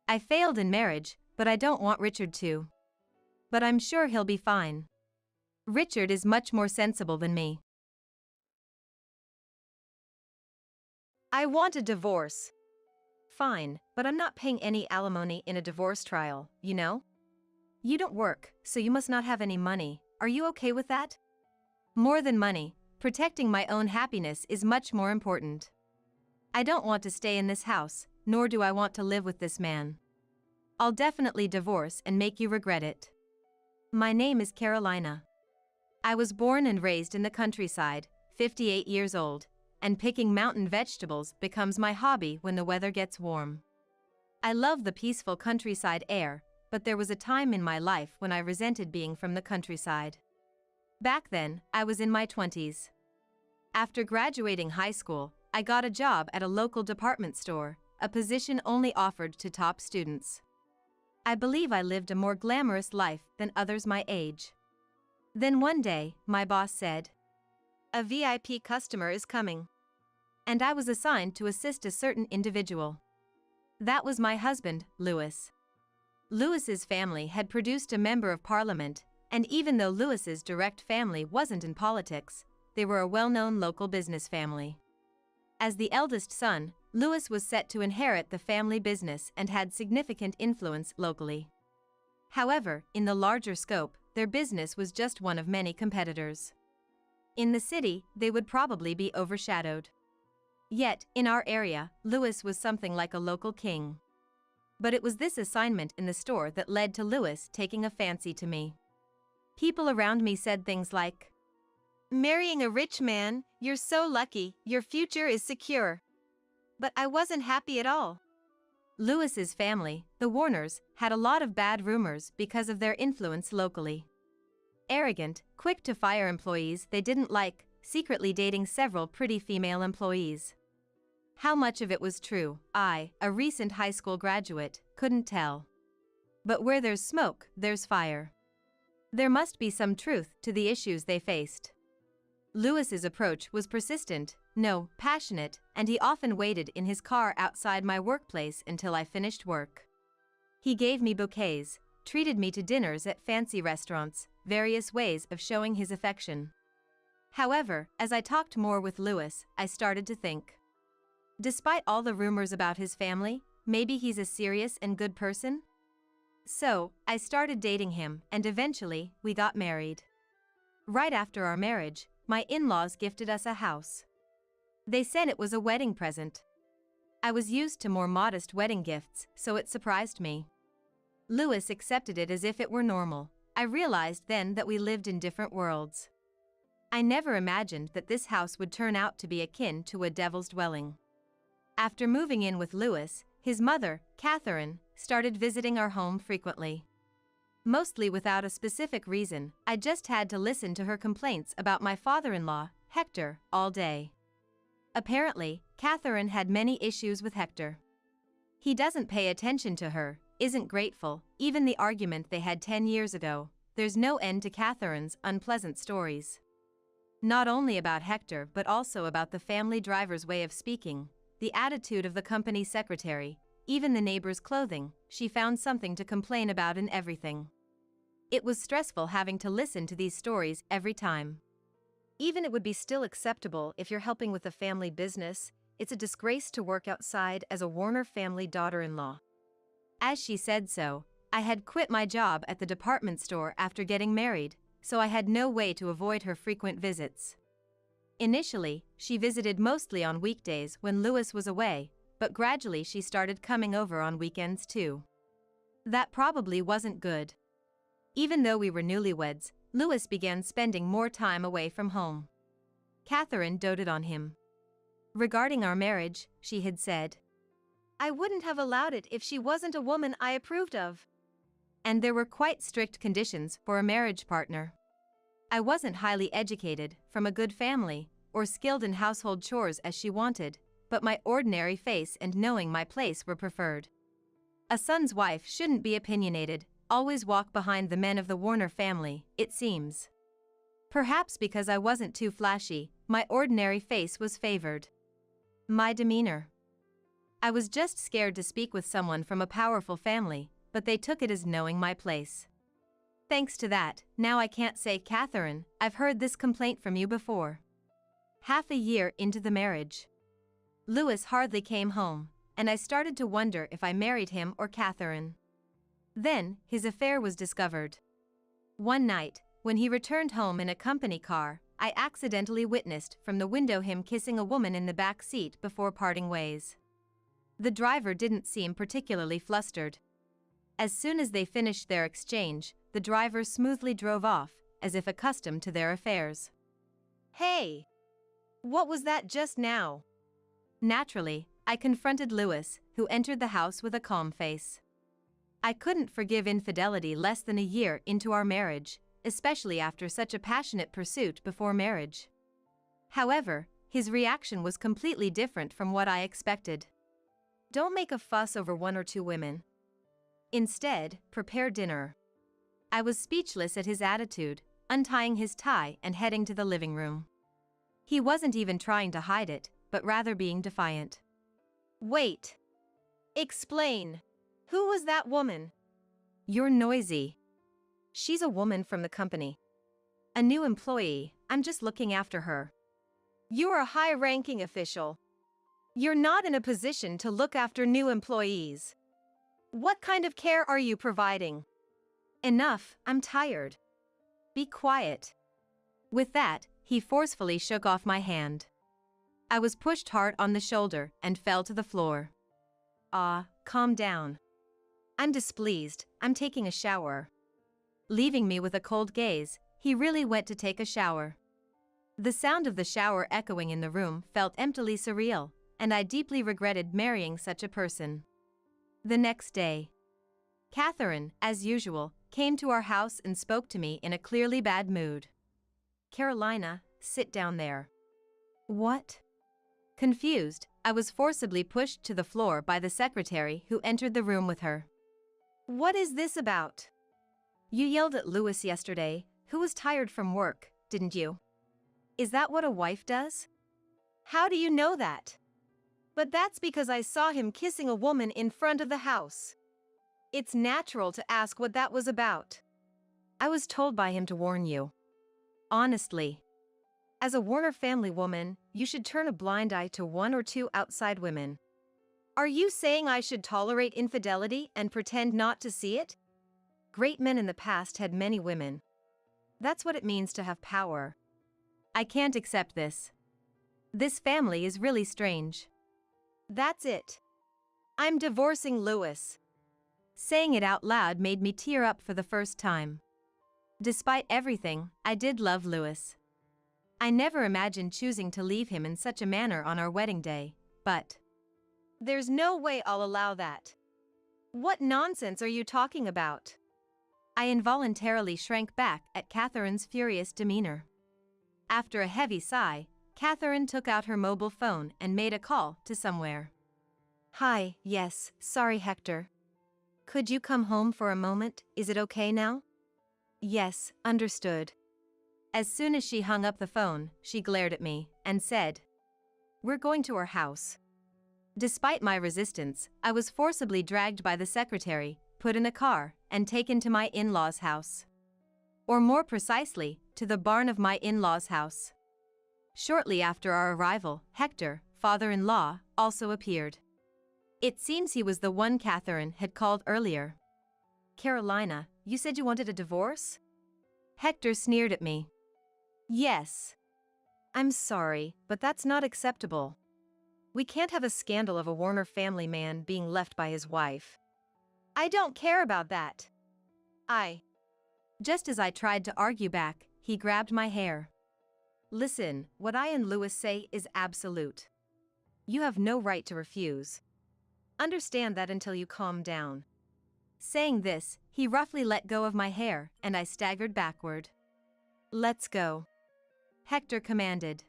I failed in marriage, but I don't want Richard to. But I'm sure he'll be fine. Richard is much more sensible than me. I want a divorce. Fine, but I'm not paying any alimony in a divorce trial, you know? You don't work, so you must not have any money. Are you okay with that? More than money, protecting my own happiness is much more important. I don't want to stay in this house, nor do I want to live with this man. I'll definitely divorce and make you regret it. My name is Carolina. I was born and raised in the countryside, 58 years old, and picking mountain vegetables becomes my hobby when the weather gets warm. I love the peaceful countryside air, but there was a time in my life when I resented being from the countryside. Back then, I was in my 20s. After graduating high school, I got a job at a local department store, a position only offered to top students. I believe I lived a more glamorous life than others my age. Then one day, my boss said, "A VIP customer is coming." And I was assigned to assist a certain individual. That was my husband, Louis. Louis's family had produced a member of parliament, and even though Louis's direct family wasn't in politics, they were a well-known local business family. As the eldest son, Louis was set to inherit the family business and had significant influence locally. However, in the larger scope, their business was just one of many competitors. In the city, they would probably be overshadowed. Yet, in our area, Louis was something like a local king. But it was this assignment in the store that led to Louis taking a fancy to me. People around me said things like, "Marrying a rich man, you're so lucky, your future is secure." But I wasn't happy at all. Louis's family, the Warners, had a lot of bad rumors because of their influence locally. Arrogant, quick to fire employees they didn't like, secretly dating several pretty female employees. How much of it was true, I, a recent high school graduate, couldn't tell. But where there's smoke, there's fire. There must be some truth to the issues they faced. Louis's approach was persistent, no, passionate, and he often waited in his car outside my workplace until I finished work. He gave me bouquets, treated me to dinners at fancy restaurants, various ways of showing his affection. However, as I talked more with Louis, I started to think. Despite all the rumors about his family, maybe he's a serious and good person? So, I started dating him, and eventually, we got married. Right after our marriage, my in-laws gifted us a house. They said it was a wedding present. I was used to more modest wedding gifts, so it surprised me. Louis accepted it as if it were normal. I realized then that we lived in different worlds. I never imagined that this house would turn out to be akin to a devil's dwelling. After moving in with Louis, his mother, Catherine, started visiting our home frequently. Mostly without a specific reason, I just had to listen to her complaints about my father-in-law, Hector, all day. Apparently, Catherine had many issues with Hector. He doesn't pay attention to her, isn't grateful, even the argument they had 10 years ago. There's no end to Catherine's unpleasant stories. Not only about Hector but also about the family driver's way of speaking, the attitude of the company secretary, even the neighbor's clothing. She found something to complain about in everything. It was stressful having to listen to these stories every time. Even it would be still acceptable if you're helping with a family business. It's a disgrace to work outside as a Warner family daughter-in-law. As she said so, I had quit my job at the department store after getting married, so I had no way to avoid her frequent visits. Initially, she visited mostly on weekdays when Louis was away, but gradually she started coming over on weekends too. That probably wasn't good. Even though we were newlyweds, Louis began spending more time away from home. Catherine doted on him. Regarding our marriage, she had said, "I wouldn't have allowed it if she wasn't a woman I approved of." And there were quite strict conditions for a marriage partner. I wasn't highly educated, from a good family, or skilled in household chores as she wanted, but my ordinary face and knowing my place were preferred. A son's wife shouldn't be opinionated, always walk behind the men of the Warner family, it seems. Perhaps because I wasn't too flashy, my ordinary face was favored. My demeanor. I was just scared to speak with someone from a powerful family, but they took it as knowing my place. Thanks to that, now I can't say, "Catherine, I've heard this complaint from you before." Half a year into the marriage, Louis hardly came home, and I started to wonder if I married him or Catherine. Then, his affair was discovered. One night, when he returned home in a company car, I accidentally witnessed from the window him kissing a woman in the back seat before parting ways. The driver didn't seem particularly flustered. As soon as they finished their exchange, the driver smoothly drove off, as if accustomed to their affairs. "Hey! What was that just now?" Naturally, I confronted Louis, who entered the house with a calm face. I couldn't forgive infidelity less than a year into our marriage, especially after such a passionate pursuit before marriage. However, his reaction was completely different from what I expected. "Don't make a fuss over one or two women. Instead, prepare dinner." I was speechless at his attitude, untying his tie and heading to the living room. He wasn't even trying to hide it, but rather being defiant. "Wait. Explain. Who was that woman?" "You're noisy." "She's a woman from the company." "A new employee, I'm just looking after her." "You're a high-ranking official. You're not in a position to look after new employees. What kind of care are you providing?" "Enough, I'm tired." "Be quiet." With that, he forcefully shook off my hand. I was pushed hard on the shoulder and fell to the floor. Calm down." "I'm displeased, I'm taking a shower." Leaving me with a cold gaze, he really went to take a shower. The sound of the shower echoing in the room felt emptily surreal, and I deeply regretted marrying such a person. The next day, Catherine, as usual, came to our house and spoke to me in a clearly bad mood. "Carolina, sit down there." "What?" Confused, I was forcibly pushed to the floor by the secretary who entered the room with her. "What is this about?" "You yelled at Louis yesterday, who was tired from work, didn't you?" "Is that what a wife does?" "How do you know that?" "But that's because I saw him kissing a woman in front of the house. It's natural to ask what that was about." "I was told by him to warn you." "Honestly." As a Warner family woman, you should turn a blind eye to one or two outside women. Are you saying I should tolerate infidelity and pretend not to see it? Great men in the past had many women. That's what it means to have power. I can't accept this. This family is really strange. That's it. I'm divorcing Louis. Saying it out loud made me tear up for the first time. Despite everything, I did love Louis. I never imagined choosing to leave him in such a manner on our wedding day, but there's no way I'll allow that. What nonsense are you talking about? I involuntarily shrank back at Catherine's furious demeanor. After a heavy sigh, Catherine took out her mobile phone and made a call to somewhere. Hi, yes, sorry Hector. Could you come home for a moment? Is it okay now? Yes, understood. As soon as she hung up the phone, she glared at me and said, "We're going to our house." Despite my resistance, I was forcibly dragged by the secretary, put in a car, and taken to my in-laws' house. Or more precisely, to the barn of my in-laws' house. Shortly after our arrival, Hector, father-in-law, also appeared. It seems he was the one Catherine had called earlier. Carolina, you said you wanted a divorce? Hector sneered at me. Yes. I'm sorry, but that's not acceptable. We can't have a scandal of a Warner family man being left by his wife. I don't care about that. Just as I tried to argue back, he grabbed my hair. Listen, what I and Louis say is absolute. You have no right to refuse. Understand that until you calm down. Saying this, he roughly let go of my hair, and I staggered backward. Let's go. Hector commanded.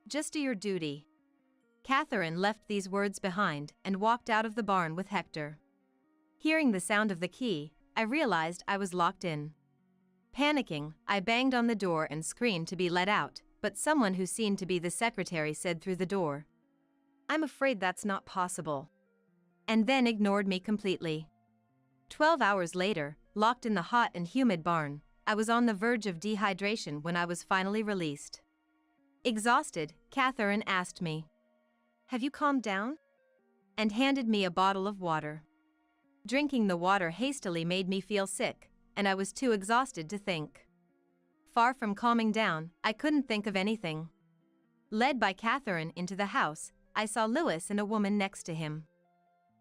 Just do your duty. Catherine left these words behind and walked out of the barn with Hector. Hearing the sound of the key, I realized I was locked in. Panicking, I banged on the door and screamed to be let out, but someone who seemed to be the secretary said through the door, "I'm afraid that's not possible," and then ignored me completely. 12 hours later, locked in the hot and humid barn, I was on the verge of dehydration when I was finally released. Exhausted, Catherine asked me, "Have you calmed down?" and handed me a bottle of water. Drinking the water hastily made me feel sick, and I was too exhausted to think. Far from calming down, I couldn't think of anything. Led by Catherine into the house, I saw Louis and a woman next to him.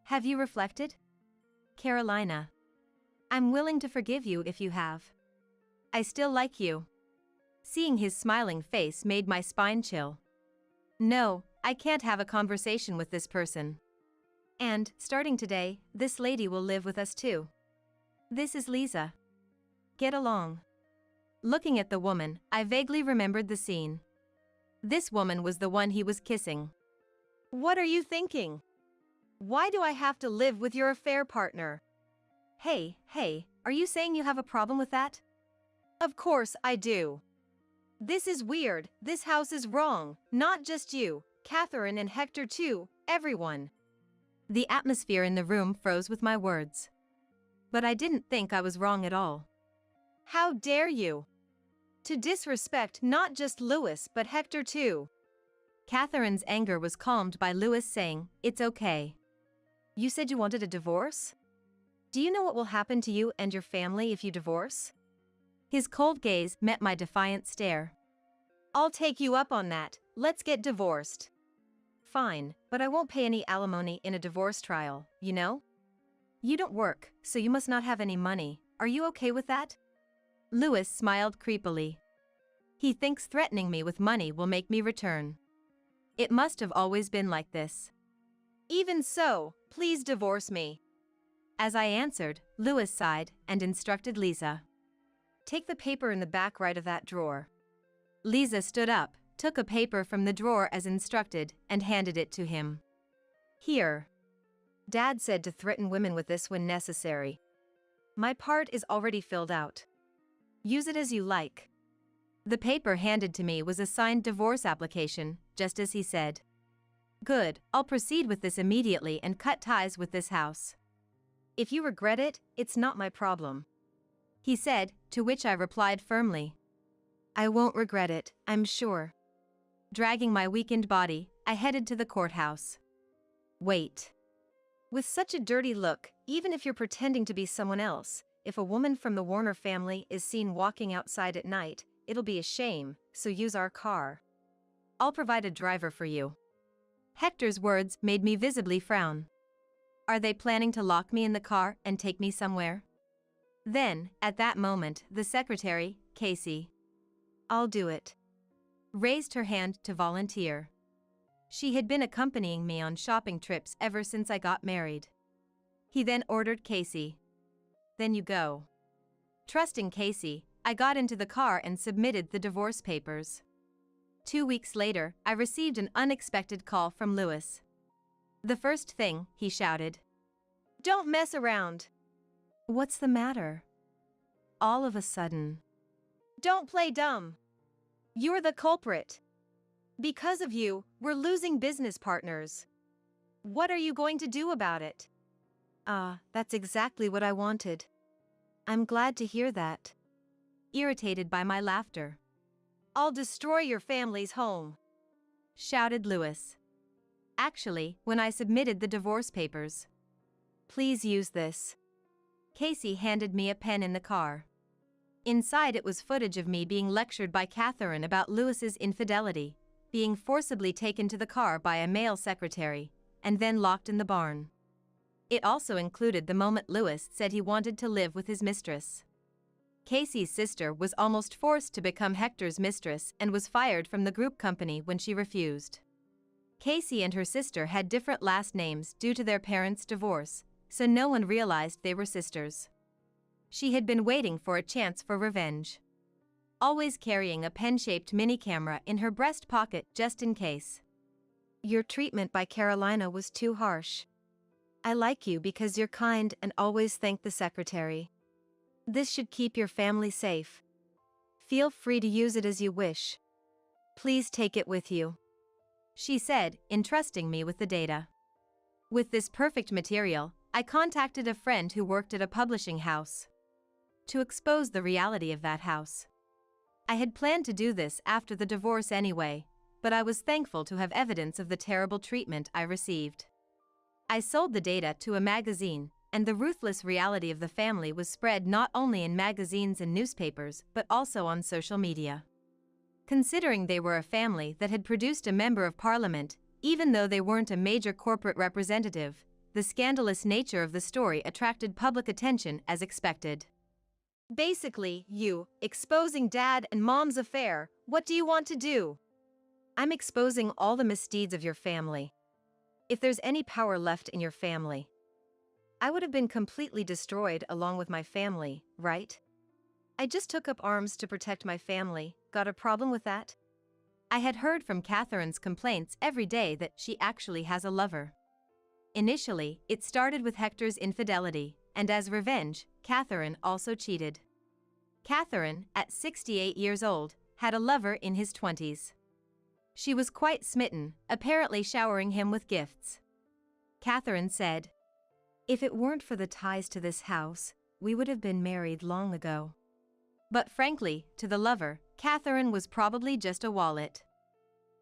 "Have you reflected?" "Carolina, I'm willing to forgive you if you have. I still like you." Seeing his smiling face made my spine chill. "No, I can't have a conversation with this person. And, starting today, this lady will live with us too. This is Lisa. Get along." Looking at the woman, I vaguely remembered the scene. This woman was the one he was kissing. "What are you thinking? Why do I have to live with your affair partner?" Hey, are you saying you have a problem with that? Of course I do. This is weird, this house is wrong, not just you, Catherine and Hector too, everyone. The atmosphere in the room froze with my words. But I didn't think I was wrong at all. How dare you? To disrespect not just Louis but Hector too. Catherine's anger was calmed by Louis saying, "It's okay." You said you wanted a divorce? Do you know what will happen to you and your family if you divorce? His cold gaze met my defiant stare. I'll take you up on that, let's get divorced. Fine, but I won't pay any alimony in a divorce trial, you know? You don't work, so you must not have any money. Are you okay with that? Louis smiled creepily. He thinks threatening me with money will make me return. It must have always been like this. Even so, please divorce me. As I answered, Louis sighed and instructed Lisa. Take the paper in the back right of that drawer. Lisa stood up, took a paper from the drawer as instructed, and handed it to him. Here. Dad said to threaten women with this when necessary. My part is already filled out. Use it as you like. The paper handed to me was a signed divorce application, just as he said. Good, I'll proceed with this immediately and cut ties with this house. If you regret it, it's not my problem. He said, to which I replied firmly. I won't regret it, I'm sure. Dragging my weakened body, I headed to the courthouse. Wait. With such a dirty look, even if you're pretending to be someone else, if a woman from the Warner family is seen walking outside at night, it'll be a shame, so use our car. I'll provide a driver for you. Hector's words made me visibly frown. Are they planning to lock me in the car and take me somewhere? Then, at that moment, the secretary, Casey, I'll do it, raised her hand to volunteer. She had been accompanying me on shopping trips ever since I got married. He then ordered Casey. Then you go. Trusting Casey, I got into the car and submitted the divorce papers. 2 weeks later, I received an unexpected call from Louis. The first thing, he shouted. Don't mess around. What's the matter? All of a sudden. Don't play dumb. You're the culprit. Because of you, we're losing business partners. What are you going to do about it? That's exactly what I wanted. I'm glad to hear that. Irritated by my laughter. I'll destroy your family's home, shouted Louis. Actually, when I submitted the divorce papers. Please use this. Casey handed me a pen in the car. Inside it was footage of me being lectured by Catherine about Louis's infidelity, being forcibly taken to the car by a male secretary, and then locked in the barn. It also included the moment Louis said he wanted to live with his mistress. Casey's sister was almost forced to become Hector's mistress and was fired from the group company when she refused. Casey and her sister had different last names due to their parents' divorce, so no one realized they were sisters. She had been waiting for a chance for revenge. Always carrying a pen-shaped mini-camera in her breast pocket just in case. Your treatment by Carolina was too harsh. I like you because you're kind and always thank the secretary. This should keep your family safe. Feel free to use it as you wish. Please take it with you, she said, entrusting me with the data. With this perfect material, I contacted a friend who worked at a publishing house to expose the reality of that house. I had planned to do this after the divorce anyway, but I was thankful to have evidence of the terrible treatment I received. I sold the data to a magazine, and the ruthless reality of the family was spread not only in magazines and newspapers but also on social media. Considering they were a family that had produced a member of parliament, even though they weren't a major corporate representative, the scandalous nature of the story attracted public attention as expected. Basically, you exposing Dad and Mom's affair. What do you want to do? I'm exposing all the misdeeds of your family. If there's any power left in your family, I would have been completely destroyed along with my family, right? I just took up arms to protect my family. Got a problem with that? I had heard from Catherine's complaints every day that she actually has a lover. Initially, it started with Hector's infidelity, and as revenge, Catherine also cheated. Catherine, at 68 years old, had a lover in his 20s. She was quite smitten, apparently showering him with gifts. Catherine said, "If it weren't for the ties to this house, we would have been married long ago." But frankly, to the lover, Catherine was probably just a wallet.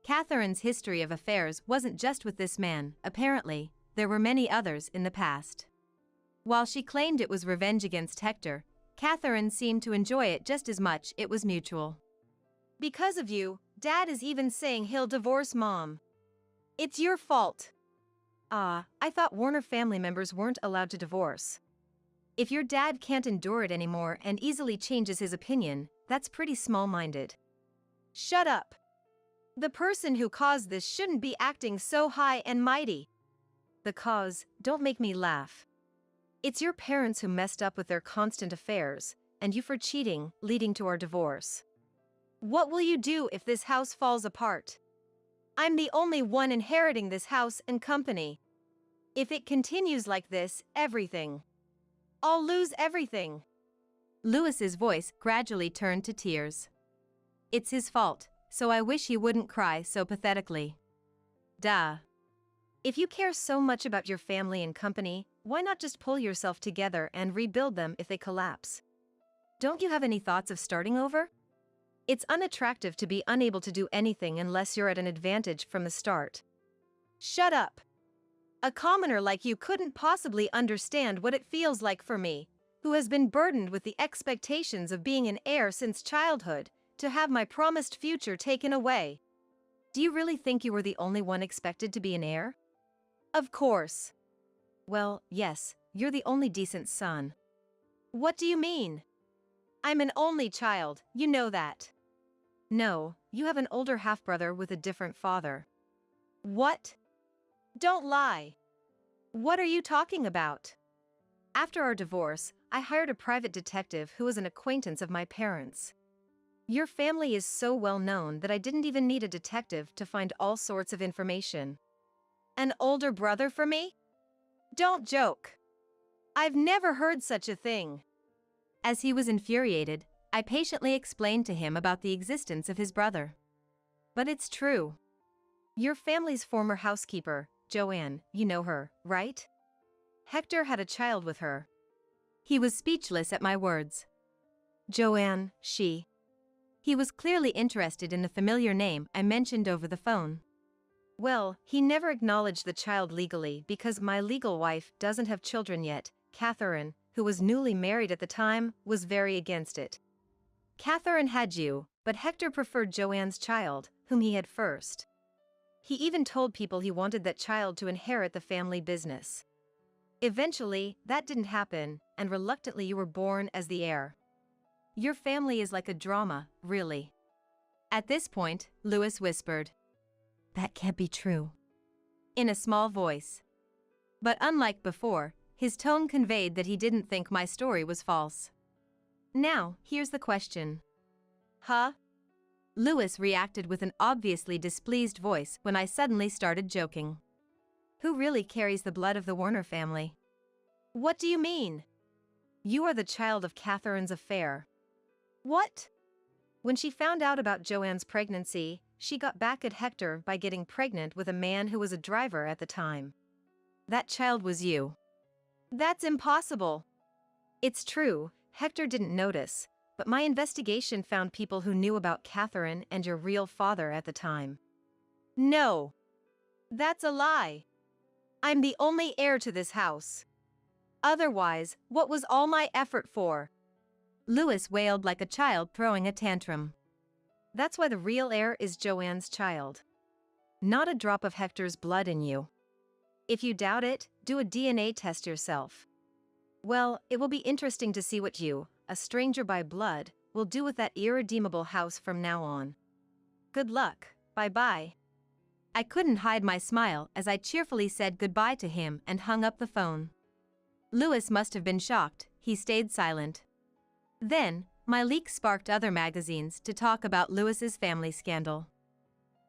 Catherine's history of affairs wasn't just with this man, apparently, there were many others in the past. While she claimed it was revenge against Hector, Catherine seemed to enjoy it just as much. It was mutual. Because of you, Dad is even saying he'll divorce Mom. It's your fault. I thought Warner family members weren't allowed to divorce. If your dad can't endure it anymore and easily changes his opinion, that's pretty small-minded. Shut up. The person who caused this shouldn't be acting so high and mighty. The cause, don't make me laugh. It's your parents who messed up with their constant affairs, and you for cheating, leading to our divorce. What will you do if this house falls apart? I'm the only one inheriting this house and company. If it continues like this, I'll lose everything. Louis's voice gradually turned to tears. It's his fault, so I wish he wouldn't cry so pathetically. Duh. If you care so much about your family and company, why not just pull yourself together and rebuild them if they collapse? Don't you have any thoughts of starting over? It's unattractive to be unable to do anything unless you're at an advantage from the start. Shut up. A commoner like you couldn't possibly understand what it feels like for me, who has been burdened with the expectations of being an heir since childhood, to have my promised future taken away. Do you really think you were the only one expected to be an heir? Of course. Well, yes, you're the only decent son. What do you mean? I'm an only child, you know that. No, you have an older half-brother with a different father. What? Don't lie. What are you talking about? After our divorce, I hired a private detective who was an acquaintance of my parents. Your family is so well known that I didn't even need a detective to find all sorts of information. An older brother for me? Don't joke. I've never heard such a thing. As he was infuriated, I patiently explained to him about the existence of his brother. But it's true. Your family's former housekeeper, Joanne, you know her, right? Hector had a child with her. He was speechless at my words. Joanne, she. He was clearly interested in the familiar name I mentioned over the phone. Well, he never acknowledged the child legally because my legal wife doesn't have children yet. Catherine, who was newly married at the time, was very against it. Catherine had you, but Hector preferred Joanne's child, whom he had first. He even told people he wanted that child to inherit the family business. Eventually, that didn't happen, and reluctantly you were born as the heir. Your family is like a drama, really. At this point, Louis whispered, "That can't be true," in a small voice. But unlike before, his tone conveyed that he didn't think my story was false. Now, here's the question. Huh? Louis reacted with an obviously displeased voice when I suddenly started joking. Who really carries the blood of the Warner family? What do you mean? You are the child of Catherine's affair. What? When she found out about Joanne's pregnancy, she got back at Hector by getting pregnant with a man who was a driver at the time. That child was you. That's impossible. It's true, Hector didn't notice, but my investigation found people who knew about Catherine and your real father at the time. No. That's a lie. I'm the only heir to this house. Otherwise, what was all my effort for? Louis wailed like a child throwing a tantrum. That's why the real heir is Joanne's child. Not a drop of Hector's blood in you. If you doubt it, do a DNA test yourself. Well, it will be interesting to see what you, a stranger by blood, will do with that irredeemable house from now on. Good luck, bye-bye. I couldn't hide my smile as I cheerfully said goodbye to him and hung up the phone. Louis must have been shocked, he stayed silent. Then, my leak sparked other magazines to talk about Louis's family scandal.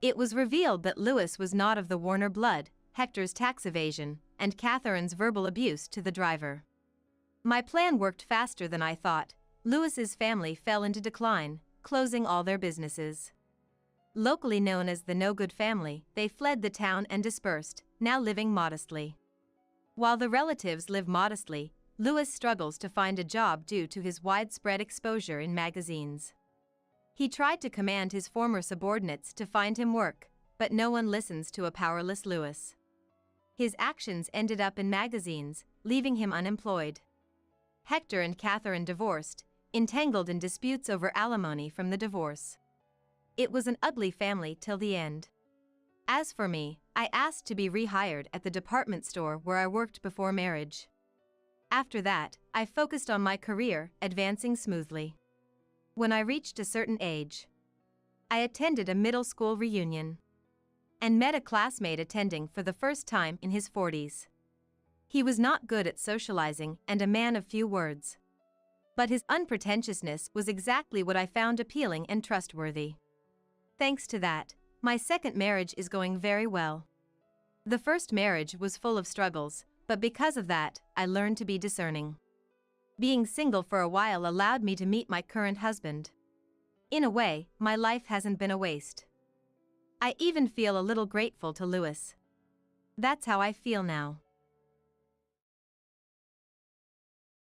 It was revealed that Louis was not of the Warner blood, Hector's tax evasion, and Catherine's verbal abuse to the driver. My plan worked faster than I thought. Louis's family fell into decline, closing all their businesses. Locally known as the No Good Family, they fled the town and dispersed, now living modestly. While the relatives live modestly, Louis struggles to find a job due to his widespread exposure in magazines. He tried to command his former subordinates to find him work, but no one listens to a powerless Louis. His actions ended up in magazines, leaving him unemployed. Hector and Catherine divorced, entangled in disputes over alimony from the divorce. It was an ugly family till the end. As for me, I asked to be rehired at the department store where I worked before marriage. After that, I focused on my career, advancing smoothly. When I reached a certain age, I attended a middle school reunion and met a classmate attending for the first time in his 40s. He was not good at socializing and a man of few words. But his unpretentiousness was exactly what I found appealing and trustworthy. Thanks to that, my second marriage is going very well. The first marriage was full of struggles, but because of that, I learned to be discerning. Being single for a while allowed me to meet my current husband. In a way, my life hasn't been a waste. I even feel a little grateful to Louis. That's how I feel now.